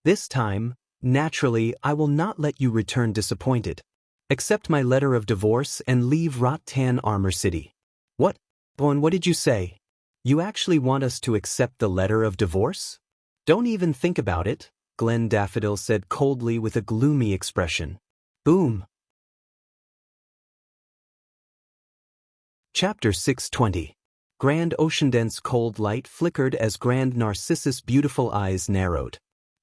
This time, naturally, I will not let you return disappointed. Accept my letter of divorce and leave Rattan Armor City." What? Zhuowen, what did you say? You actually want us to accept the letter of divorce? Don't even think about it, Glen Daffodil said coldly with a gloomy expression. Boom. Chapter 620. Grand Oceanden's cold light flickered as Grand Narcissus' beautiful eyes narrowed.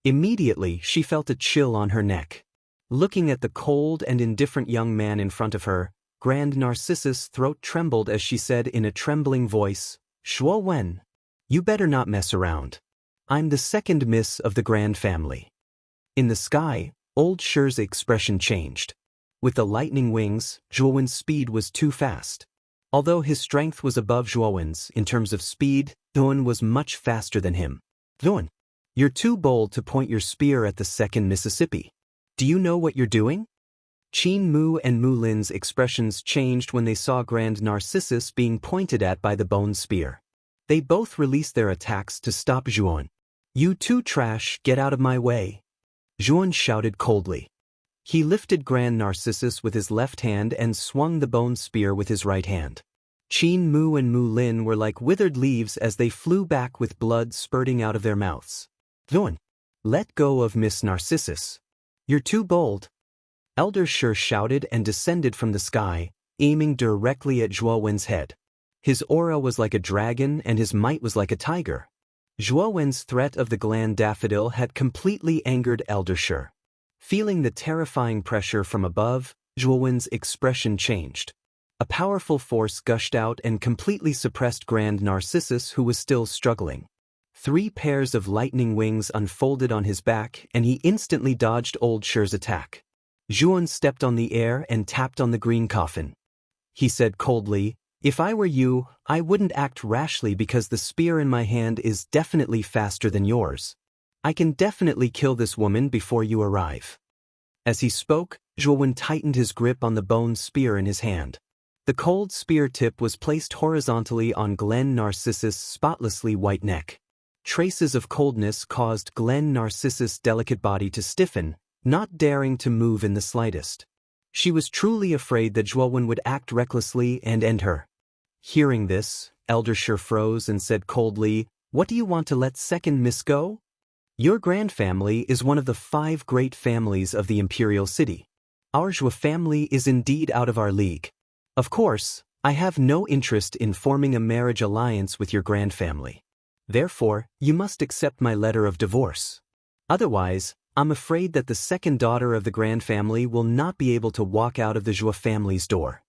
Immediately, she felt a chill on her neck. Looking at the cold and indifferent young man in front of her, Grand Narcissus' throat trembled as she said in a trembling voice, "Zhuowen, you better not mess around. I'm the second miss of the Grand family." In the sky, Old Shur's expression changed. With the lightning wings, Zhuowen's speed was too fast. Although his strength was above Zhuowen's in terms of speed, Zhuowen was much faster than him. Zhuowen, you're too bold to point your spear at the second Mississippi. Do you know what you're doing? Qin Mu and Mu Lin's expressions changed when they saw Grand Narcissus being pointed at by the bone spear. They both released their attacks to stop Zhuowen. You two trash, get out of my way. Zhuowen shouted coldly. He lifted Grand Narcissus with his left hand and swung the bone spear with his right hand. Qin Mu and Mu Lin were like withered leaves as they flew back with blood spurting out of their mouths. Zhuowen, let go of Miss Narcissus. You're too bold. Elder Shur shouted and descended from the sky, aiming directly at Zhuowen's head. His aura was like a dragon and his might was like a tiger. Zhuowen's threat of the Gland Daffodil had completely angered Elder Shur. Feeling the terrifying pressure from above, Zhuowen's expression changed. A powerful force gushed out and completely suppressed Grand Narcissus, who was still struggling. 3 pairs of lightning wings unfolded on his back and he instantly dodged Old Shur's attack. Zhuowen stepped on the air and tapped on the green coffin. He said coldly, "If I were you, I wouldn't act rashly because the spear in my hand is definitely faster than yours. I can definitely kill this woman before you arrive." As he spoke, Zhuowen tightened his grip on the bone spear in his hand. The cold spear tip was placed horizontally on Glen Narcissus' spotlessly white neck. Traces of coldness caused Glen Narcissus' delicate body to stiffen, not daring to move in the slightest. She was truly afraid that Zhuowen would act recklessly and end her. Hearing this, Elder Shur froze and said coldly, "What do you want to let second miss go? Your grand family is one of the 5 great families of the Imperial City. Our Zhuo family is indeed out of our league. Of course, I have no interest in forming a marriage alliance with your grand family. Therefore, you must accept my letter of divorce. Otherwise, I'm afraid that the second daughter of the grand family will not be able to walk out of the Zhuo family's door."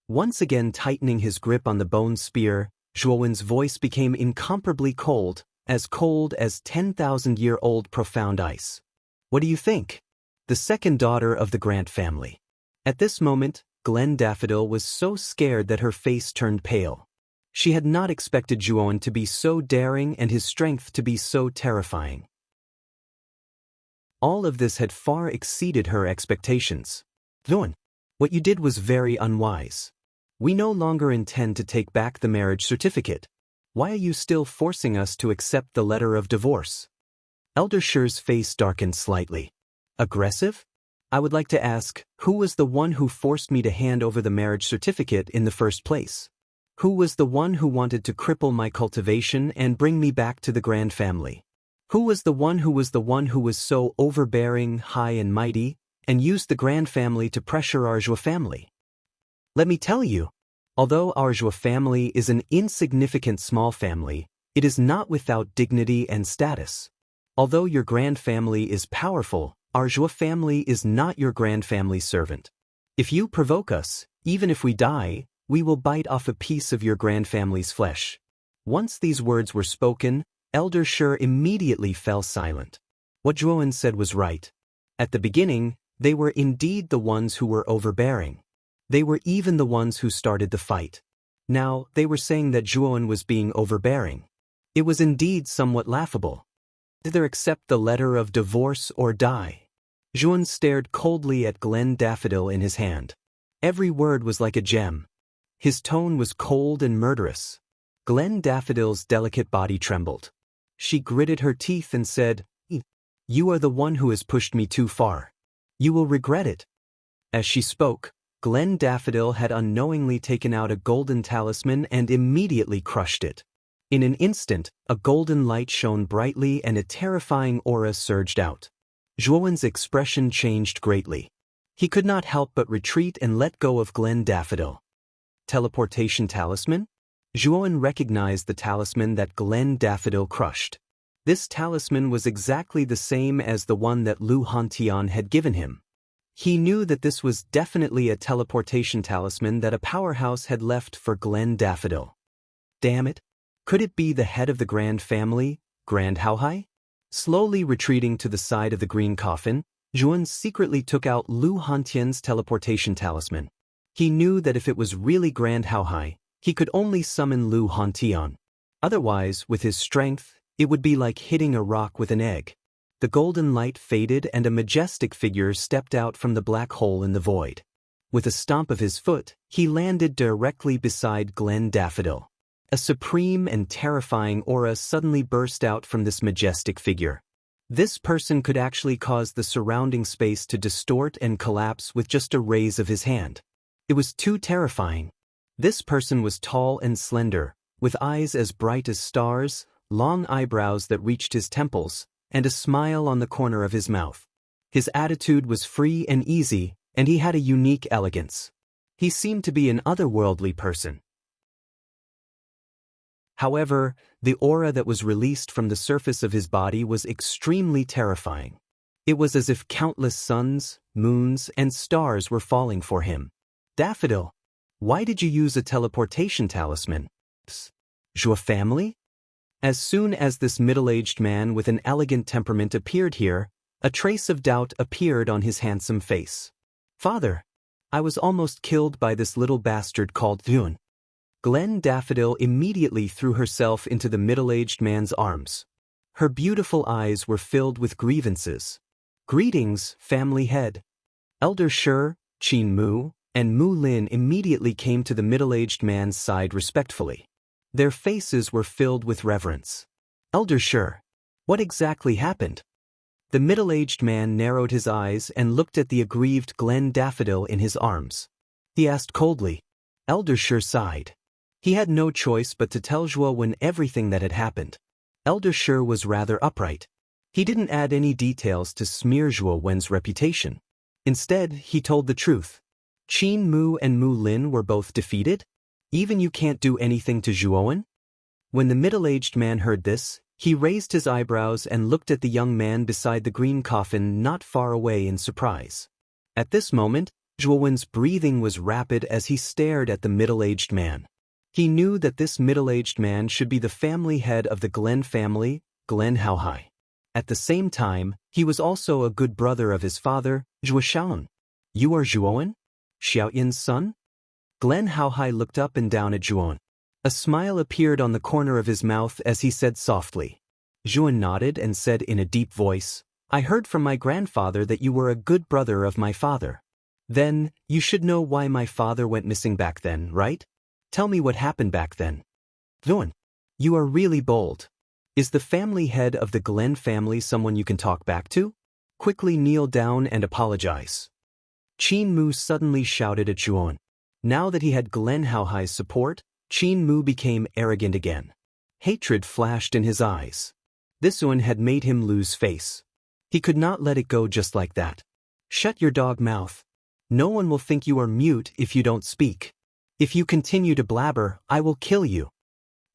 Once again tightening his grip on the bone spear, Zhuowen's voice became incomparably cold as 10,000-year-old profound ice. "What do you think? The second daughter of the Grant family." At this moment, Glen Daffodil was so scared that her face turned pale. She had not expected Zhuowen to be so daring and his strength to be so terrifying. All of this had far exceeded her expectations. "Zhuowen, what you did was very unwise. We no longer intend to take back the marriage certificate. Why are you still forcing us to accept the letter of divorce?" Elder Shur's face darkened slightly. "Aggressive? I would like to ask, who was the one who forced me to hand over the marriage certificate in the first place? Who was the one who wanted to cripple my cultivation and bring me back to the grand family? Who was the one who was so overbearing, high and mighty, and used the grand family to pressure our Zhuo family? Let me tell you, although our Zhuo family is an insignificant small family, it is not without dignity and status. Although your grand family is powerful, our Zhuo family is not your grand family's servant. If you provoke us, even if we die, we will bite off a piece of your grand family's flesh." Once these words were spoken, Elder Shur immediately fell silent. What Zhuowen said was right. At the beginning, they were indeed the ones who were overbearing. They were even the ones who started the fight. Now, they were saying that Zhuowen was being overbearing. It was indeed somewhat laughable. Either accept the letter of divorce or die. Zhuowen stared coldly at Glen Daffodil in his hand. Every word was like a gem. His tone was cold and murderous. Glen Daffodil's delicate body trembled. She gritted her teeth and said, "You are the one who has pushed me too far. You will regret it." As she spoke, Glen Daffodil had unknowingly taken out a golden talisman and immediately crushed it. In an instant, a golden light shone brightly and a terrifying aura surged out. Zhuowen's expression changed greatly. He could not help but retreat and let go of Glen Daffodil. Teleportation talisman? Zhuowen recognized the talisman that Glen Daffodil crushed. This talisman was exactly the same as the one that Lu Hantian had given him. He knew that this was definitely a teleportation talisman that a powerhouse had left for Glen Daffodil. Damn it! Could it be the head of the Grand family, Grand Haohai? Slowly retreating to the side of the green coffin, Zhuowen secretly took out Lu Hantian's teleportation talisman. He knew that if it was really Grand Haohai, he could only summon Lu Hantian. Otherwise, with his strength, it would be like hitting a rock with an egg. The golden light faded and a majestic figure stepped out from the black hole in the void. With a stomp of his foot, he landed directly beside Glen Daffodil. A supreme and terrifying aura suddenly burst out from this majestic figure. This person could actually cause the surrounding space to distort and collapse with just a raise of his hand. It was too terrifying. This person was tall and slender, with eyes as bright as stars, long eyebrows that reached his temples, and a smile on the corner of his mouth. His attitude was free and easy, and he had a unique elegance. He seemed to be an otherworldly person. However, the aura that was released from the surface of his body was extremely terrifying. It was as if countless suns, moons, and stars were falling for him. Daffodil, why did you use a teleportation talisman? Your family? As soon as this middle-aged man with an elegant temperament appeared here, a trace of doubt appeared on his handsome face. Father, I was almost killed by this little bastard called Yun. Glen Daffodil immediately threw herself into the middle-aged man's arms. Her beautiful eyes were filled with grievances. Greetings, family head. Elder Shi, Qin Mu, and Mu Lin immediately came to the middle-aged man's side respectfully. Their faces were filled with reverence. Elder Shi, what exactly happened? The middle-aged man narrowed his eyes and looked at the aggrieved Glen Daffodil in his arms. He asked coldly. Elder Shi sighed. He had no choice but to tell Zhuo Wen everything that had happened. Elder Shi was rather upright. He didn't add any details to smear Zhuo Wen's reputation. Instead, he told the truth. Qin Mu and Mu Lin were both defeated? Even you can't do anything to Zhuo Wen? When the middle-aged man heard this, he raised his eyebrows and looked at the young man beside the green coffin not far away in surprise. At this moment, Zhuo Wen's breathing was rapid as he stared at the middle-aged man. He knew that this middle-aged man should be the family head of the Glen family, Glen Haohai. At the same time, he was also a good brother of his father, Zhuo Xiaoyan. You are Zhuo Wen? Xiaoyan's son? Glen Haohai looked up and down at Zhuo Wen. A smile appeared on the corner of his mouth as he said softly. Zhuo Wen nodded and said in a deep voice, I heard from my grandfather that you were a good brother of my father. Then, you should know why my father went missing back then, right? Tell me what happened back then. Zhuo Wen, you are really bold. Is the family head of the Glen family someone you can talk back to? Quickly kneel down and apologize. Qin Mu suddenly shouted at Zhuo Wen. Now that he had Glen Haohai's support, Qin Mu became arrogant again. Hatred flashed in his eyes. This one had made him lose face. He could not let it go just like that. Shut your dog mouth. No one will think you are mute if you don't speak. If you continue to blabber, I will kill you.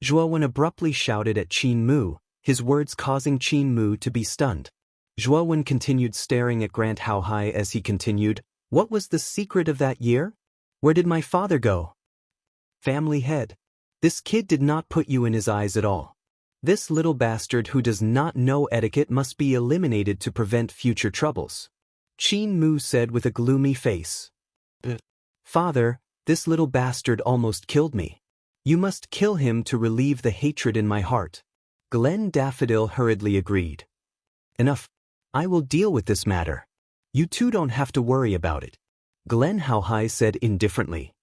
Zhuo Wen abruptly shouted at Qin Mu, his words causing Qin Mu to be stunned. Zhuo Wen continued staring at Grand Haohai as he continued, What was the secret of that year? Where did my father go? Family head. This kid did not put you in his eyes at all. This little bastard who does not know etiquette must be eliminated to prevent future troubles. Qin Mu said with a gloomy face. Father, this little bastard almost killed me. You must kill him to relieve the hatred in my heart. Glen Daffodil hurriedly agreed. Enough. I will deal with this matter. You two don't have to worry about it. Glen Haohai said indifferently.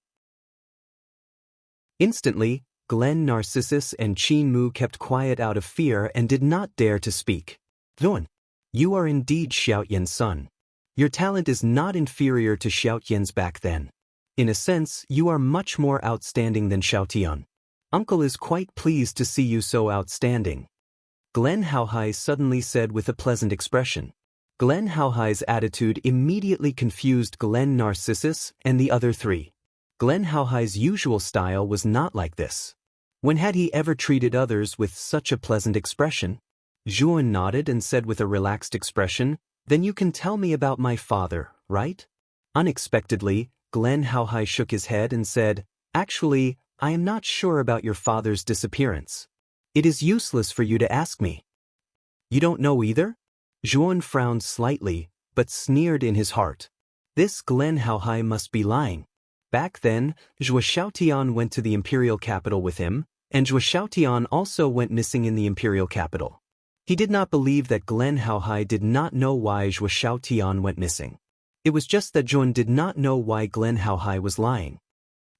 Instantly, Glen Narcissus and Qin Mu kept quiet out of fear and did not dare to speak. Zhuo Wen, you are indeed Xiaoyan's son. Your talent is not inferior to Xiaoyan's back then. In a sense, you are much more outstanding than Xiaotian. Uncle is quite pleased to see you so outstanding. Glen Haohai suddenly said with a pleasant expression. Glen Haohai's attitude immediately confused Glen Narcissus and the other three. Glen Haohai's usual style was not like this. When had he ever treated others with such a pleasant expression? Zhuo Wen nodded and said with a relaxed expression, Then you can tell me about my father, right? Unexpectedly, Glen Haohai shook his head and said, Actually, I am not sure about your father's disappearance. It is useless for you to ask me. You don't know either? Zhuo Wen frowned slightly, but sneered in his heart. This Glen Haohai must be lying. Back then, Zhuo Xiaotian went to the imperial capital with him, and Zhuo Xiaotian also went missing in the imperial capital. He did not believe that Glen Haohai did not know why Zhuo Xiaotian went missing. It was just that Zhuo Wen did not know why Glen Haohai was lying.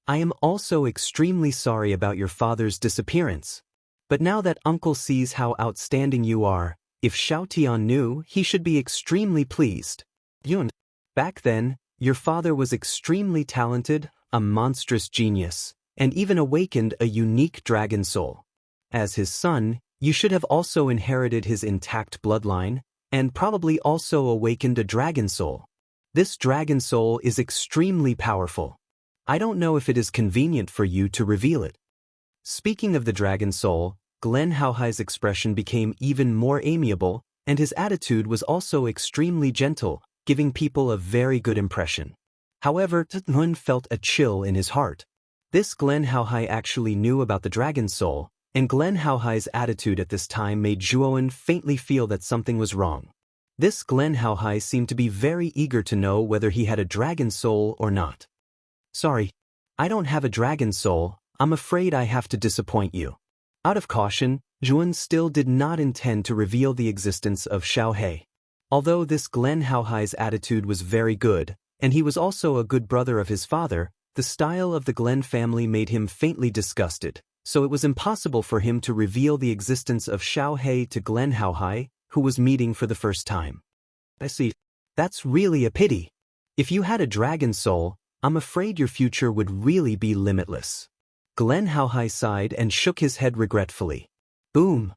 I am also extremely sorry about your father's disappearance. But now that uncle sees how outstanding you are, if Xiaotian knew, he should be extremely pleased. Yun, back then, your father was extremely talented, a monstrous genius, and even awakened a unique dragon soul. As his son, you should have also inherited his intact bloodline, and probably also awakened a dragon soul. This dragon soul is extremely powerful. I don't know if it is convenient for you to reveal it. Speaking of the dragon soul, Glen Haohai's expression became even more amiable, and his attitude was also extremely gentle, giving people a very good impression. However, Tun felt a chill in his heart. This Glen Haohai actually knew about the dragon soul, and Glen Haohai's attitude at this time made Zhuowen faintly feel that something was wrong. This Glen Haohai seemed to be very eager to know whether he had a dragon soul or not. Sorry, I don't have a dragon soul. I'm afraid I have to disappoint you. Out of caution, Zhuowen still did not intend to reveal the existence of Xiaohei. Although this Glen Haohai's attitude was very good, and he was also a good brother of his father, the style of the Glen family made him faintly disgusted, so it was impossible for him to reveal the existence of Xiaohei to Glen Haohai, who was meeting for the first time. I see. That's really a pity. If you had a dragon soul, I'm afraid your future would really be limitless. Glen Haohai sighed and shook his head regretfully. Boom.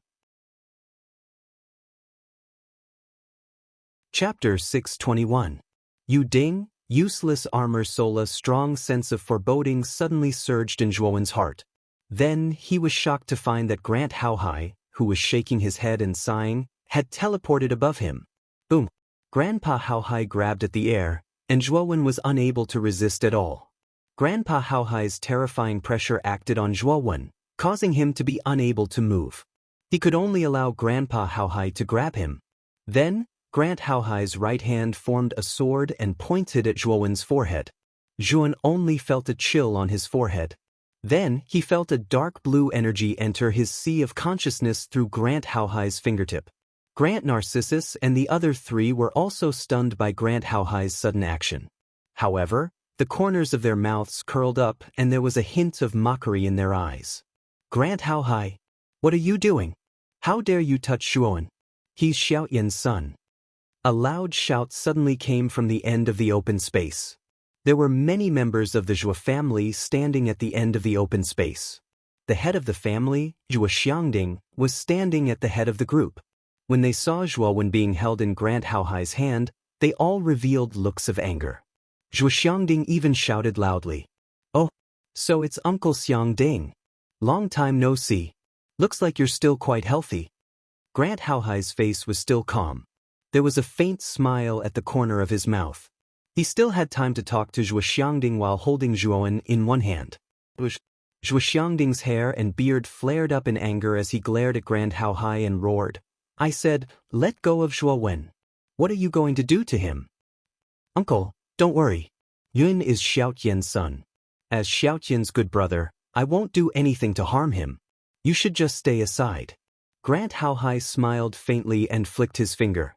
Chapter 621. Yu Ding, useless armor soul. A strong sense of foreboding suddenly surged in Zhuowen's heart. Then he was shocked to find that Grant Haohai, who was shaking his head and sighing, had teleported above him. Boom. Grandpa Haohai grabbed at the air, and Zhuowen was unable to resist at all. Grandpa Haohai's terrifying pressure acted on Zhuowen, causing him to be unable to move. He could only allow Grandpa Haohai to grab him. Then, Grant Haohai's right hand formed a sword and pointed at Zhuowen's forehead. Zhuowen only felt a chill on his forehead. Then, he felt a dark blue energy enter his sea of consciousness through Grant Haohai's fingertip. Grant Narcissus and the other three were also stunned by Grant Haohai's sudden action. However, the corners of their mouths curled up and there was a hint of mockery in their eyes. Grant Haohai, what are you doing? How dare you touch Zhuowen? He's Xiaoyan's son. A loud shout suddenly came from the end of the open space. There were many members of the Zhuo family standing at the end of the open space. The head of the family, Zhuo Xiangding, was standing at the head of the group. When they saw Zhuowen being held in Grant Haohai's hand, they all revealed looks of anger. Zhuo Xiangding even shouted loudly, "Oh, so it's Uncle Xiangding. Long time no see. Looks like you're still quite healthy." Grant Haohai's face was still calm. There was a faint smile at the corner of his mouth. He still had time to talk to Zhuo Xiangding while holding Zhuowen in one hand. Zhuo Xiangding's hair and beard flared up in anger as he glared at Grant Haohai and roared, "I said, let go of Zhuowen. What are you going to do to him?" "Uncle, don't worry. Yun is Xiaoyan's son. As Xiaoyan's good brother, I won't do anything to harm him. You should just stay aside." Grant Haohai smiled faintly and flicked his finger.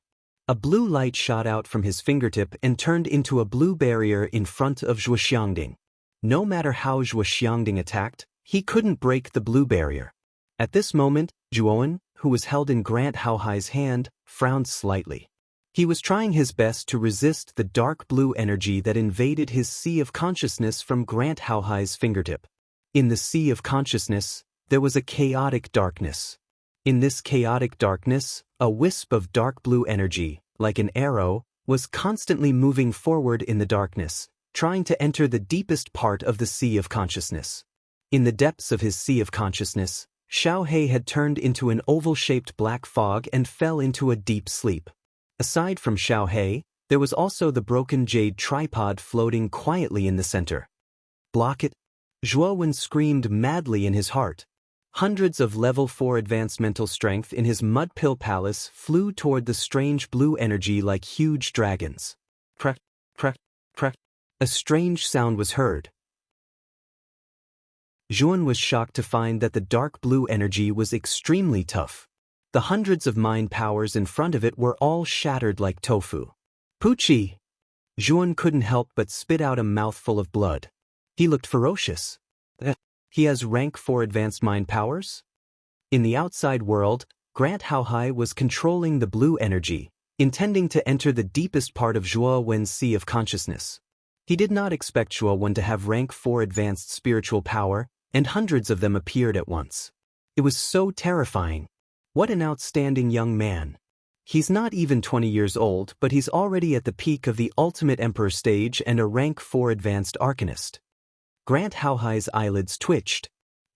A blue light shot out from his fingertip and turned into a blue barrier in front of Zhuo Xiangding. No matter how Zhuo Xiangding attacked, he couldn't break the blue barrier. At this moment, Zhuowen, who was held in Grant Haohai's hand, frowned slightly. He was trying his best to resist the dark blue energy that invaded his sea of consciousness from Grant Haohai's fingertip. In the sea of consciousness, there was a chaotic darkness. In this chaotic darkness, a wisp of dark blue energy, like an arrow, was constantly moving forward in the darkness, trying to enter the deepest part of the sea of consciousness. In the depths of his sea of consciousness, Xiaohei had turned into an oval-shaped black fog and fell into a deep sleep. Aside from Xiaohei, there was also the broken jade tripod floating quietly in the center. "Block it!" Zhuowen screamed madly in his heart. Hundreds of level 4 advanced mental strength in his mud pill palace flew toward the strange blue energy like huge dragons. Crack, crack, crack. A strange sound was heard. Zhuowen was shocked to find that the dark blue energy was extremely tough. The hundreds of mind powers in front of it were all shattered like tofu. Poochie! Zhuowen couldn't help but spit out a mouthful of blood. He looked ferocious. He has rank 4 advanced mind powers? In the outside world, Grant Haohai was controlling the blue energy, intending to enter the deepest part of Zhuowen's sea of consciousness. He did not expect Zhuowen to have rank 4 advanced spiritual power, and hundreds of them appeared at once. It was so terrifying. What an outstanding young man. He's not even 20 years old, but he's already at the peak of the ultimate emperor stage and a rank 4 advanced arcanist. Grant Howhai's eyelids twitched.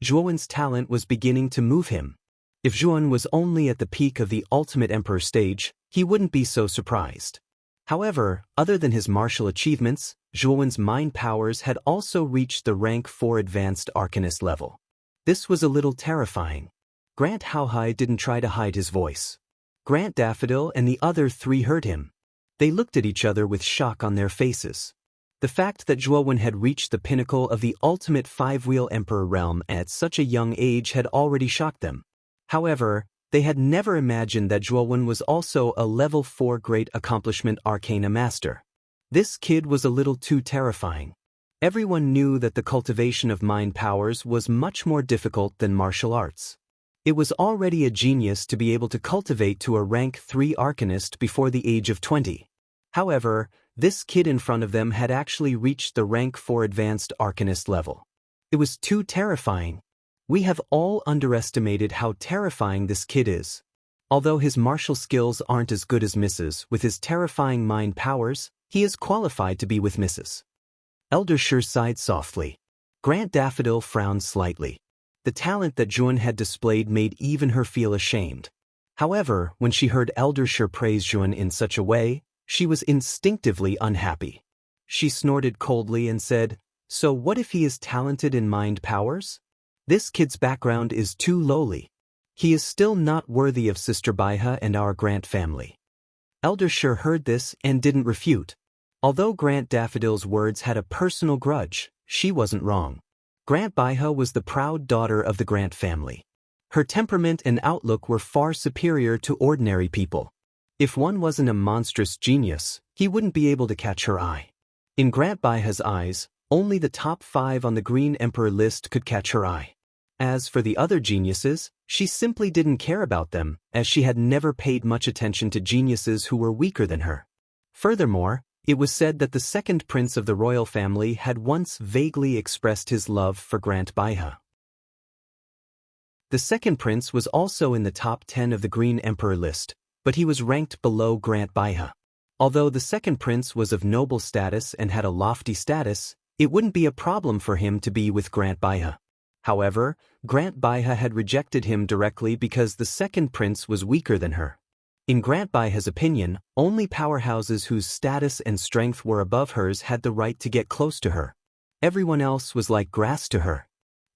Zhuowen's talent was beginning to move him. If Zhuowen was only at the peak of the ultimate emperor stage, he wouldn't be so surprised. However, other than his martial achievements, Zhuowen's mind powers had also reached the rank 4 advanced arcanist level. This was a little terrifying. Grant Howhai didn't try to hide his voice. Grant Daffodil and the other 3 heard him. They looked at each other with shock on their faces. The fact that Zhuowen had reached the pinnacle of the ultimate 5-wheel emperor realm at such a young age had already shocked them. However, they had never imagined that Zhuowen was also a level 4 great accomplishment arcana master. This kid was a little too terrifying. Everyone knew that the cultivation of mind powers was much more difficult than martial arts. It was already a genius to be able to cultivate to a rank 3 arcanist before the age of 20. However, this kid in front of them had actually reached the rank 4 advanced arcanist level. It was too terrifying. We have all underestimated how terrifying this kid is. Although his martial skills aren't as good as Mrs. with his terrifying mind powers, he is qualified to be with Mrs. Elder Sher sighed softly. Grant Daffodil frowned slightly. The talent that Zhuowen had displayed made even her feel ashamed. However, when she heard Elder Sher praise Zhuowen in such a way, she was instinctively unhappy. She snorted coldly and said, "So what if he is talented in mind powers? This kid's background is too lowly. He is still not worthy of Sister Baiha and our Grant family." Elder Sher heard this and didn't refute. Although Grant Daffodil's words had a personal grudge, she wasn't wrong. Grant Baiha was the proud daughter of the Grant family. Her temperament and outlook were far superior to ordinary people. If one wasn't a monstrous genius, he wouldn't be able to catch her eye. In Grant Baiha's eyes, only the top 5 on the Green Emperor list could catch her eye. As for the other geniuses, she simply didn't care about them, as she had never paid much attention to geniuses who were weaker than her. Furthermore, it was said that the second prince of the royal family had once vaguely expressed his love for Grant Baiha. The second prince was also in the top 10 of the Green Emperor list, but he was ranked below Grant Baiha. Although the second prince was of noble status and had a lofty status, it wouldn't be a problem for him to be with Grant Baiha. However, Grant Baiha had rejected him directly because the second prince was weaker than her. In Grant Baiha's opinion, only powerhouses whose status and strength were above hers had the right to get close to her. Everyone else was like grass to her.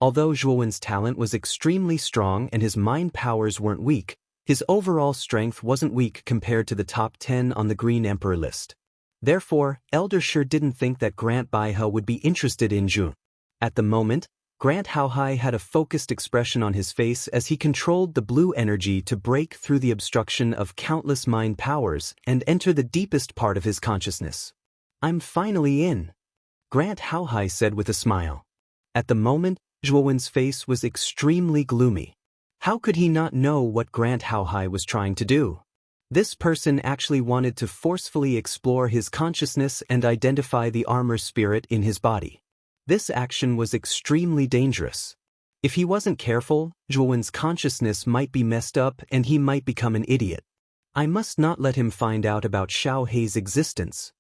Although Zhuowen's talent was extremely strong and his mind powers weren't weak, his overall strength wasn't weak compared to the top 10 on the Green Emperor list. Therefore, Elder Sher didn't think that Grant Baiha would be interested in Zhuowen. At the moment, Grant Howhai had a focused expression on his face as he controlled the blue energy to break through the obstruction of countless mind powers and enter the deepest part of his consciousness. "I'm finally in," Grant Howhai said with a smile. At the moment, Zhuowen's face was extremely gloomy. How could he not know what Grant Howhai was trying to do? This person actually wanted to forcefully explore his consciousness and identify the armor spirit in his body. This action was extremely dangerous. If he wasn't careful, Zhuowen's consciousness might be messed up and he might become an idiot. I must not let him find out about Xiao Hei's existence.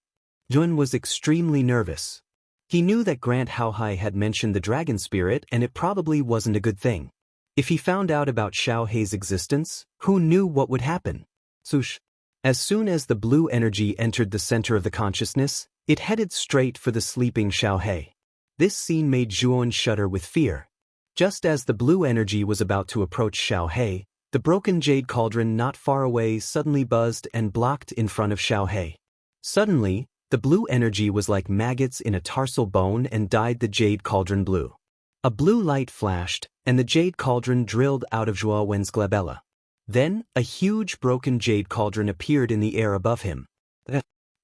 Zhuowen was extremely nervous. He knew that Grant Howhai had mentioned the dragon spirit and it probably wasn't a good thing. If he found out about Xiao Hei's existence, who knew what would happen? Swoosh. As soon as the blue energy entered the center of the consciousness, it headed straight for the sleeping Xiao Hei. This scene made Zhuowen shudder with fear. Just as the blue energy was about to approach Xiao Hei, the broken jade cauldron not far away suddenly buzzed and blocked in front of Xiao Hei. Suddenly, the blue energy was like maggots in a tarsal bone and dyed the jade cauldron blue. A blue light flashed, and the jade cauldron drilled out of Zhuowen's glabella. Then, a huge broken jade cauldron appeared in the air above him.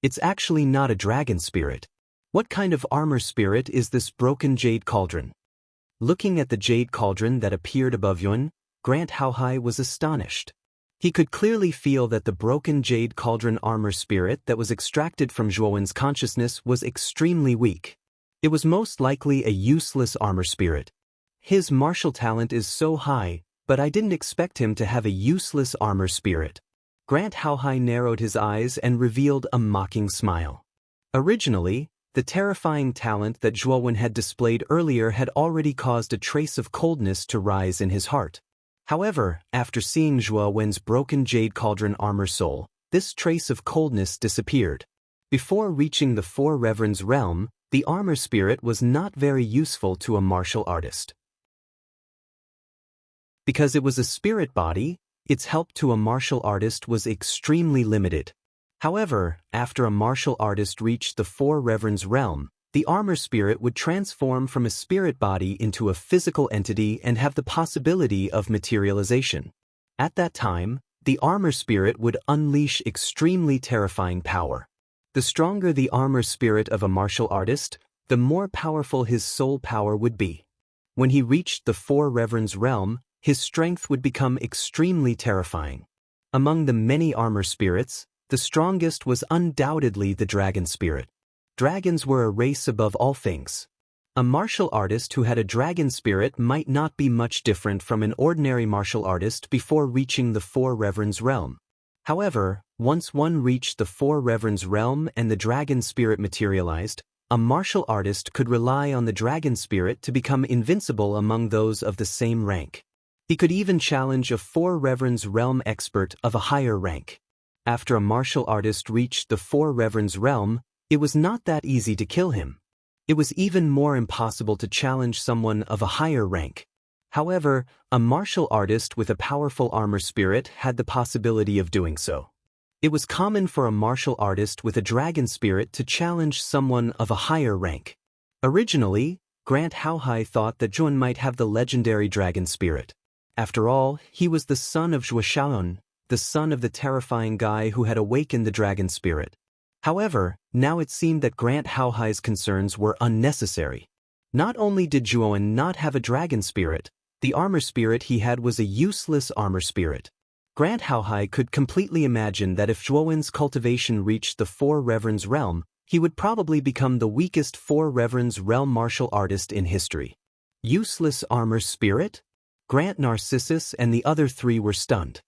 It's actually not a dragon spirit. What kind of armor spirit is this broken jade cauldron? Looking at the jade cauldron that appeared above Yun, Grant Howhai was astonished. He could clearly feel that the broken jade cauldron armor spirit that was extracted from Zhuowen's consciousness was extremely weak. It was most likely a useless armor spirit. His martial talent is so high, but I didn't expect him to have a useless armor spirit. Grant Haohai narrowed his eyes and revealed a mocking smile. Originally, the terrifying talent that Zhuowen had displayed earlier had already caused a trace of coldness to rise in his heart. However, after seeing Zhuowen's broken jade cauldron armor soul, this trace of coldness disappeared. Before reaching the Four Reverends realm, the armor spirit was not very useful to a martial artist. Because it was a spirit body, its help to a martial artist was extremely limited. However, after a martial artist reached the Four Reverends realm, the armor spirit would transform from a spirit body into a physical entity and have the possibility of materialization. At that time, the armor spirit would unleash extremely terrifying power. The stronger the armor spirit of a martial artist, the more powerful his soul power would be. When he reached the Four Reverends realm, his strength would become extremely terrifying. Among the many armor spirits, the strongest was undoubtedly the dragon spirit. Dragons were a race above all things. A martial artist who had a dragon spirit might not be much different from an ordinary martial artist before reaching the Four Reverends realm. However, once one reached the Four Reverends realm and the dragon spirit materialized, a martial artist could rely on the dragon spirit to become invincible among those of the same rank. He could even challenge a Four Reverends realm expert of a higher rank. After a martial artist reached the Four Reverends realm, it was not that easy to kill him. It was even more impossible to challenge someone of a higher rank. However, a martial artist with a powerful armor spirit had the possibility of doing so. It was common for a martial artist with a dragon spirit to challenge someone of a higher rank. Originally, Grant Haohai thought that Zhuowen might have the legendary dragon spirit. After all, he was the son of Zhuowen, the son of the terrifying guy who had awakened the dragon spirit. However, now it seemed that Grant Haohai's concerns were unnecessary. Not only did Zhuowen not have a dragon spirit, the armor spirit he had was a useless armor spirit. Grant Haohai could completely imagine that if Zhuowen's cultivation reached the Four Reverends realm, he would probably become the weakest Four Reverends realm martial artist in history. Useless armor spirit? Grant, Narcissus, and the other three were stunned.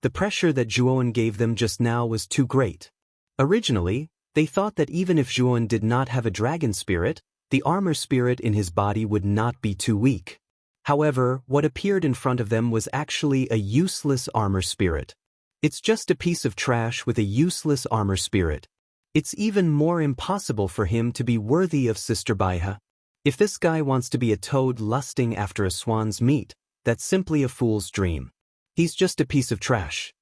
The pressure that Zhuowen gave them just now was too great. Originally, they thought that even if Zhuowen did not have a dragon spirit, the armor spirit in his body would not be too weak. However, what appeared in front of them was actually a useless armor spirit. It's just a piece of trash with a useless armor spirit. It's even more impossible for him to be worthy of Sister Baihe. If this guy wants to be a toad lusting after a swan's meat, that's simply a fool's dream. He's just a piece of trash.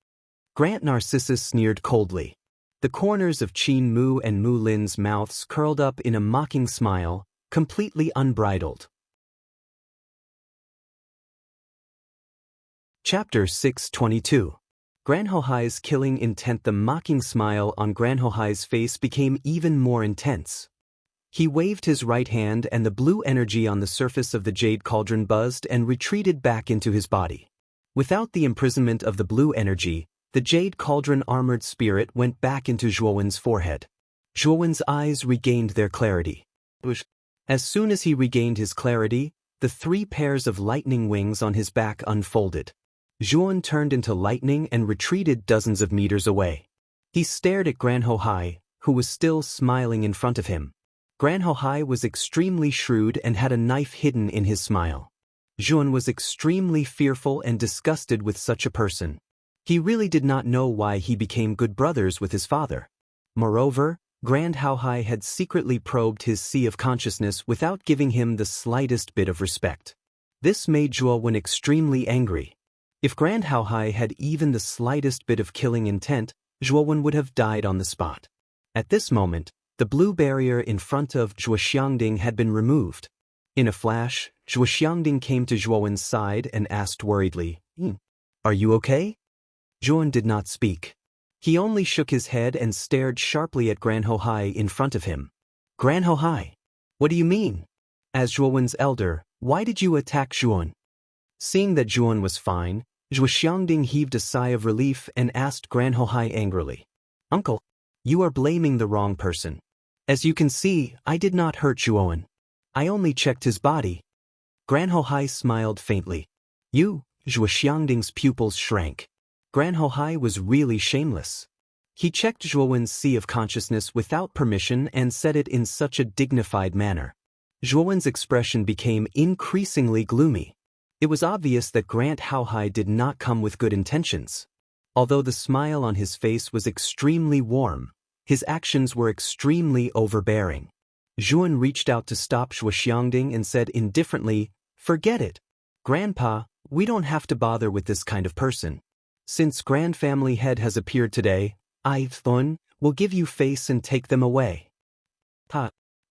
Grant Narcissus sneered coldly. The corners of Qin Mu and Mu Lin's mouths curled up in a mocking smile, completely unbridled. Chapter 622. Grant Haohai's killing intent. The mocking smile on Grant Haohai's face became even more intense. He waved his right hand and the blue energy on the surface of the jade cauldron buzzed and retreated back into his body. Without the imprisonment of the blue energy, the jade cauldron armored spirit went back into Zhuowen's forehead. Zhuowen's eyes regained their clarity. As soon as he regained his clarity, the three pairs of lightning wings on his back unfolded. Zhuowen turned into lightning and retreated dozens of meters away. He stared at Grant Haohai, who was still smiling in front of him. Grant Haohai was extremely shrewd and had a knife hidden in his smile. Zhuowen was extremely fearful and disgusted with such a person. He really did not know why he became good brothers with his father. Moreover, Grant Haohai had secretly probed his sea of consciousness without giving him the slightest bit of respect. This made Zhuowen extremely angry. If Grant Haohai had even the slightest bit of killing intent, Zhuowen would have died on the spot. At this moment, the blue barrier in front of Zhuo Xiangding had been removed. In a flash, Zhuo Xiangding came to Zhuowen's side and asked worriedly, "Are you okay?" Zhuowen did not speak. He only shook his head and stared sharply at Grant Haohai in front of him. "Grant Haohai, what do you mean? As Zhuowen's elder, why did you attack Zhuowen?" Seeing that Zhuowen was fine, Zhuo Xiangding heaved a sigh of relief and asked Grant Haohai angrily, "Uncle, you are blaming the wrong person. As you can see, I did not hurt Zhuowen. I only checked his body." Grant Haohai smiled faintly. "You?" Zhuo Xiangding's pupils shrank. Gran Hohai was really shameless. He checked Zhuowen's sea of consciousness without permission and said it in such a dignified manner. Zhuowen's expression became increasingly gloomy. It was obvious that Grant Haohai did not come with good intentions. Although the smile on his face was extremely warm, his actions were extremely overbearing. Zhuan reached out to stop Zhuo Xiangding and said indifferently, "Forget it. Grandpa, we don't have to bother with this kind of person. Since Grand Family Head has appeared today, I, Thun, will give you face and take them away."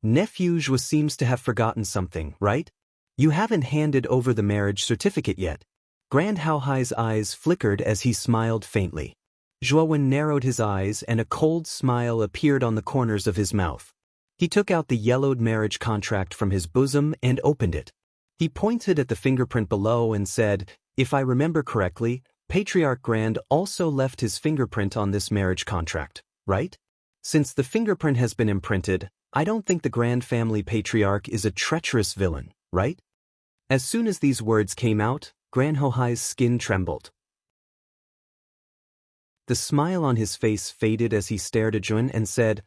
Nephew Zhuo seems to have forgotten something, right? You haven't handed over the marriage certificate yet. Grand Haohai's eyes flickered as he smiled faintly. Zhuowen narrowed his eyes and a cold smile appeared on the corners of his mouth. He took out the yellowed marriage contract from his bosom and opened it. He pointed at the fingerprint below and said, "If I remember correctly, Patriarch Grand also left his fingerprint on this marriage contract, right? Since the fingerprint has been imprinted, I don't think the Grand Family Patriarch is a treacherous villain, right?" As soon as these words came out, Gran Hohai's skin trembled. The smile on his face faded as he stared at Zhuan and said,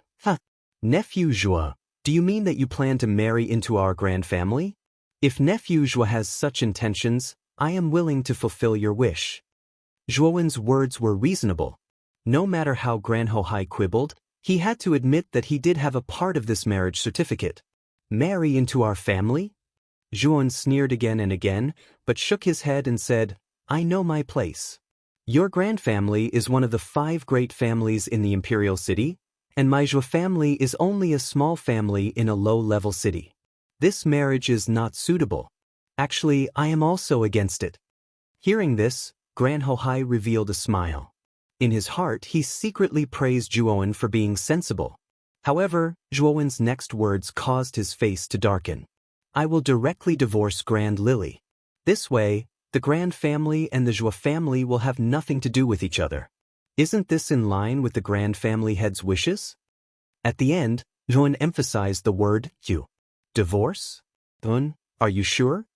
Nephew Zhuo, do you mean that you plan to marry into our grand family? If Nephew Zhuo has such intentions, I am willing to fulfill your wish." Zhuowen's words were reasonable. No matter how Gran Hohai quibbled, he had to admit that he did have a part of this marriage certificate. "Marry into our family?" Zhuon sneered again and again, but shook his head and said, "I know my place. Your grand family is one of the 5 great families in the imperial city, and my Zhuo family is only a small family in a low-level city. This marriage is not suitable. Actually, I am also against it." Hearing this, Gran Hohai revealed a smile. In his heart, he secretly praised Zhuowen for being sensible. However, Zhuowen's next words caused his face to darken. "I will directly divorce Grand Lily. This way, the Grand family and the Zhuo family will have nothing to do with each other. Isn't this in line with the Grand Family Head's wishes?" At the end, Zhuan emphasized the word "you." "Divorce? Thun, are you sure?"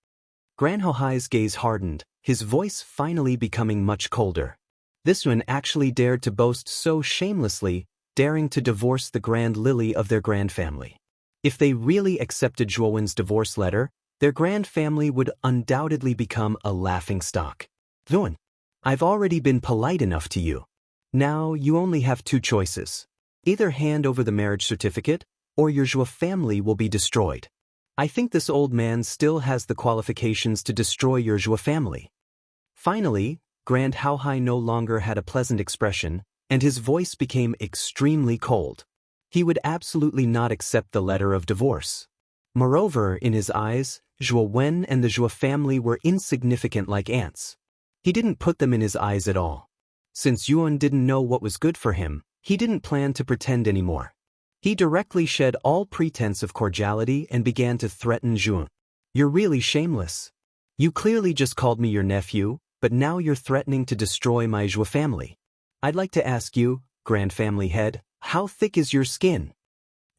Gran Hohai's gaze hardened, his voice finally becoming much colder. This one actually dared to boast so shamelessly, daring to divorce the Grand Lily of their grand family. If they really accepted Zhuowen's divorce letter, their grand family would undoubtedly become a laughingstock. "Thun, I've already been polite enough to you. Now you only have 2 choices. Either hand over the marriage certificate, or your Zhuo family will be destroyed. I think this old man still has the qualifications to destroy your Zhuo family." Finally, Grand Haohai no longer had a pleasant expression, and his voice became extremely cold. He would absolutely not accept the letter of divorce. Moreover, in his eyes, Zhuo Wen and the Zhuo family were insignificant like ants. He didn't put them in his eyes at all. Since Yuan didn't know what was good for him, he didn't plan to pretend anymore. He directly shed all pretense of cordiality and began to threaten Zhuan. "You're really shameless. You clearly just called me your nephew, but now you're threatening to destroy my Zhuo family. I'd like to ask you, Grand Family Head, how thick is your skin?"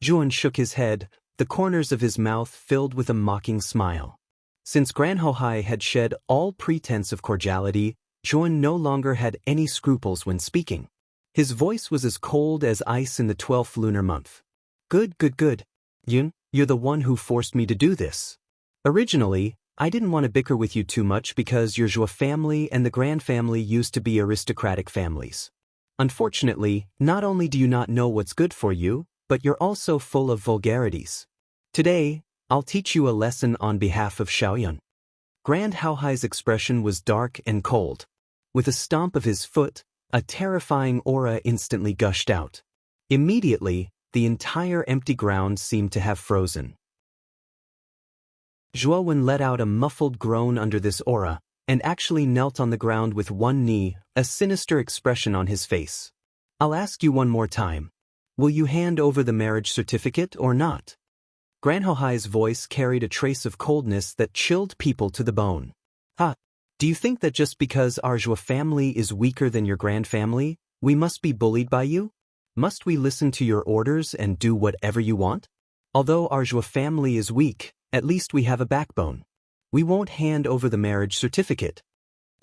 Zhuan shook his head, the corners of his mouth filled with a mocking smile. Since Gran Hohai had shed all pretense of cordiality, Zhuan no longer had any scruples when speaking. His voice was as cold as ice in the 12th lunar month. Good. Yun, you're the one who forced me to do this. Originally, I didn't want to bicker with you too much because your Zhuo family and the Grand family used to be aristocratic families. Unfortunately, not only do you not know what's good for you, but you're also full of vulgarities. Today, I'll teach you a lesson on behalf of Xiaoyun." Grand Haohai's expression was dark and cold. With a stomp of his foot, a terrifying aura instantly gushed out. Immediately, the entire empty ground seemed to have frozen. Zhuowen let out a muffled groan under this aura, and actually knelt on the ground with one knee, a sinister expression on his face. "I'll ask you one more time. Will you hand over the marriage certificate or not?" Gran Hohai's voice carried a trace of coldness that chilled people to the bone. Do you think that just because our Zhuo family is weaker than your grand family, we must be bullied by you? Must we listen to your orders and do whatever you want? Although our Zhuo family is weak, at least we have a backbone. We won't hand over the marriage certificate."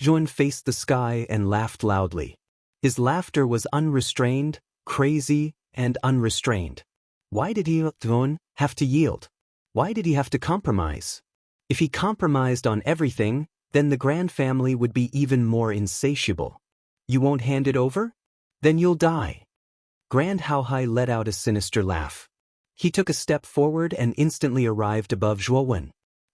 Zhuan faced the sky and laughed loudly. His laughter was unrestrained, crazy, and unrestrained. Why did Zhuan have to yield? Why did he have to compromise? If he compromised on everything, then the Grand family would be even more insatiable. You won't hand it over? Then you'll die. Grand Haohai let out a sinister laugh. He took a step forward and instantly arrived above Zhuowen.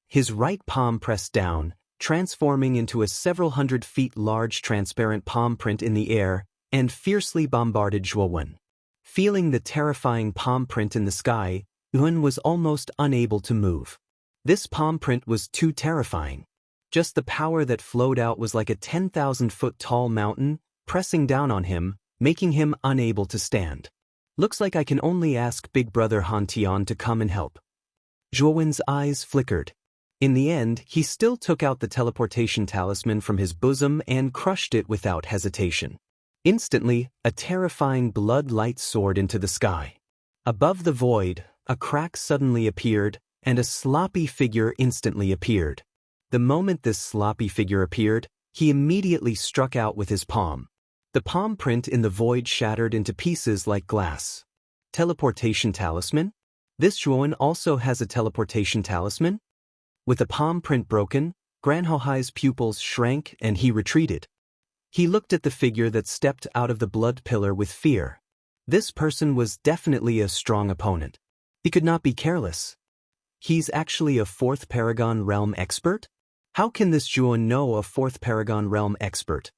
His right palm pressed down, transforming into a several hundred feet large transparent palm print in the air, and fiercely bombarded Zhuowen. Feeling the terrifying palm print in the sky, Zhuowen was almost unable to move. This palm print was too terrifying. Just the power that flowed out was like a 10,000-foot tall mountain, pressing down on him, making him unable to stand. Looks like I can only ask Big Brother Han Tian to come and help. Zhuowen's eyes flickered. In the end, he still took out the teleportation talisman from his bosom and crushed it without hesitation. Instantly, a terrifying blood light soared into the sky. Above the void, a crack suddenly appeared, and a sloppy figure instantly appeared. The moment this sloppy figure appeared, he immediately struck out with his palm. The palm print in the void shattered into pieces like glass. Teleportation talisman? This Zhuowen also has a teleportation talisman? With the palm print broken, Gran Haohai's pupils shrank and he retreated. He looked at the figure that stepped out of the blood pillar with fear. This person was definitely a strong opponent. He could not be careless. He's actually a 4th Paragon Realm expert? How can this Zhuowen know a 4th Paragon Realm expert?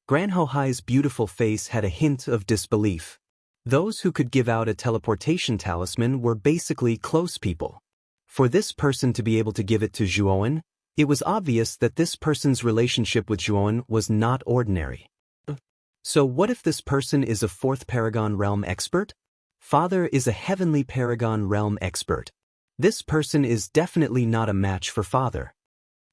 Gran Haohai's beautiful face had a hint of disbelief. Those who could give out a teleportation talisman were basically close people. For this person to be able to give it to Zhuowen, it was obvious that this person's relationship with Zhuowen was not ordinary. So what if this person is a 4th Paragon Realm expert? Father is a Heavenly Paragon Realm expert. This person is definitely not a match for Father.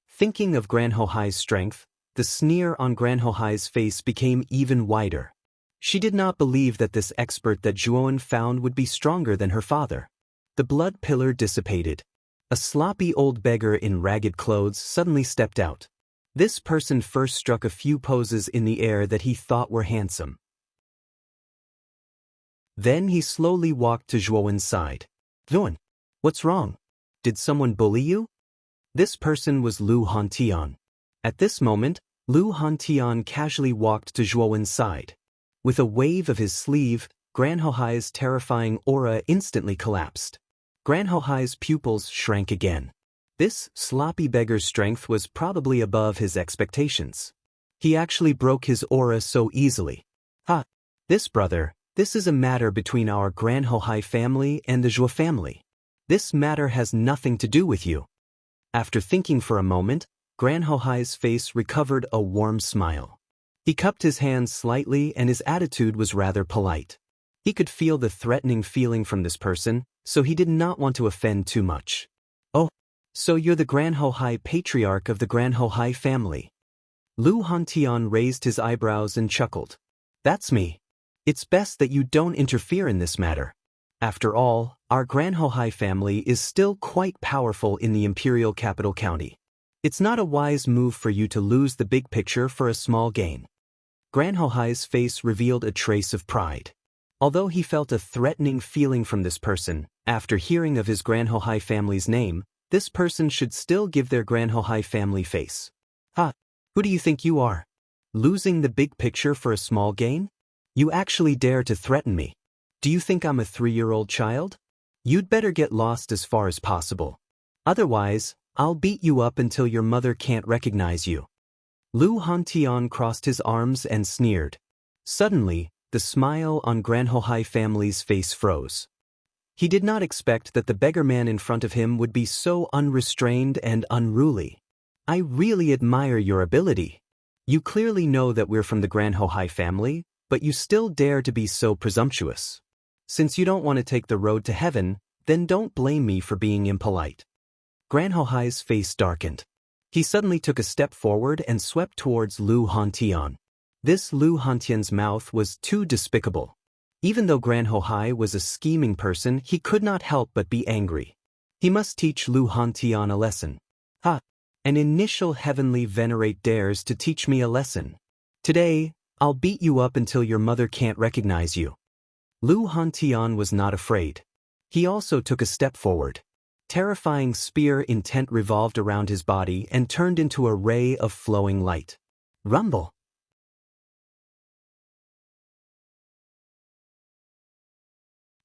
Thinking of Gran Haohai's strength, the sneer on Gran Haohai's face became even wider. She did not believe that this expert that Zhuowen found would be stronger than her father. The blood pillar dissipated. A sloppy old beggar in ragged clothes suddenly stepped out. This person first struck a few poses in the air that he thought were handsome. Then he slowly walked to Zhuowen's side. Zhuowen, what's wrong? Did someone bully you? This person was Lu Hantian. At this moment, Lu Hantian casually walked to Zhuowen's side. With a wave of his sleeve, Gran Haohai's terrifying aura instantly collapsed. Gran Haohai's pupils shrank again. This sloppy beggar's strength was probably above his expectations. He actually broke his aura so easily. This is a matter between our Gran Haohai family and the Zhuo family. This matter has nothing to do with you. After thinking for a moment, Gran Haohai's face recovered a warm smile. He cupped his hands slightly and his attitude was rather polite. He could feel the threatening feeling from this person, so he did not want to offend too much. Oh, so you're the Gran Haohai patriarch of the Gran Haohai family. Lu Hantian raised his eyebrows and chuckled. That's me. It's best that you don't interfere in this matter. After all, our Gran Haohai family is still quite powerful in the imperial capital county. It's not a wise move for you to lose the big picture for a small gain. Gran Haohai's face revealed a trace of pride. Although he felt a threatening feeling from this person, after hearing of his Gran Haohai family's name, this person should still give their Gran Haohai family face. Who do you think you are? Losing the big picture for a small gain? You actually dare to threaten me. Do you think I'm a 3-year-old child? You'd better get lost as far as possible. Otherwise, I'll beat you up until your mother can't recognize you. Lu Hantian crossed his arms and sneered. Suddenly, the smile on Gran Haohai family's face froze. He did not expect that the beggar man in front of him would be so unrestrained and unruly. I really admire your ability. You clearly know that we're from the Gran Haohai family, but you still dare to be so presumptuous. Since you don't want to take the road to heaven, then don't blame me for being impolite. Gran Haohai's face darkened. He suddenly took a step forward and swept towards Lu Hantian. This Lu Hantian's mouth was too despicable. Even though Gran Haohai was a scheming person, he could not help but be angry. He must teach Lu Hantian a lesson. An initial heavenly venerate dares to teach me a lesson. Today, I'll beat you up until your mother can't recognize you. Lu Hantian was not afraid. He also took a step forward. Terrifying spear intent revolved around his body and turned into a ray of flowing light. Rumble.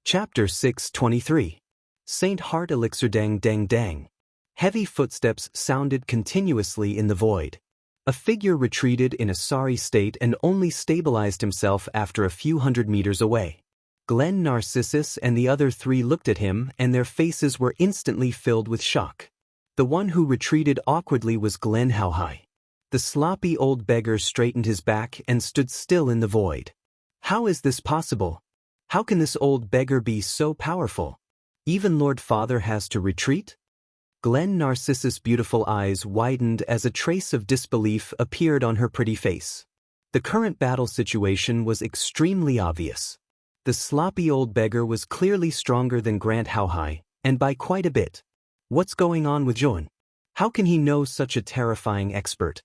Chapter 623. Saint Heart Elixir. Dang dang dang. Heavy footsteps sounded continuously in the void. A figure retreated in a sorry state and only stabilized himself after a few hundred meters away. Glenn Narcissus and the other three looked at him and their faces were instantly filled with shock. The one who retreated awkwardly was Glenn Howhai. The sloppy old beggar straightened his back and stood still in the void. How is this possible? How can this old beggar be so powerful? Even Lord Father has to retreat? Glenn Narcissus' beautiful eyes widened as a trace of disbelief appeared on her pretty face. The current battle situation was extremely obvious. The sloppy old beggar was clearly stronger than Grant Howhai, and by quite a bit. What's going on with Joan? How can he know such a terrifying expert?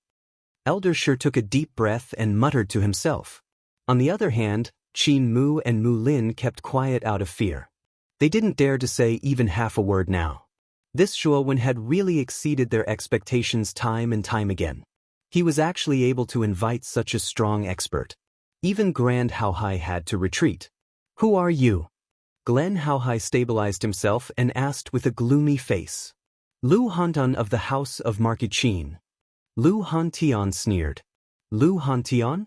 Elder Shi took a deep breath and muttered to himself. On the other hand, Qin Mu and Mu Lin kept quiet out of fear. They didn't dare to say even half a word now. This Zhuowen had really exceeded their expectations time and time again. He was actually able to invite such a strong expert. Even Grand Howhai had to retreat. Who are you? Glenn Howhai stabilized himself and asked with a gloomy face. Lu Hantian of the House of Marquichin. Lu Hantian sneered. Lu Hantian?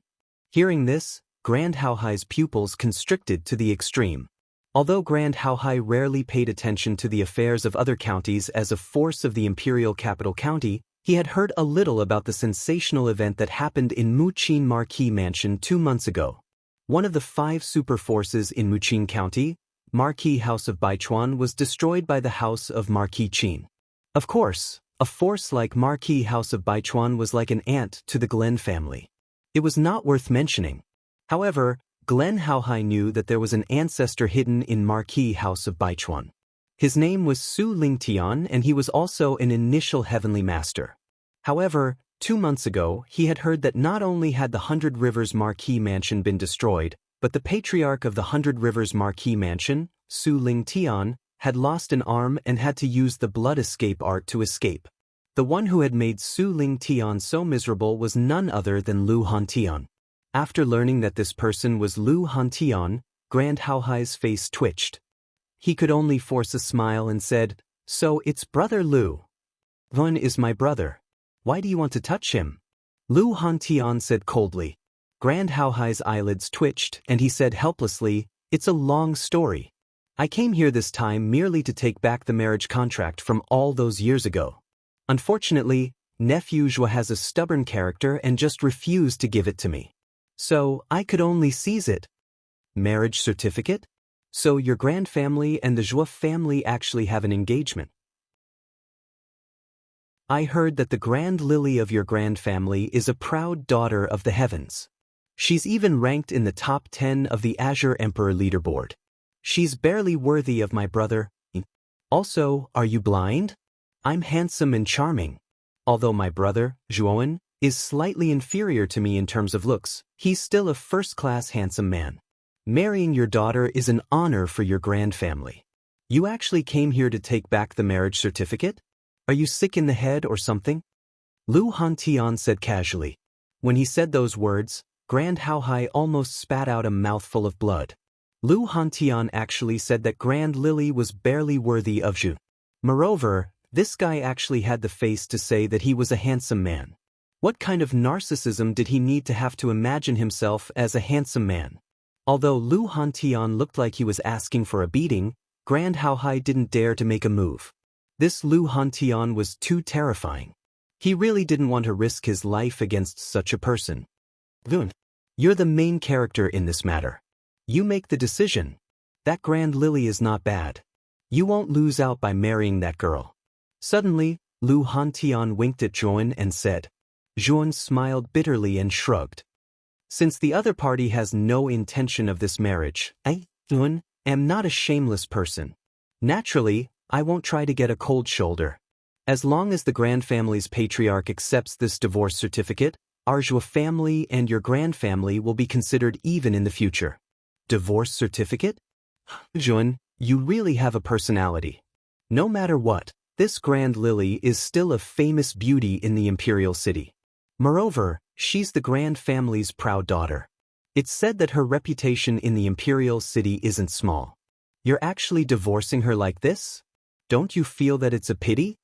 Hearing this, Grand Howhai's pupils constricted to the extreme. Although Grand Howhai rarely paid attention to the affairs of other counties as a force of the imperial capital county, he had heard a little about the sensational event that happened in Muqin Marquis Mansion 2 months ago. One of the 5 super forces in Muqin County, Marquis House of Baichuan, was destroyed by the House of Marquis Qin. Of course, a force like Marquis House of Baichuan was like an ant to the Glenn family. It was not worth mentioning. However, Glenn Howhai knew that there was an ancestor hidden in Marquis House of Baichuan. His name was Su Lingtian and he was also an initial heavenly master. However, 2 months ago, he had heard that not only had the 100 Rivers Marquis Mansion been destroyed, but the patriarch of the 100 Rivers Marquis Mansion, Su Lingtian, had lost an arm and had to use the blood escape art to escape. The one who had made Su Lingtian so miserable was none other than Lu Hantian. After learning that this person was Lu Hantian, Grand Howhai's face twitched. He could only force a smile and said, "So it's brother Lu. Vun is my brother. Why do you want to touch him?" Lu Hantian said coldly. Grand Howhai's eyelids twitched and he said helplessly, "It's a long story. I came here this time merely to take back the marriage contract from all those years ago. Unfortunately, nephew Zhua has a stubborn character and just refused to give it to me. So, I could only seize it." Marriage certificate? So your grand family and the Zhua family actually have an engagement. I heard that the grand lily of your grand family is a proud daughter of the heavens. She's even ranked in the top 10 of the Azure Emperor leaderboard. She's barely worthy of my brother. Also, are you blind? I'm handsome and charming. Although my brother, Zhuowen, is slightly inferior to me in terms of looks, he's still a first-class handsome man. Marrying your daughter is an honor for your grand family. You actually came here to take back the marriage certificate? Are you sick in the head or something? Lu Hantian said casually. When he said those words, Grand Howhai almost spat out a mouthful of blood. Lu Hantian actually said that Grand Lily was barely worthy of Zhu. Moreover, this guy actually had the face to say that he was a handsome man. What kind of narcissism did he need to have to imagine himself as a handsome man? Although Lu Hantian looked like he was asking for a beating, Grand Howhai didn't dare to make a move. This Lu Hantian was too terrifying. He really didn't want to risk his life against such a person. Vun, you're the main character in this matter. You make the decision. That Grand Lily is not bad. You won't lose out by marrying that girl. Suddenly, Lu Hantian winked at Zhuowen and said. Zhuowen smiled bitterly and shrugged. Since the other party has no intention of this marriage, I, Zhuowen, am not a shameless person. Naturally, I won't try to get a cold shoulder. As long as the Grand family's patriarch accepts this divorce certificate, our Zhou family and your Grand family will be considered even in the future. Divorce certificate? Zhuan, you really have a personality. No matter what, this Grand Lily is still a famous beauty in the imperial city. Moreover, she's the Grand family's proud daughter. It's said that her reputation in the imperial city isn't small. You're actually divorcing her like this? Don't you feel that it's a pity?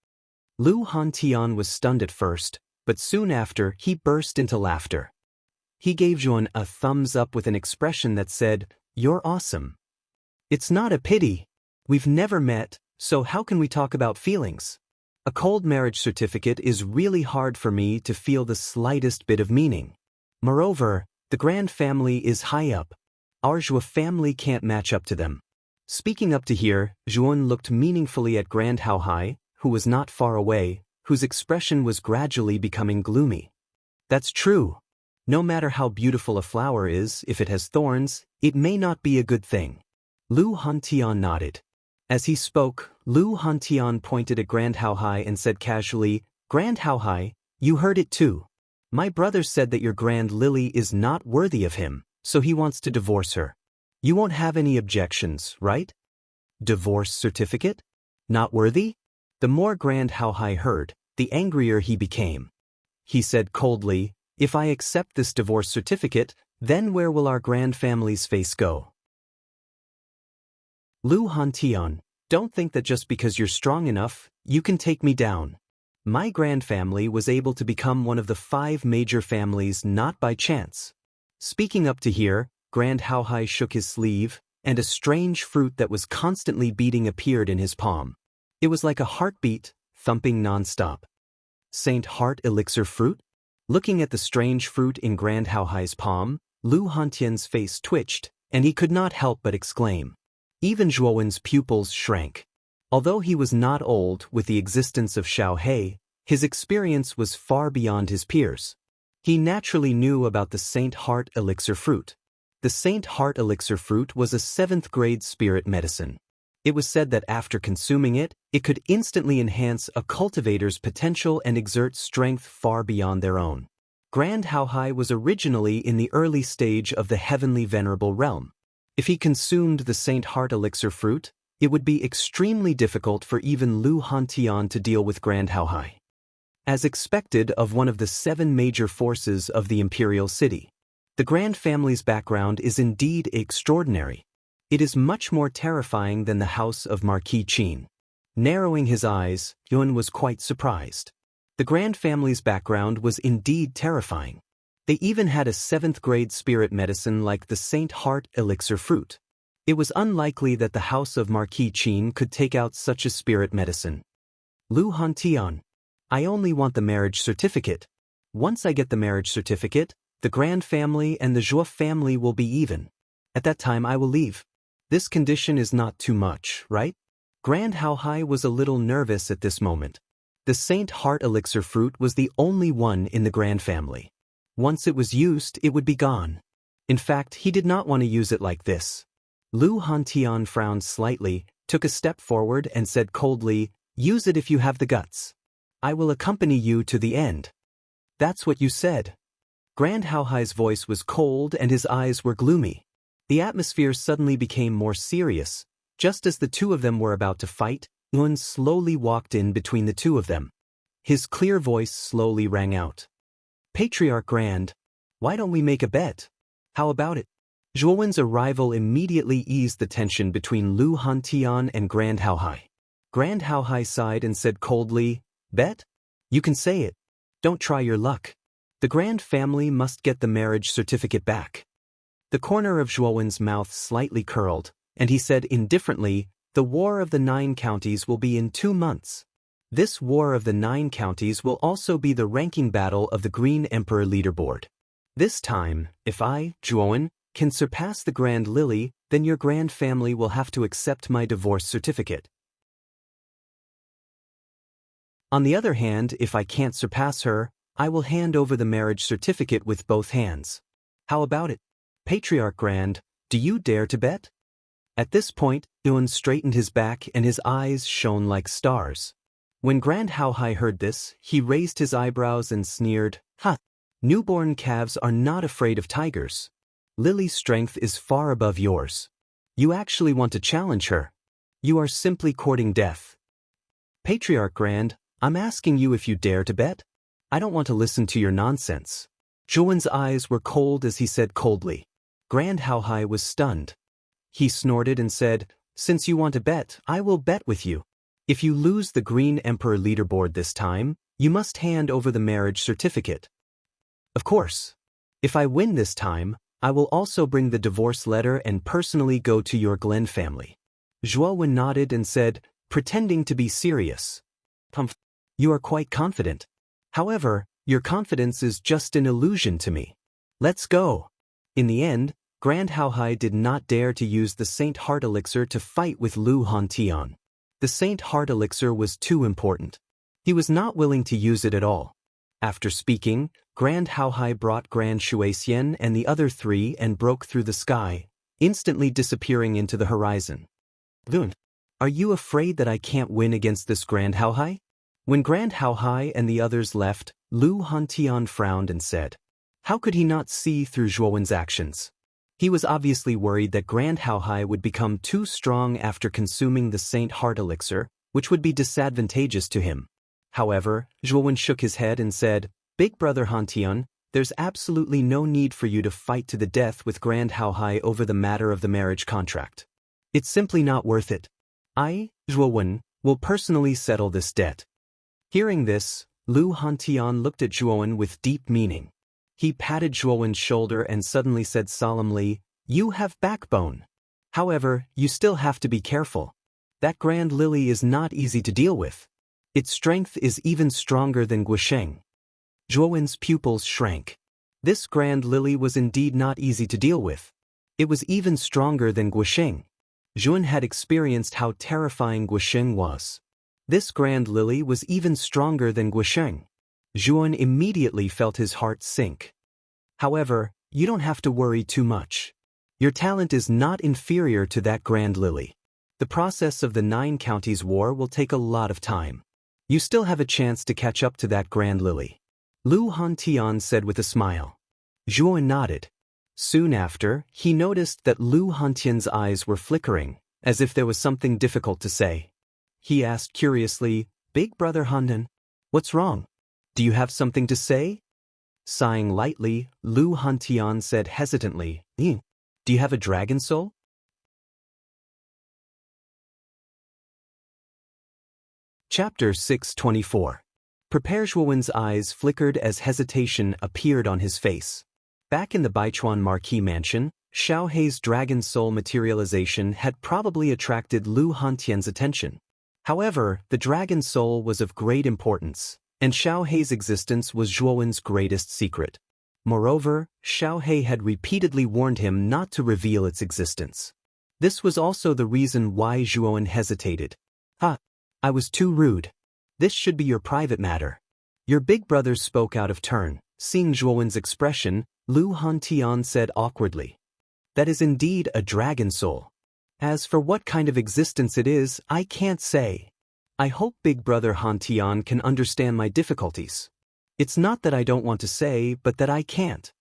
Lu Hantian was stunned at first, but soon after he burst into laughter. He gave Zhuan a thumbs up with an expression that said, "You're awesome." It's not a pity. We've never met, so how can we talk about feelings? A cold marriage certificate is really hard for me to feel the slightest bit of meaning. Moreover, the Grand family is high up. Our Zhou family can't match up to them. Speaking up to here, Zhuan looked meaningfully at Grand Haohai, who was not far away, whose expression was gradually becoming gloomy. That's true. No matter how beautiful a flower is, if it has thorns, it may not be a good thing. Lu Hantian nodded. As he spoke, Lu Hantian pointed at Grand Haohai and said casually, "Grand Haohai, you heard it too. My brother said that your Grand Lily is not worthy of him, so he wants to divorce her. You won't have any objections, right?" Divorce certificate? Not worthy? The more Grand Haohai heard, the angrier he became. He said coldly, "If I accept this divorce certificate, then where will our Grand family's face go?" Lu Hantian, don't think that just because you're strong enough, you can take me down. My Grand family was able to become one of the 5 major families not by chance. Speaking up to here, Grand Haohai shook his sleeve, and a strange fruit that was constantly beating appeared in his palm. It was like a heartbeat, thumping non-stop. Saint Heart Elixir Fruit? Looking at the strange fruit in Grand Haohai's palm, Lu Hantian's face twitched, and he could not help but exclaim. Even Zhuowen's pupils shrank. Although he was not old with the existence of Xiao He, his experience was far beyond his peers. He naturally knew about the Saint Heart Elixir Fruit. The Saint Heart Elixir Fruit was a 7th-grade spirit medicine. It was said that after consuming it, it could instantly enhance a cultivator's potential and exert strength far beyond their own. Grand Haohai was originally in the early stage of the heavenly venerable realm. If he consumed the Saint Heart Elixir Fruit, it would be extremely difficult for even Lu Hantian to deal with Grand Haohai. As expected of one of the 7 major forces of the imperial city, the Grand family's background is indeed extraordinary. It is much more terrifying than the house of Marquis Qin. Narrowing his eyes, Yuan was quite surprised. The Grand family's background was indeed terrifying. They even had a 7th-grade spirit medicine like the Saint Heart Elixir Fruit. It was unlikely that the house of Marquis Qin could take out such a spirit medicine. Lu Hantian, I only want the marriage certificate. Once I get the marriage certificate, the Grand family and the Zhou family will be even. At that time I will leave. This condition is not too much, right? Grand Haohai was a little nervous at this moment. The Saint Heart Elixir Fruit was the only one in the Grand family. Once it was used, it would be gone. In fact, he did not want to use it like this. Lu Hantian frowned slightly, took a step forward and said coldly, "Use it if you have the guts. I will accompany you to the end." That's what you said. Grand Haohai's voice was cold and his eyes were gloomy. The atmosphere suddenly became more serious. Just as the two of them were about to fight, Yuan slowly walked in between the two of them. His clear voice slowly rang out. "Patriarch Grand, why don't we make a bet? How about it?" Zhuowen's arrival immediately eased the tension between Lu Hantian and Grand Haohai. Grand Haohai sighed and said coldly, "Bet? You can say it. Don't try your luck. The Grand family must get the marriage certificate back." The corner of Zhuowen's mouth slightly curled, and he said indifferently, "The War of the 9 Counties will be in 2 months. This War of the 9 Counties will also be the ranking battle of the Green Emperor leaderboard. This time, if I, Zhuowen, can surpass the Grand Lily, then your Grand family will have to accept my divorce certificate. On the other hand, if I can't surpass her, I will hand over the marriage certificate with both hands. How about it? Patriarch Grand, do you dare to bet?" At this point, Yuan straightened his back and his eyes shone like stars. When Grand Hao Hai heard this, he raised his eyebrows and sneered, "Ha! Newborn calves are not afraid of tigers. Lily's strength is far above yours. You actually want to challenge her. You are simply courting death. Patriarch Grand, I'm asking you if you dare to bet? I don't want to listen to your nonsense." Zhuan's eyes were cold as he said coldly. Grand Hao Hai was stunned. He snorted and said, "Since you want to bet, I will bet with you. If you lose the Green Emperor leaderboard this time, you must hand over the marriage certificate." "Of course. If I win this time, I will also bring the divorce letter and personally go to your Glen family." Zhuo nodded and said, pretending to be serious, "You are quite confident. However, your confidence is just an illusion to me. Let's go." In the end, Grand Hao Hai did not dare to use the Saint Heart Elixir to fight with Lu Hantian. The Saint Heart Elixir was too important. He was not willing to use it at all. After speaking, Grand Hao Hai brought Grand Shuixian and the other three and broke through the sky, instantly disappearing into the horizon. "Lun, are you afraid that I can't win against this Grand Hao Hai?" When Grand Hao Hai and the others left, Lu Hantian frowned and said, how could he not see through Zhuowen's actions? He was obviously worried that Grand Hao Hai would become too strong after consuming the Saint Heart Elixir, which would be disadvantageous to him. However, Zhuowen shook his head and said, "Big brother Hantian, there's absolutely no need for you to fight to the death with Grand Hao Hai over the matter of the marriage contract. It's simply not worth it. I, Zhuowen, will personally settle this debt." Hearing this, Lu Hantian looked at Zhuowen with deep meaning. He patted Zhuowen's shoulder and suddenly said solemnly, "You have backbone. However, you still have to be careful. That Grand Lily is not easy to deal with. Its strength is even stronger than Guisheng." Zhuowen's pupils shrank. This Grand Lily was indeed not easy to deal with. It was even stronger than Guisheng. Zhuan had experienced how terrifying Guisheng was. This Grand Lily was even stronger than Guisheng. Zhuan immediately felt his heart sink. However, you don't have to worry too much. Your talent is not inferior to that Grand Lily. The process of the 9 Counties War will take a lot of time. You still have a chance to catch up to that Grand Lily," Lu Hantian said with a smile. Zhuan nodded. Soon after, he noticed that Lu Hantian's eyes were flickering, as if there was something difficult to say. He asked curiously, "Big brother Handan, what's wrong? Do you have something to say?" Sighing lightly, Lu Hantian said hesitantly, "Do you have a dragon soul?" Chapter 624. Prepare. Zhuowen's eyes flickered as hesitation appeared on his face. Back in the Baichuan Marquis mansion, Xiao Hei's dragon soul materialization had probably attracted Lu Hantian's attention. However, the dragon soul was of great importance, and Xiao Hei's existence was Zhuowen's greatest secret. Moreover, Xiao Hei had repeatedly warned him not to reveal its existence. This was also the reason why Zhuowen hesitated. I was too rude. This should be your private matter." Your big brothers spoke out of turn. Seeing Zhuowen's expression, Lu Hantian said awkwardly, "That is indeed a dragon soul. As for what kind of existence it is, I can't say. I hope big brother Hantian can understand my difficulties. It's not that I don't want to say, but that I can't."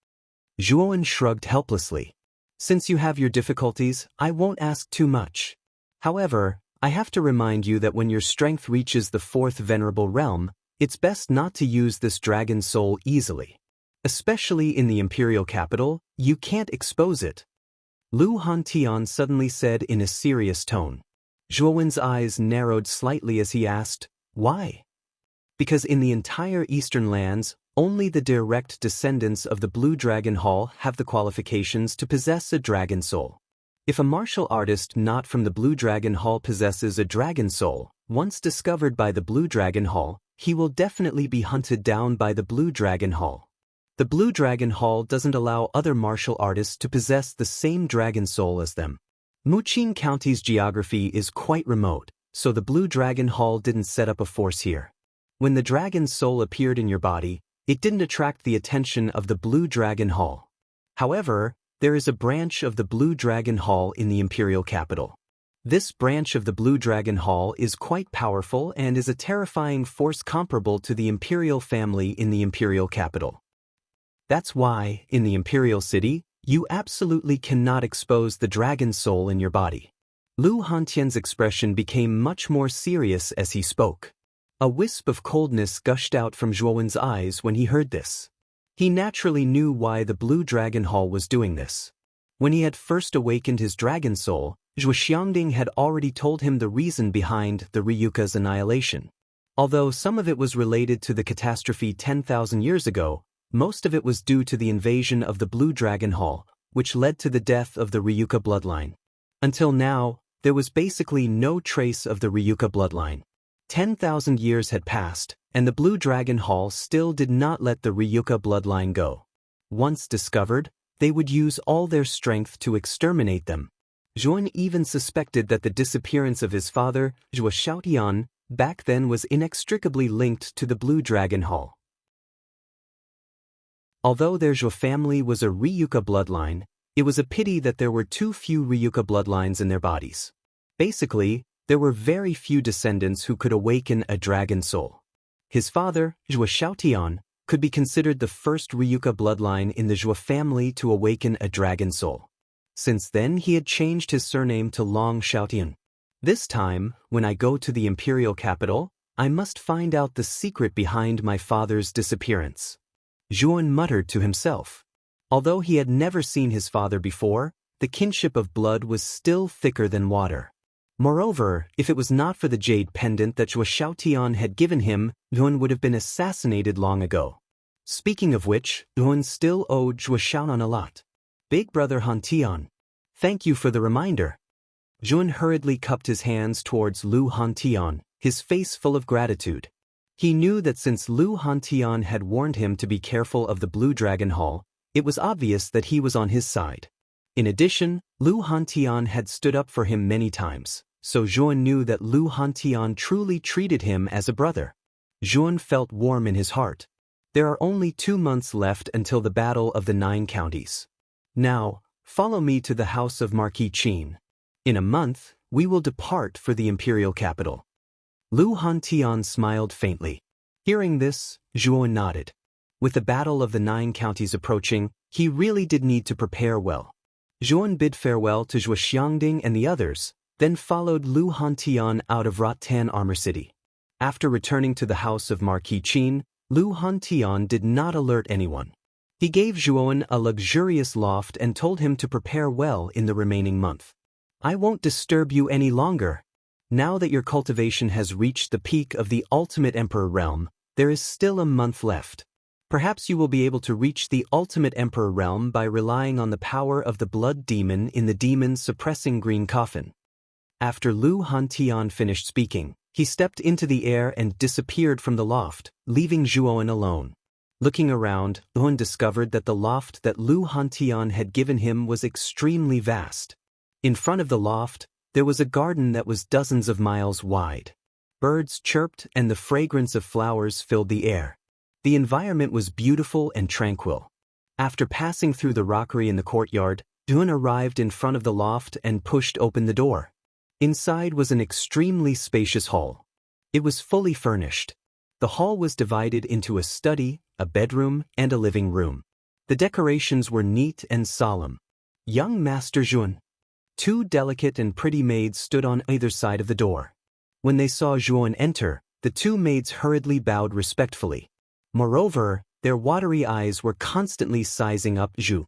Zhuowen shrugged helplessly. "Since you have your difficulties, I won't ask too much. However, I have to remind you that when your strength reaches the 4th venerable realm, it's best not to use this dragon soul easily. Especially in the imperial capital, you can't expose it." Lu Hantian suddenly said in a serious tone. Zhuowen's eyes narrowed slightly as he asked, "Why?" "Because in the entire eastern lands, only the direct descendants of the Blue Dragon Hall have the qualifications to possess a dragon soul. If a martial artist not from the Blue Dragon Hall possesses a dragon soul, once discovered by the Blue Dragon Hall, he will definitely be hunted down by the Blue Dragon Hall. The Blue Dragon Hall doesn't allow other martial artists to possess the same dragon soul as them. Muqing County's geography is quite remote, so the Blue Dragon Hall didn't set up a force here. When the dragon soul appeared in your body, it didn't attract the attention of the Blue Dragon Hall. However, there is a branch of the Blue Dragon Hall in the imperial capital. This branch of the Blue Dragon Hall is quite powerful and is a terrifying force comparable to the imperial family in the imperial capital. That's why, in the imperial city, you absolutely cannot expose the dragon soul in your body. Lu Hantian's expression became much more serious as he spoke. A wisp of coldness gushed out from Zhuowen's eyes when he heard this. He naturally knew why the Blue Dragon Hall was doing this. When he had first awakened his dragon soul, Zhuo Xiangding had already told him the reason behind the Ryuka's annihilation. Although some of it was related to the catastrophe 10,000 years ago, most of it was due to the invasion of the Blue Dragon Hall, which led to the death of the Ryuka bloodline. Until now, there was basically no trace of the Ryuka bloodline. 10,000 years had passed, and the Blue Dragon Hall still did not let the Ryuka bloodline go. Once discovered, they would use all their strength to exterminate them. Zhuan even suspected that the disappearance of his father, Zhuo Xiaotian, back then was inextricably linked to the Blue Dragon Hall. Although their Zhuo family was a Ryuka bloodline, it was a pity that there were too few Ryuka bloodlines in their bodies. Basically, there were very few descendants who could awaken a dragon soul. His father, Zhuo Xiaotian, could be considered the first Ryuka bloodline in the Zhuo family to awaken a dragon soul. Since then, he had changed his surname to Long Xiaotian. This time, when I go to the imperial capital, I must find out the secret behind my father's disappearance. Zhuan muttered to himself. Although he had never seen his father before, the kinship of blood was still thicker than water. Moreover, if it was not for the jade pendant that Zhuo Xiaotian had given him, Zhuan would have been assassinated long ago. Speaking of which, Zhuan still owed Zhuo Xiaonan a lot. Big brother Hantian, thank you for the reminder. Zhuan hurriedly cupped his hands towards Lu Hantian, his face full of gratitude. He knew that since Lu Hantian had warned him to be careful of the Blue Dragon Hall, it was obvious that he was on his side. In addition, Lu Hantian had stood up for him many times, so Zhuan knew that Lu Hantian truly treated him as a brother. Zhuan felt warm in his heart. There are only 2 months left until the Battle of the 9 Counties. Now, follow me to the house of Marquis Qin. In a month, we will depart for the imperial capital. Lu Hantian smiled faintly. Hearing this, Zhuan nodded. With the Battle of the 9 Counties approaching, he really did need to prepare well. Zhuan bid farewell to Zhuo Xiangding and the others, then followed Lu Hantian out of Rattan Armor City. After returning to the house of Marquis Qin, Lu Hantian did not alert anyone. He gave Zhuan a luxurious loft and told him to prepare well in the remaining month. I won't disturb you any longer. Now that your cultivation has reached the peak of the ultimate emperor realm, there is still a month left. Perhaps you will be able to reach the ultimate emperor realm by relying on the power of the blood demon in the demon's suppressing green coffin. After Lu Hantian finished speaking, he stepped into the air and disappeared from the loft, leaving Zhuan alone. Looking around, Zhuan discovered that the loft that Lu Hantian had given him was extremely vast. In front of the loft, there was a garden that was dozens of miles wide. Birds chirped and the fragrance of flowers filled the air. The environment was beautiful and tranquil. After passing through the rockery in the courtyard, Zhuan arrived in front of the loft and pushed open the door. Inside was an extremely spacious hall. It was fully furnished. The hall was divided into a study, a bedroom, and a living room. The decorations were neat and solemn. Young Master Zhuan. 2 delicate and pretty maids stood on either side of the door. When they saw Zhuan enter, the 2 maids hurriedly bowed respectfully. Moreover, their watery eyes were constantly sizing up Zhu.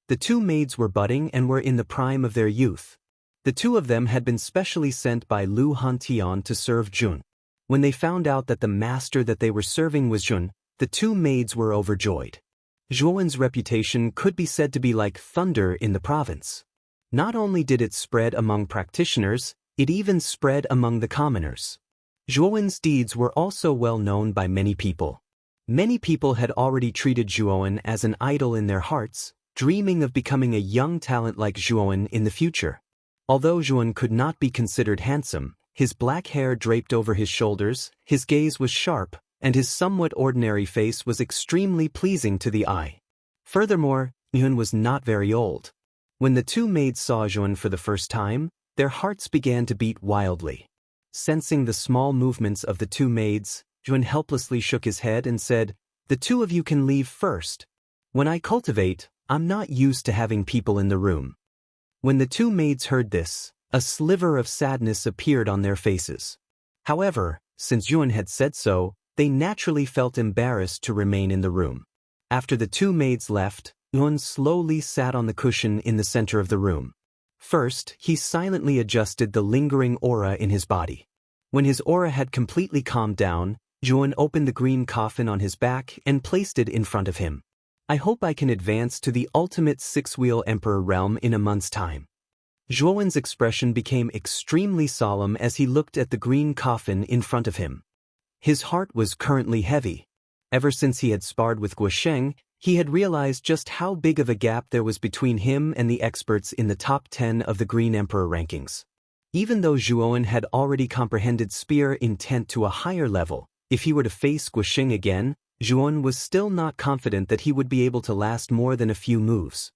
The 2 maids were budding and were in the prime of their youth. The 2 of them had been specially sent by Lu Hantian to serve Zhuan. When they found out that the master that they were serving was Zhuan, the 2 maids were overjoyed. Zhuan's reputation could be said to be like thunder in the province. Not only did it spread among practitioners, it even spread among the commoners. Zhuan's deeds were also well known by many people. Many people had already treated Zhuan as an idol in their hearts, dreaming of becoming a young talent like Zhuan in the future. Although Zhuan could not be considered handsome, his black hair draped over his shoulders, his gaze was sharp, and his somewhat ordinary face was extremely pleasing to the eye. Furthermore, Zhuan was not very old. When the two maids saw Zhuan for the first time, their hearts began to beat wildly. Sensing the small movements of the two maids, Zhuan helplessly shook his head and said, "The two of you can leave first. When I cultivate, I'm not used to having people in the room." When the two maids heard this, a sliver of sadness appeared on their faces. However, since Zhuan had said so, they naturally felt embarrassed to remain in the room. After the two maids left, Zhuan slowly sat on the cushion in the center of the room. First, he silently adjusted the lingering aura in his body. When his aura had completely calmed down, Zhuan opened the green coffin on his back and placed it in front of him. "I hope I can advance to the ultimate six-wheel emperor realm in a month's time." Zhuan's expression became extremely solemn as he looked at the green coffin in front of him. His heart was currently heavy. Ever since he had sparred with Guisheng, he had realized just how big of a gap there was between him and the experts in the top 10 of the Green Emperor rankings. Even though Zhuan had already comprehended spear intent to a higher level, if he were to face Guisheng again, Zhuan was still not confident that he would be able to last more than a few moves.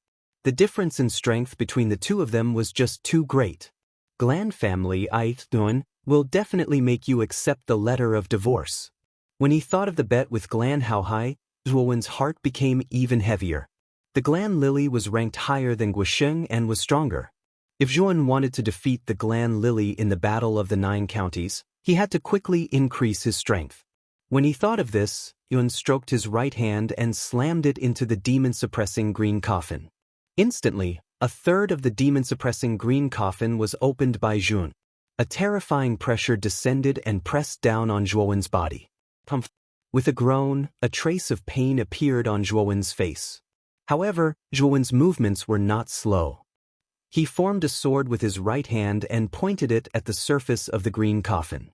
The difference in strength between the two of them was just too great. Glan family, Zhuan, will definitely make you accept the letter of divorce. When he thought of the bet with Glan Haohai, Zhuan's heart became even heavier. The Glan Lily was ranked higher than Guisheng and was stronger. If Zhuan wanted to defeat the Glan Lily in the Battle of the Nine Counties, he had to quickly increase his strength. When he thought of this, Zhuan stroked his right hand and slammed it into the demon-suppressing green coffin. Instantly, a third of the demon-suppressing green coffin was opened by Zhuan. A terrifying pressure descended and pressed down on Zhuan's body. With a groan, a trace of pain appeared on Zhuan's face. However, Zhuan's movements were not slow. He formed a sword with his right hand and pointed it at the surface of the green coffin.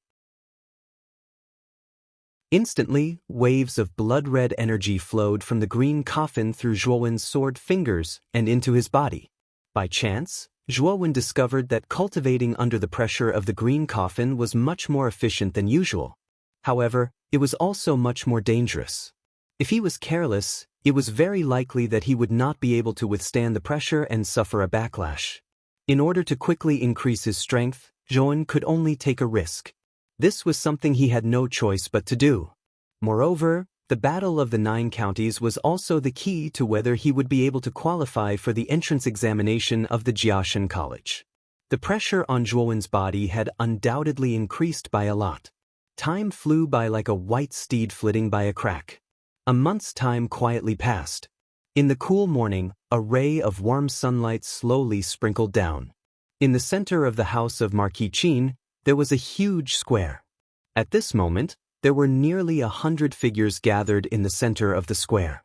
Instantly, waves of blood-red energy flowed from the green coffin through Zhuan's sword fingers and into his body. By chance, Zhuan discovered that cultivating under the pressure of the green coffin was much more efficient than usual. However, it was also much more dangerous. If he was careless, it was very likely that he would not be able to withstand the pressure and suffer a backlash. In order to quickly increase his strength, Zhuan could only take a risk. This was something he had no choice but to do. Moreover, the Battle of the Nine Counties was also the key to whether he would be able to qualify for the entrance examination of the Jiaoshan College. The pressure on Zhuan's body had undoubtedly increased by a lot. Time flew by like a white steed flitting by a crack. A month's time quietly passed. In the cool morning, a ray of warm sunlight slowly sprinkled down. In the center of the house of Marquis Qin, there was a huge square. At this moment, there were nearly 100 figures gathered in the center of the square.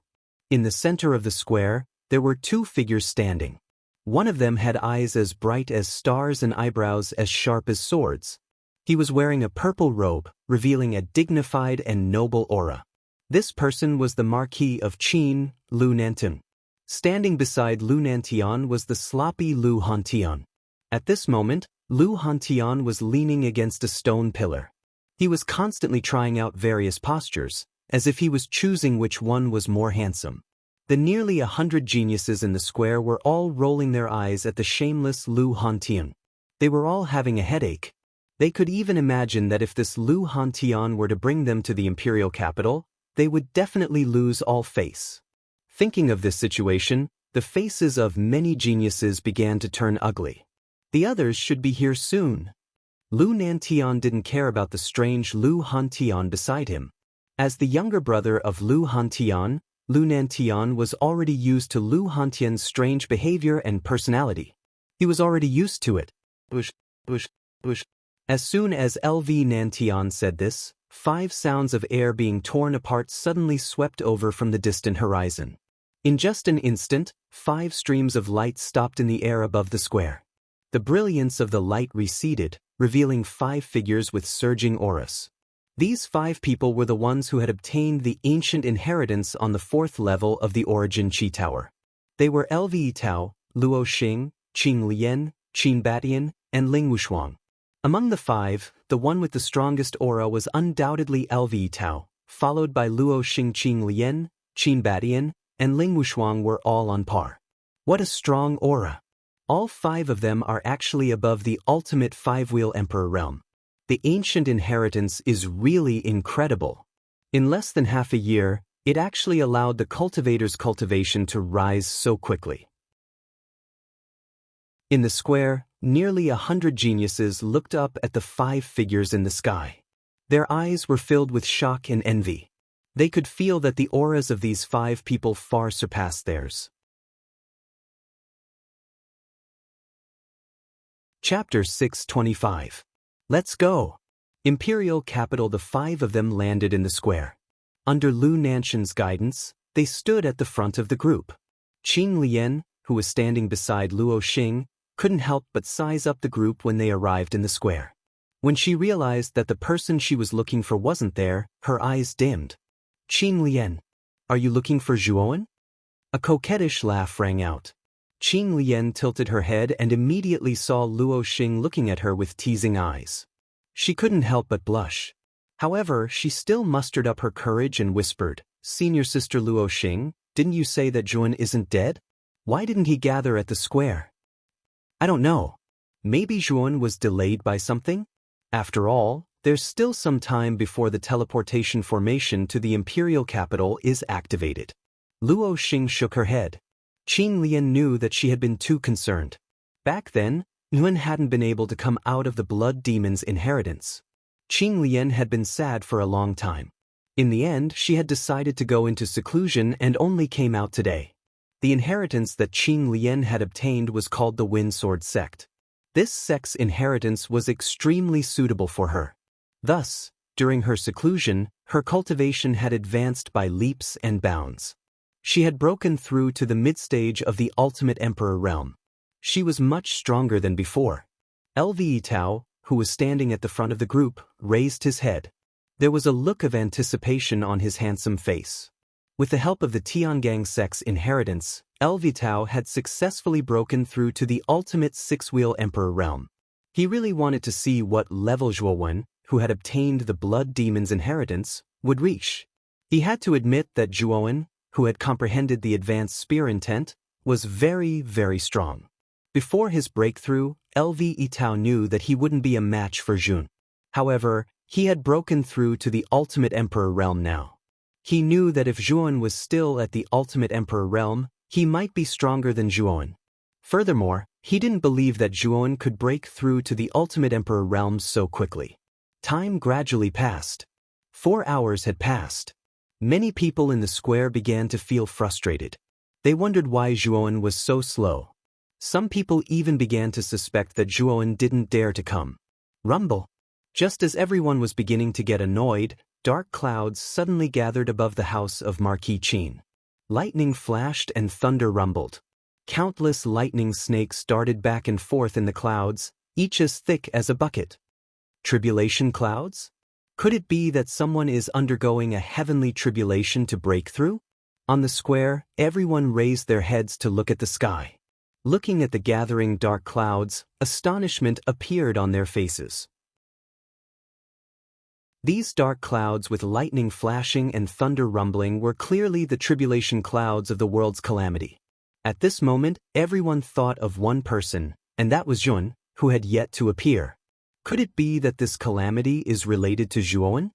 In the center of the square, there were two figures standing. One of them had eyes as bright as stars and eyebrows as sharp as swords. He was wearing a purple robe, revealing a dignified and noble aura. This person was the Marquis of Qin, Lu Nantian. Standing beside Lu Nantian was the sloppy Lu Hantian. At this moment, Lu Hantian was leaning against a stone pillar. He was constantly trying out various postures, as if he was choosing which one was more handsome. The nearly 100 geniuses in the square were all rolling their eyes at the shameless Lu Hantian. They were all having a headache. They could even imagine that if this Lu Hantian were to bring them to the imperial capital, they would definitely lose all face. Thinking of this situation, the faces of many geniuses began to turn ugly. The others should be here soon. Lu Nantian didn't care about the strange Lu Hantian beside him. As the younger brother of Lu Hantian, Lu Nantian was already used to Lu Hantian's strange behavior and personality. He was already used to it. Bush, bush, bush. As soon as LV Nantian said this, 5 sounds of air being torn apart suddenly swept over from the distant horizon. In just an instant, 5 streams of light stopped in the air above the square. The brilliance of the light receded, revealing 5 figures with surging auras. These 5 people were the ones who had obtained the ancient inheritance on the 4th level of the Origin Qi Tower. They were LV Tao, Luo Xing, Qing Lian, Qin Batian, and Ling Wushuang. Among the 5, the one with the strongest aura was undoubtedly LV Tao, followed by Luo Xing. Qing Lian, Qin Batian, and Ling Wushuang were all on par. What a strong aura! All 5 of them are actually above the ultimate 5-wheel emperor realm. The ancient inheritance is really incredible. In less than half a year, it actually allowed the cultivator's cultivation to rise so quickly. In the square, nearly 100 geniuses looked up at the 5 figures in the sky. Their eyes were filled with shock and envy. They could feel that the auras of these 5 people far surpassed theirs. Chapter 625. Let's go! Imperial capital. The 5 of them landed in the square. Under Lu Nanshan's guidance, they stood at the front of the group. Qing Lian, who was standing beside Luo Xing, couldn't help but size up the group when they arrived in the square. When she realized that the person she was looking for wasn't there, her eyes dimmed. Qing Lian, are you looking for Zhuowen? A coquettish laugh rang out. Qing Lian tilted her head and immediately saw Luo Xing looking at her with teasing eyes. She couldn't help but blush. However, she still mustered up her courage and whispered, "Senior Sister Luo Xing, didn't you say that Zhuowen isn't dead? Why didn't he gather at the square?" "I don't know. Maybe Zhuowen was delayed by something? After all, there's still some time before the teleportation formation to the imperial capital is activated." Luo Xing shook her head. Qing Lian knew that she had been too concerned. Back then, Yuan hadn't been able to come out of the blood demon's inheritance. Qing Lian had been sad for a long time. In the end, she had decided to go into seclusion and only came out today. The inheritance that Qing Lian had obtained was called the Windsword Sect. This sect's inheritance was extremely suitable for her. Thus, during her seclusion, her cultivation had advanced by leaps and bounds. She had broken through to the mid-stage of the ultimate emperor realm. She was much stronger than before. Lve Tao, who was standing at the front of the group, raised his head. There was a look of anticipation on his handsome face. With the help of the Tiangang sect's inheritance, Lve Tao had successfully broken through to the ultimate 6-wheel emperor realm. He really wanted to see what level Zhuowen, who had obtained the blood demon's inheritance, would reach. He had to admit that Zhuowen, who had comprehended the advanced spear intent, was very, very strong. Before his breakthrough, Lve Tao knew that he wouldn't be a match for Jun. However, he had broken through to the ultimate emperor realm now. He knew that if Zhuowen was still at the ultimate emperor realm, he might be stronger than Zhuowen. Furthermore, he didn't believe that Zhuowen could break through to the ultimate emperor realm so quickly. Time gradually passed. 4 hours had passed. Many people in the square began to feel frustrated. They wondered why Zhuowen was so slow. Some people even began to suspect that Zhuowen didn't dare to come. Rumble. Just as everyone was beginning to get annoyed, dark clouds suddenly gathered above the house of Marquis Qin. Lightning flashed and thunder rumbled. Countless lightning snakes darted back and forth in the clouds, each as thick as a bucket. Tribulation clouds? Could it be that someone is undergoing a heavenly tribulation to break through? On the square, everyone raised their heads to look at the sky. Looking at the gathering dark clouds, astonishment appeared on their faces. These dark clouds with lightning flashing and thunder rumbling were clearly the tribulation clouds of the world's calamity. At this moment, everyone thought of one person, and that was Jun, who had yet to appear. Could it be that this calamity is related to Zhuowen?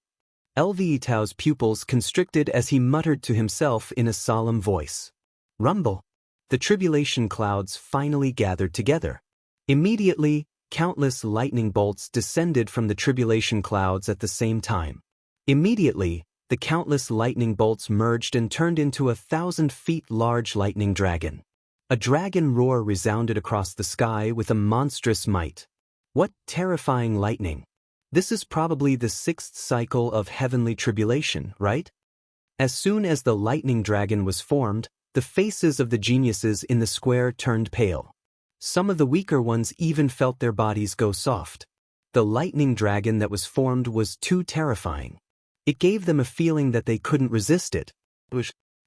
Lve Tao's pupils constricted as he muttered to himself in a solemn voice. Rumble. The tribulation clouds finally gathered together. Immediately, countless lightning bolts descended from the tribulation clouds at the same time. Immediately, the countless lightning bolts merged and turned into a 1,000 feet large lightning dragon. A dragon roar resounded across the sky with a monstrous might. What terrifying lightning! This is probably the 6th cycle of heavenly tribulation, right? As soon as the lightning dragon was formed, the faces of the geniuses in the square turned pale. Some of the weaker ones even felt their bodies go soft. The lightning dragon that was formed was too terrifying. It gave them a feeling that they couldn't resist it.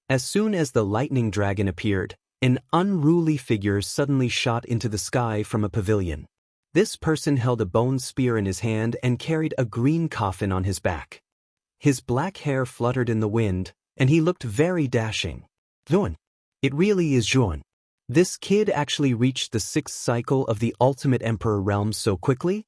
As soon as the lightning dragon appeared, an unruly figure suddenly shot into the sky from a pavilion. This person held a bone spear in his hand and carried a green coffin on his back. His black hair fluttered in the wind, and he looked very dashing. Zhuowen. It really is Zhuowen. This kid actually reached the 6th cycle of the Ultimate Emperor realm so quickly?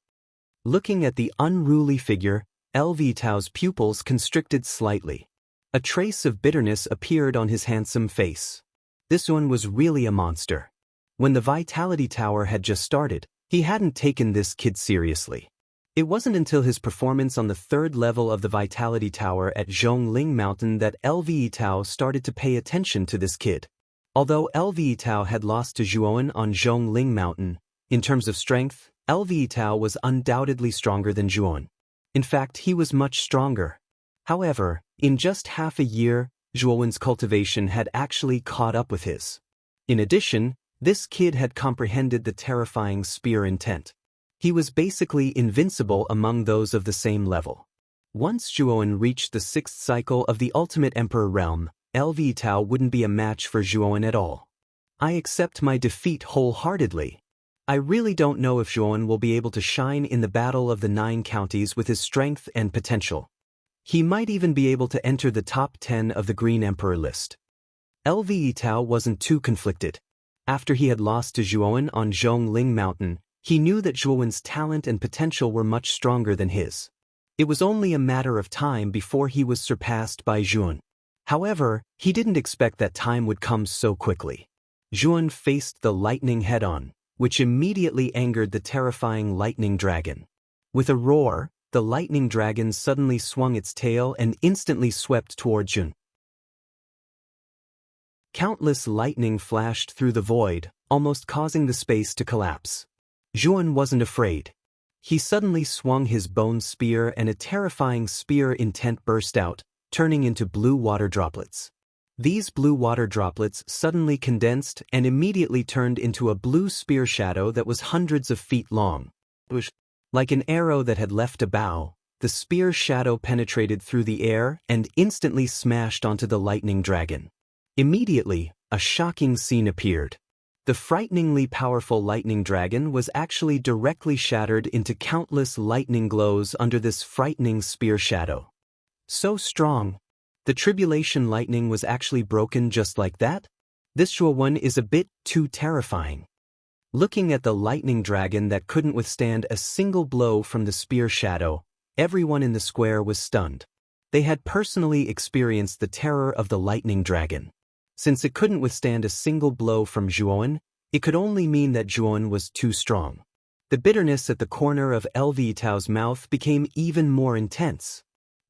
Looking at the unruly figure, LV Tao's pupils constricted slightly. A trace of bitterness appeared on his handsome face. This one was really a monster. When the Vitality Tower had just started, he hadn't taken this kid seriously. It wasn't until his performance on the 3rd level of the Vitality Tower at Zhongling Mountain that LV Tao started to pay attention to this kid. Although LV Tao had lost to Zhuowen on Zhongling Mountain, in terms of strength, LV Tao was undoubtedly stronger than Zhuowen. In fact, he was much stronger. However, in just half a year, Zhuowen's cultivation had actually caught up with his. In addition, this kid had comprehended the terrifying spear intent. He was basically invincible among those of the same level. Once Zhuowen reached the 6th cycle of the Ultimate Emperor realm, LV Tao wouldn't be a match for Zhuowen at all. I accept my defeat wholeheartedly. I really don't know if Zhuowen will be able to shine in the Battle of the 9 Counties with his strength and potential. He might even be able to enter the top 10 of the Green Emperor list. LV Tao wasn't too conflicted. After he had lost to Zhuowen on Zhongling Mountain, he knew that Zhuowen's talent and potential were much stronger than his. It was only a matter of time before he was surpassed by Zhuowen. However, he didn't expect that time would come so quickly. Zhuowen faced the lightning head-on, which immediately angered the terrifying lightning dragon. With a roar, the lightning dragon suddenly swung its tail and instantly swept toward Zhuowen. Countless lightning flashed through the void, almost causing the space to collapse. Zhuowen wasn't afraid. He suddenly swung his bone spear and a terrifying spear intent burst out, turning into blue water droplets. These blue water droplets suddenly condensed and immediately turned into a blue spear shadow that was hundreds of feet long. Like an arrow that had left a bow, the spear shadow penetrated through the air and instantly smashed onto the lightning dragon. Immediately, a shocking scene appeared. The frighteningly powerful lightning dragon was actually directly shattered into countless lightning glows under this frightening spear shadow. So strong. The tribulation lightning was actually broken just like that? This Zhuowen is a bit too terrifying. Looking at the lightning dragon that couldn't withstand a single blow from the spear shadow, everyone in the square was stunned. They had personally experienced the terror of the lightning dragon. Since it couldn't withstand a single blow from Zhuowen, it could only mean that Zhuowen was too strong. The bitterness at the corner of LV Tao's mouth became even more intense.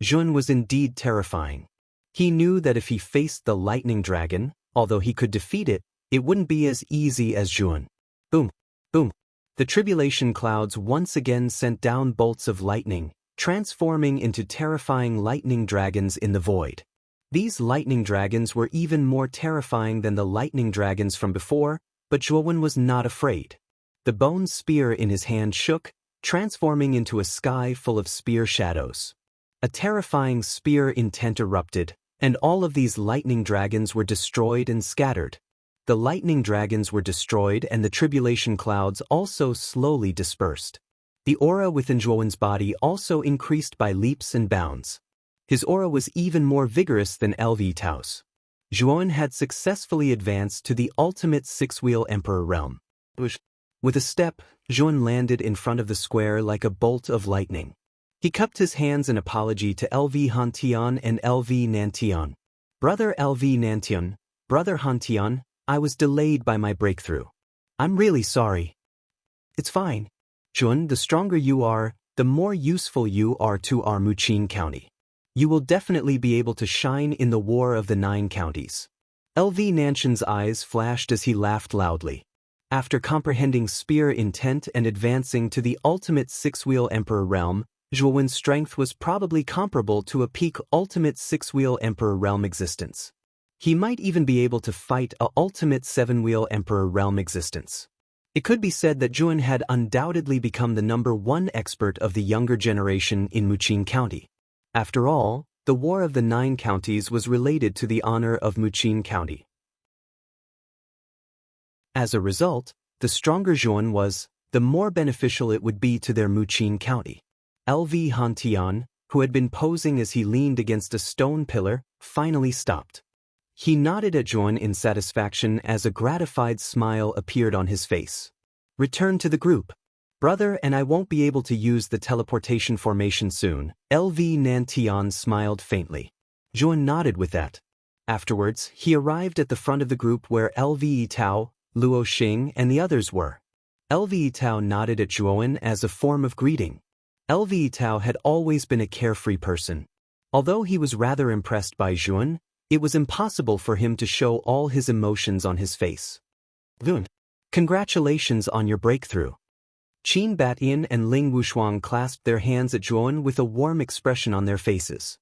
Zhuowen was indeed terrifying. He knew that if he faced the lightning dragon, although he could defeat it, it wouldn't be as easy as Zhuowen. Boom, boom. The tribulation clouds once again sent down bolts of lightning, transforming into terrifying lightning dragons in the void. These lightning dragons were even more terrifying than the lightning dragons from before, but Zhuowen was not afraid. The bone spear in his hand shook, transforming into a sky full of spear shadows. A terrifying spear intent erupted, and all of these lightning dragons were destroyed and scattered. The lightning dragons were destroyed and the tribulation clouds also slowly dispersed. The aura within Zhuowen's body also increased by leaps and bounds. His aura was even more vigorous than LV Tao's. Zhuowen had successfully advanced to the ultimate 6-wheel emperor realm. With a step, Zhuowen landed in front of the square like a bolt of lightning. He cupped his hands in apology to LV Hantian and LV Nantian. Brother LV Nantian, Brother Hantian, I was delayed by my breakthrough. I'm really sorry. It's fine. Zhuowen, the stronger you are, the more useful you are to our Muqing County. You will definitely be able to shine in the War of the 9 Counties. LV Nantian's eyes flashed as he laughed loudly. After comprehending spear intent and advancing to the ultimate 6-wheel emperor realm, Zhuowen's strength was probably comparable to a peak ultimate 6-wheel emperor realm existence. He might even be able to fight a ultimate 7-wheel emperor realm existence. It could be said that Zhuowen had undoubtedly become the #1 expert of the younger generation in Muqing County. After all, the War of the 9 Counties was related to the honor of Muqing County. As a result, the stronger Zhuowen was, the more beneficial it would be to their Muqing County. LV Hantian, who had been posing as he leaned against a stone pillar, finally stopped. He nodded at Zhuan in satisfaction as a gratified smile appeared on his face. Return to the group. Brother, and I won't be able to use the teleportation formation soon. LV Nantian smiled faintly. Zhuan nodded with that. Afterwards, he arrived at the front of the group where LV Tao, Luo Xing, and the others were. LV Tao nodded at Zhuan as a form of greeting. LV Tao had always been a carefree person. Although he was rather impressed by Zhuan, it was impossible for him to show all his emotions on his face. Zhuan, congratulations on your breakthrough. Qin Batyin and Ling Wushuang clasped their hands at Zhuan with a warm expression on their faces.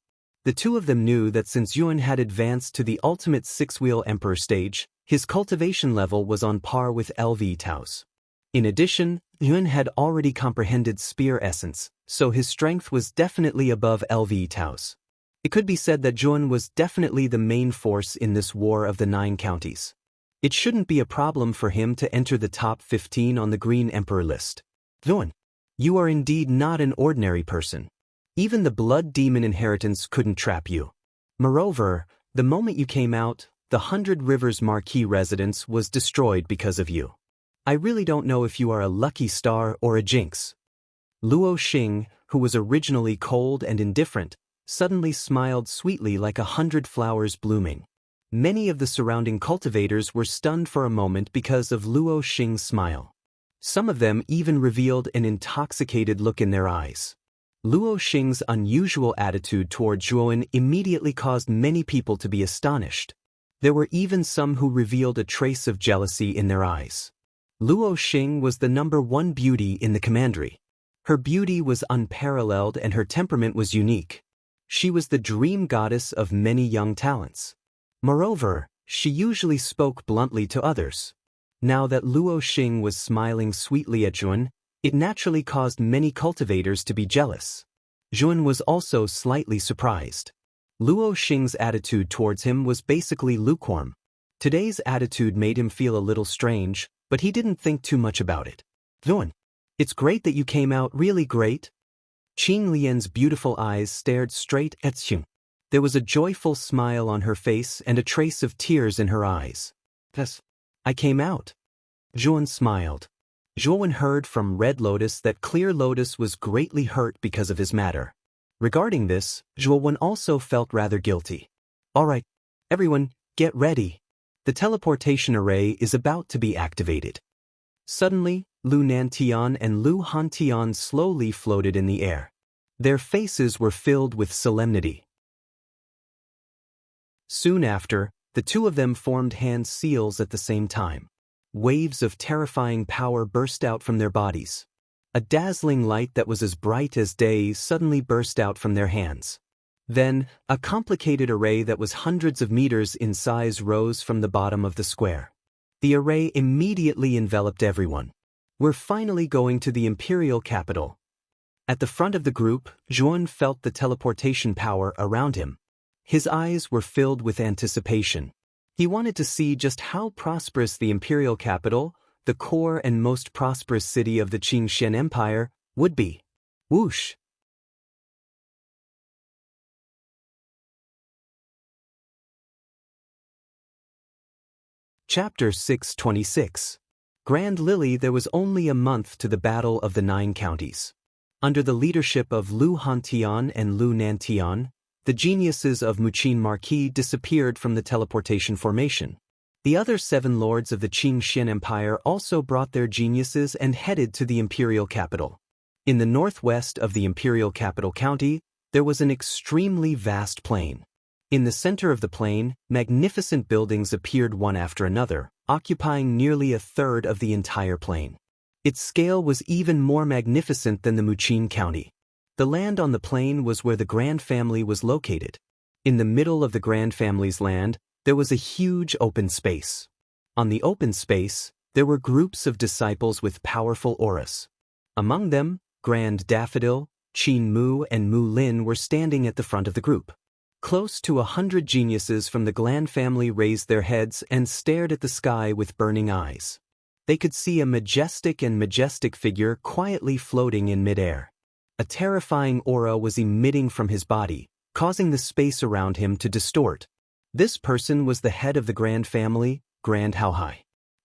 The two of them knew that since Zhuan had advanced to the ultimate six-wheel emperor stage, his cultivation level was on par with LV Tao's. In addition, Zhuan had already comprehended spear essence, so his strength was definitely above LV Tao's. It could be said that Zhuan was definitely the main force in this war of the 9 counties. It shouldn't be a problem for him to enter the top 15 on the Green Emperor list. Zhuan, you are indeed not an ordinary person. Even the blood demon inheritance couldn't trap you. Moreover, the moment you came out, the 100 Rivers Marquis residence was destroyed because of you. I really don't know if you are a lucky star or a jinx. Luo Xing, who was originally cold and indifferent, suddenly smiled sweetly like 100 flowers blooming. Many of the surrounding cultivators were stunned for a moment because of Luo Xing's smile. Some of them even revealed an intoxicated look in their eyes. Luo Xing's unusual attitude toward Zhuan immediately caused many people to be astonished. There were even some who revealed a trace of jealousy in their eyes. Luo Xing was the #1 beauty in the commandery. Her beauty was unparalleled and her temperament was unique. She was the dream goddess of many young talents. Moreover, she usually spoke bluntly to others. Now that Luo Xing was smiling sweetly at Zhuan, it naturally caused many cultivators to be jealous. Zhuan was also slightly surprised. Luo Xing's attitude towards him was basically lukewarm. Today's attitude made him feel a little strange, but he didn't think too much about it. Zhuan, it's great that you came out, really great. Qing Lian's beautiful eyes stared straight at Zhuan. There was a joyful smile on her face and a trace of tears in her eyes. Yes, I came out. Zhuan smiled. Zhuan heard from Red Lotus that Clear Lotus was greatly hurt because of his matter. Regarding this, Zhuan also felt rather guilty. All right, everyone, get ready. The teleportation array is about to be activated. Suddenly, Lu Nantian and Lu Hantian slowly floated in the air. Their faces were filled with solemnity. Soon after, the two of them formed hand seals at the same time. Waves of terrifying power burst out from their bodies. A dazzling light that was as bright as day suddenly burst out from their hands. Then, a complicated array that was hundreds of meters in size rose from the bottom of the square. The array immediately enveloped everyone. We're finally going to the imperial capital. At the front of the group, Zhuan felt the teleportation power around him. His eyes were filled with anticipation. He wanted to see just how prosperous the imperial capital, the core and most prosperous city of the Qingxian Empire, would be. Whoosh! Chapter 626. Grand Lily. There was only a month to the Battle of the 9 Counties. Under the leadership of Lu Hantian and Lu Nantian, the geniuses of Muqin Marquis disappeared from the teleportation formation. The other 7 lords of the Qingxian Empire also brought their geniuses and headed to the imperial capital. In the northwest of the imperial capital county, there was an extremely vast plain. In the center of the plain, magnificent buildings appeared one after another, occupying nearly a third of the entire plain. Its scale was even more magnificent than the Muqin County. The land on the plain was where the Grand Family was located. In the middle of the Grand Family's land, there was a huge open space. On the open space, there were groups of disciples with powerful auras. Among them, Grand Daffodil, Qin Mu and Mu Lin were standing at the front of the group. Close to 100 geniuses from the Grand Family raised their heads and stared at the sky with burning eyes. They could see a majestic figure quietly floating in midair. A terrifying aura was emitting from his body, causing the space around him to distort. This person was the head of the Grand family, Grand Haohai.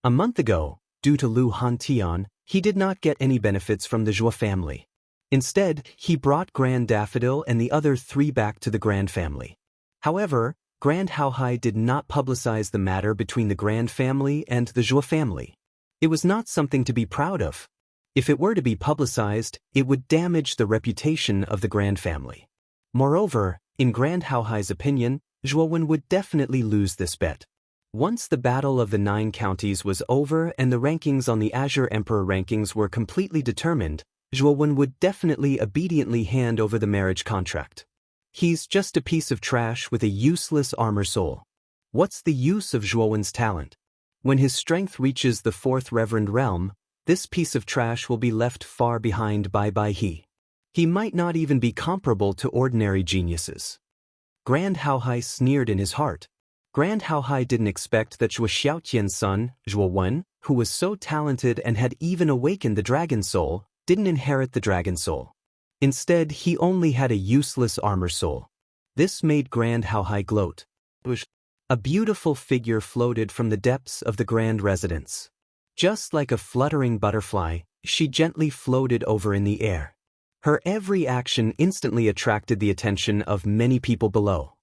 A month ago, due to Lu Hantian, he did not get any benefits from the Zhuo family. Instead, he brought Grand Daffodil and the other 3 back to the Grand family. However, Grand Haohai did not publicize the matter between the Grand family and the Zhuo family. It was not something to be proud of. If it were to be publicized, it would damage the reputation of the Grand family. Moreover, in Grand Haohai's opinion, Zhuowen would definitely lose this bet. Once the Battle of the 9 Counties was over and the rankings on the Azure Emperor rankings were completely determined, Zhuowen would definitely obediently hand over the marriage contract. He's just a piece of trash with a useless armor soul. What's the use of Zhuowen's talent? When his strength reaches the 4th Reverend Realm, this piece of trash will be left far behind by he. He might not even be comparable to ordinary geniuses. Grand Haohai sneered in his heart. Grand Haohai didn't expect that Zhuo Xiaotian's son, Zhuowen, who was so talented and had even awakened the dragon soul, didn't inherit the dragon soul. Instead, he only had a useless armor soul. This made Grand Haohai gloat. A beautiful figure floated from the depths of the grand residence. Just like a fluttering butterfly, she gently floated over in the air. Her every action instantly attracted the attention of many people below.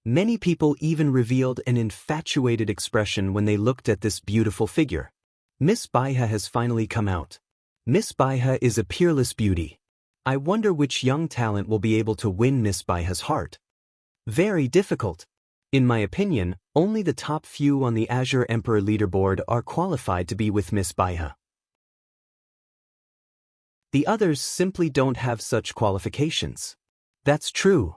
Many people even revealed an infatuated expression when they looked at this beautiful figure. Miss Baihe has finally come out. Miss Baihe is a peerless beauty. I wonder which young talent will be able to win Miss Baihe's heart. Very difficult. In my opinion, only the top few on the Azure Emperor leaderboard are qualified to be with Miss Baihe. The others simply don't have such qualifications. That's true.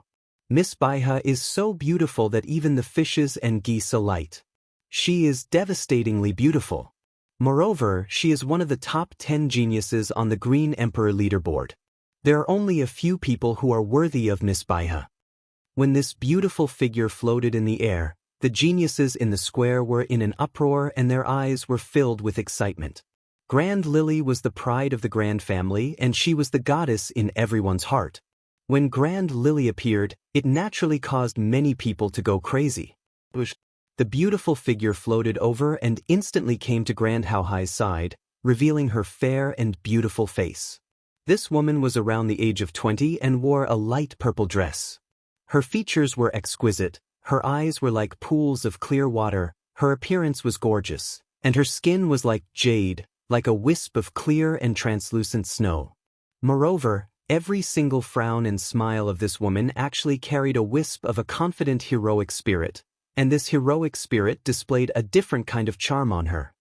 Miss Baihe is so beautiful that even the fishes and geese alight. She is devastatingly beautiful. Moreover, she is one of the top 10 geniuses on the Green Emperor leaderboard. There are only a few people who are worthy of Miss Baihe. When this beautiful figure floated in the air, the geniuses in the square were in an uproar and their eyes were filled with excitement. Grand Lily was the pride of the Grand family and she was the goddess in everyone's heart. When Grand Lily appeared, it naturally caused many people to go crazy. The beautiful figure floated over and instantly came to Grand Haohai's side, revealing her fair and beautiful face. This woman was around the age of 20 and wore a light purple dress. Her features were exquisite, her eyes were like pools of clear water, her appearance was gorgeous, and her skin was like jade, like a wisp of clear and translucent snow. Moreover, every single frown and smile of this woman actually carried a wisp of a confident heroic spirit, and this heroic spirit displayed a different kind of charm on her.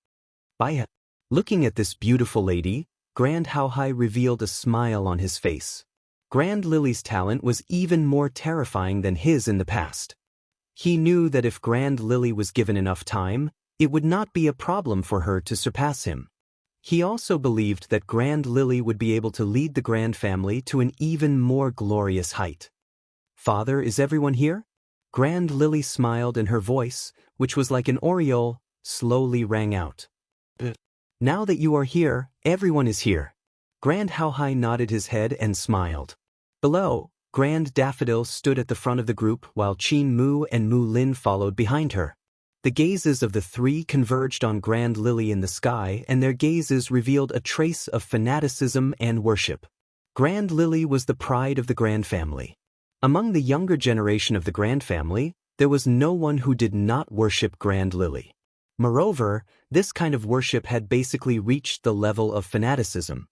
Looking at this beautiful lady, Grand Haohai revealed a smile on his face. Grand Lily's talent was even more terrifying than his in the past. He knew that if Grand Lily was given enough time, it would not be a problem for her to surpass him. He also believed that Grand Lily would be able to lead the Grand family to an even more glorious height. "Father, is everyone here?" Grand Lily smiled and her voice, which was like an aureole, slowly rang out. "Now that you are here, everyone is here." Grand Haohai nodded his head and smiled. Below, Grand Daffodil stood at the front of the group while Qin Mu and Mu Lin followed behind her. The gazes of the 3 converged on Grand Lily in the sky and their gazes revealed a trace of fanaticism and worship. Grand Lily was the pride of the Grand family. Among the younger generation of the Grand family, there was no one who did not worship Grand Lily. Moreover, this kind of worship had basically reached the level of fanaticism.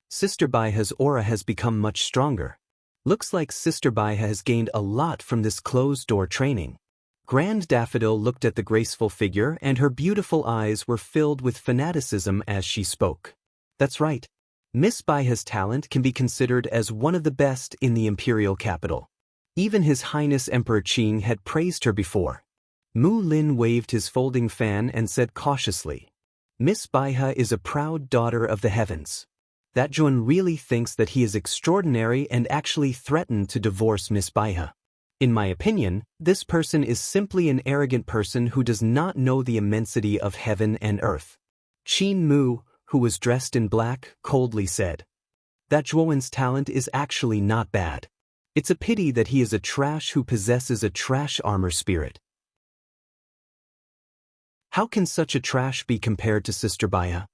Sister Baihe's aura has become much stronger. Looks like Sister Baihe has gained a lot from this closed-door training. Grand Daffodil looked at the graceful figure and her beautiful eyes were filled with fanaticism as she spoke. That's right. Miss Baihe's talent can be considered as one of the best in the imperial capital. Even His Highness Emperor Qing had praised her before. Mu Lin waved his folding fan and said cautiously, "Miss Baihe is a proud daughter of the heavens." That Jun really thinks that he is extraordinary and actually threatened to divorce Miss Baihe. In my opinion, this person is simply an arrogant person who does not know the immensity of heaven and earth. Qin Mu, who was dressed in black, coldly said, "That Zhuowen's talent is actually not bad. It's a pity that he is a trash who possesses a trash armor spirit." How can such a trash be compared to Sister Baya?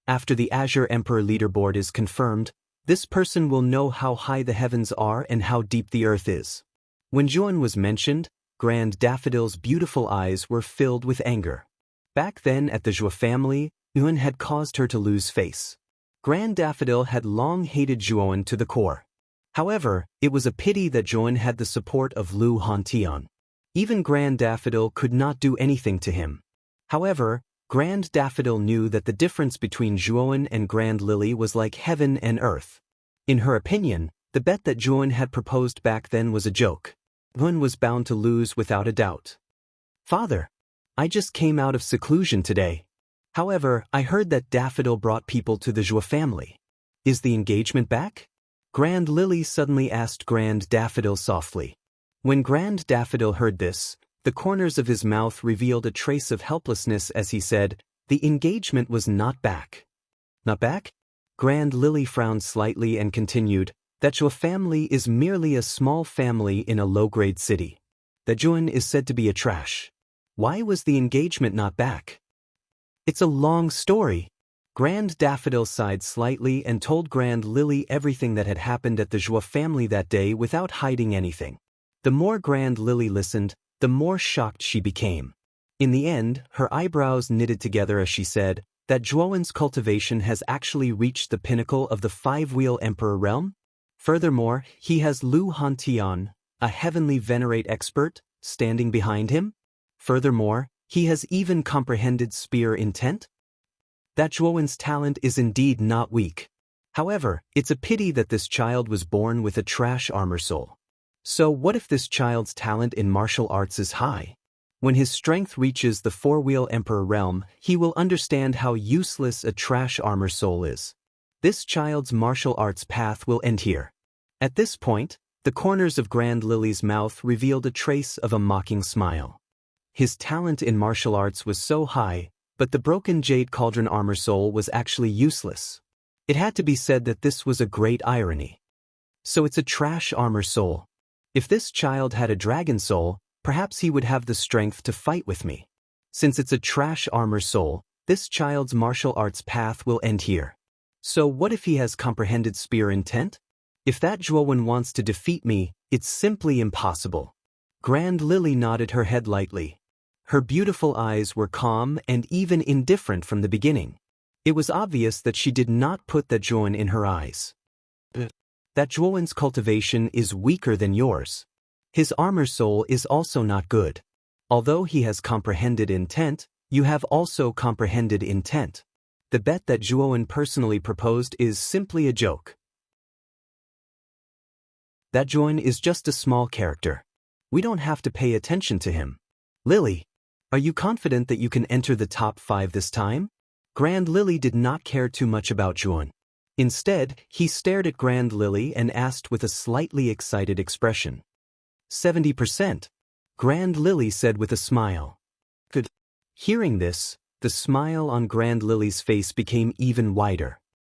After the Azure Emperor leaderboard is confirmed, this person will know how high the heavens are and how deep the earth is. When Juan was mentioned, Grand Daffodil's beautiful eyes were filled with anger. Back then at the Zhou family, Yuan had caused her to lose face. Grand Daffodil had long hated Zhuan to the core. However, it was a pity that Zhuan had the support of Lu Hantian. Even Grand Daffodil could not do anything to him. However, Grand Daffodil knew that the difference between Zhuan and Grand Lily was like heaven and earth. In her opinion, the bet that Zhuan had proposed back then was a joke. Zhuan was bound to lose without a doubt. Father, I just came out of seclusion today. However, I heard that Daffodil brought people to the Zhou family. Is the engagement back? Grand Lily suddenly asked Grand Daffodil softly. When Grand Daffodil heard this, the corners of his mouth revealed a trace of helplessness as he said, the engagement was not back. Not back? Grand Lily frowned slightly and continued, that Zhou family is merely a small family in a low-grade city. That Zhuan is said to be a trash. Why was the engagement not back? It's a long story. Grand Daffodil sighed slightly and told Grand Lily everything that had happened at the Zhou family that day without hiding anything. The more Grand Lily listened, the more shocked she became. In the end, her eyebrows knitted together as she said, that Zhuowen's cultivation has actually reached the pinnacle of the five-wheel emperor realm? Furthermore, he has Lu Hantian, a heavenly venerate expert, standing behind him? Furthermore, he has even comprehended spear intent? That Zhuowen's talent is indeed not weak. However, it's a pity that this child was born with a trash armor soul. So what if this child's talent in martial arts is high? When his strength reaches the four-wheel emperor realm, he will understand how useless a trash armor soul is. This child's martial arts path will end here. At this point, the corners of Grand Lily's mouth revealed a trace of a mocking smile. His talent in martial arts was so high, but the broken jade cauldron armor soul was actually useless. It had to be said that this was a great irony. So it's a trash armor soul. If this child had a dragon soul, perhaps he would have the strength to fight with me. Since it's a trash armor soul, this child's martial arts path will end here. So what if he has comprehended spear intent? If that Zhuowen wants to defeat me, it's simply impossible. Grand Lily nodded her head lightly. Her beautiful eyes were calm and even indifferent from the beginning. It was obvious that she did not put that Zhuowen in her eyes. That Zhuowen's cultivation is weaker than yours. His armor soul is also not good. Although he has comprehended intent, you have also comprehended intent. The bet that Zhuowen personally proposed is simply a joke. That Zhuowen is just a small character. We don't have to pay attention to him. Lily, are you confident that you can enter the top 5 this time? Grand Lily did not care too much about Zhuowen. Instead, he stared at Grand Lily and asked with a slightly excited expression. 70%. Grand Lily said with a smile. Good. Hearing this, the smile on Grand Lily's face became even wider.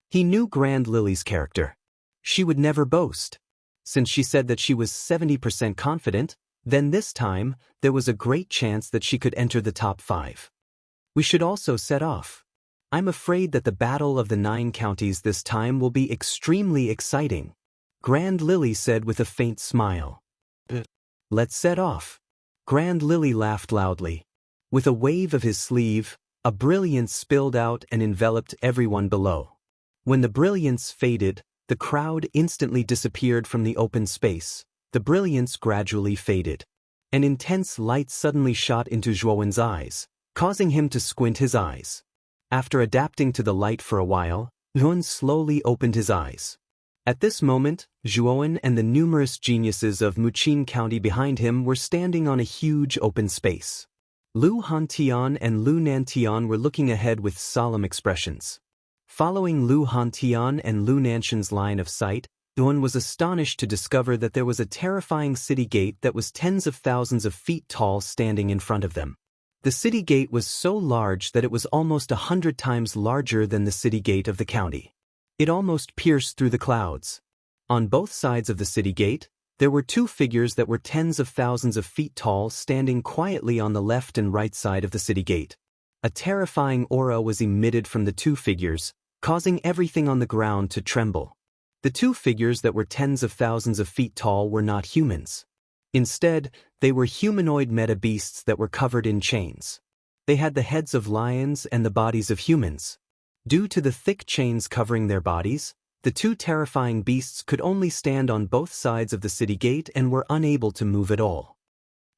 He knew Grand Lily's character. She would never boast. Since she said that she was 70% confident, then this time, there was a great chance that she could enter the top 5. We should also set off. I'm afraid that the Battle of the 9 Counties this time will be extremely exciting. Grand Lily said with a faint smile. Let's set off. Grand Lily laughed loudly. With a wave of his sleeve, a brilliance spilled out and enveloped everyone below. When the brilliance faded, the crowd instantly disappeared from the open space. The brilliance gradually faded. An intense light suddenly shot into Zhuowen's eyes, causing him to squint his eyes. After adapting to the light for a while, Zhuowen slowly opened his eyes. At this moment, Zhuowen and the numerous geniuses of Muqin County behind him were standing on a huge open space. Lu Hantian and Lu Nantian were looking ahead with solemn expressions. Following Lu Hantian and Lu Nanshan's line of sight, Zhuowen was astonished to discover that there was a terrifying city gate that was tens of thousands of feet tall standing in front of them. The city gate was so large that it was almost 100 times larger than the city gate of the county. It almost pierced through the clouds. On both sides of the city gate, there were 2 figures that were tens of thousands of feet tall standing quietly on the left and right side of the city gate. A terrifying aura was emitted from the two figures, causing everything on the ground to tremble. The two figures that were tens of thousands of feet tall were not humans. Instead, they were humanoid meta-beasts that were covered in chains. They had the heads of lions and the bodies of humans. Due to the thick chains covering their bodies, the two terrifying beasts could only stand on both sides of the city gate and were unable to move at all.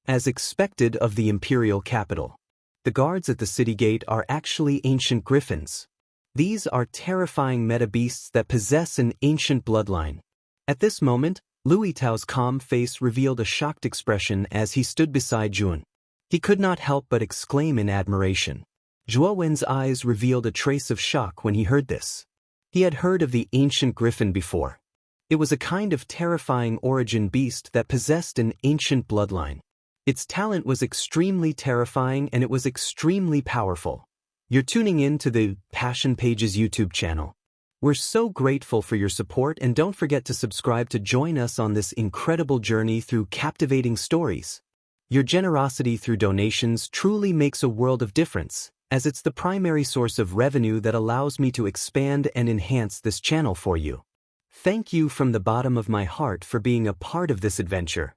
As expected of the imperial capital, the guards at the city gate are actually ancient griffins. These are terrifying meta-beasts that possess an ancient bloodline. At this moment, Louis Tao's calm face revealed a shocked expression as he stood beside Juan. He could not help but exclaim in admiration. Zhuo Wen's eyes revealed a trace of shock when he heard this. He had heard of the ancient griffin before. It was a kind of terrifying origin beast that possessed an ancient bloodline. Its talent was extremely terrifying and it was extremely powerful. You're tuning in to the Passion Pages YouTube channel. We're so grateful for your support, and don't forget to subscribe to join us on this incredible journey through captivating stories. Your generosity through donations truly makes a world of difference, as it's the primary source of revenue that allows me to expand and enhance this channel for you. Thank you from the bottom of my heart for being a part of this adventure.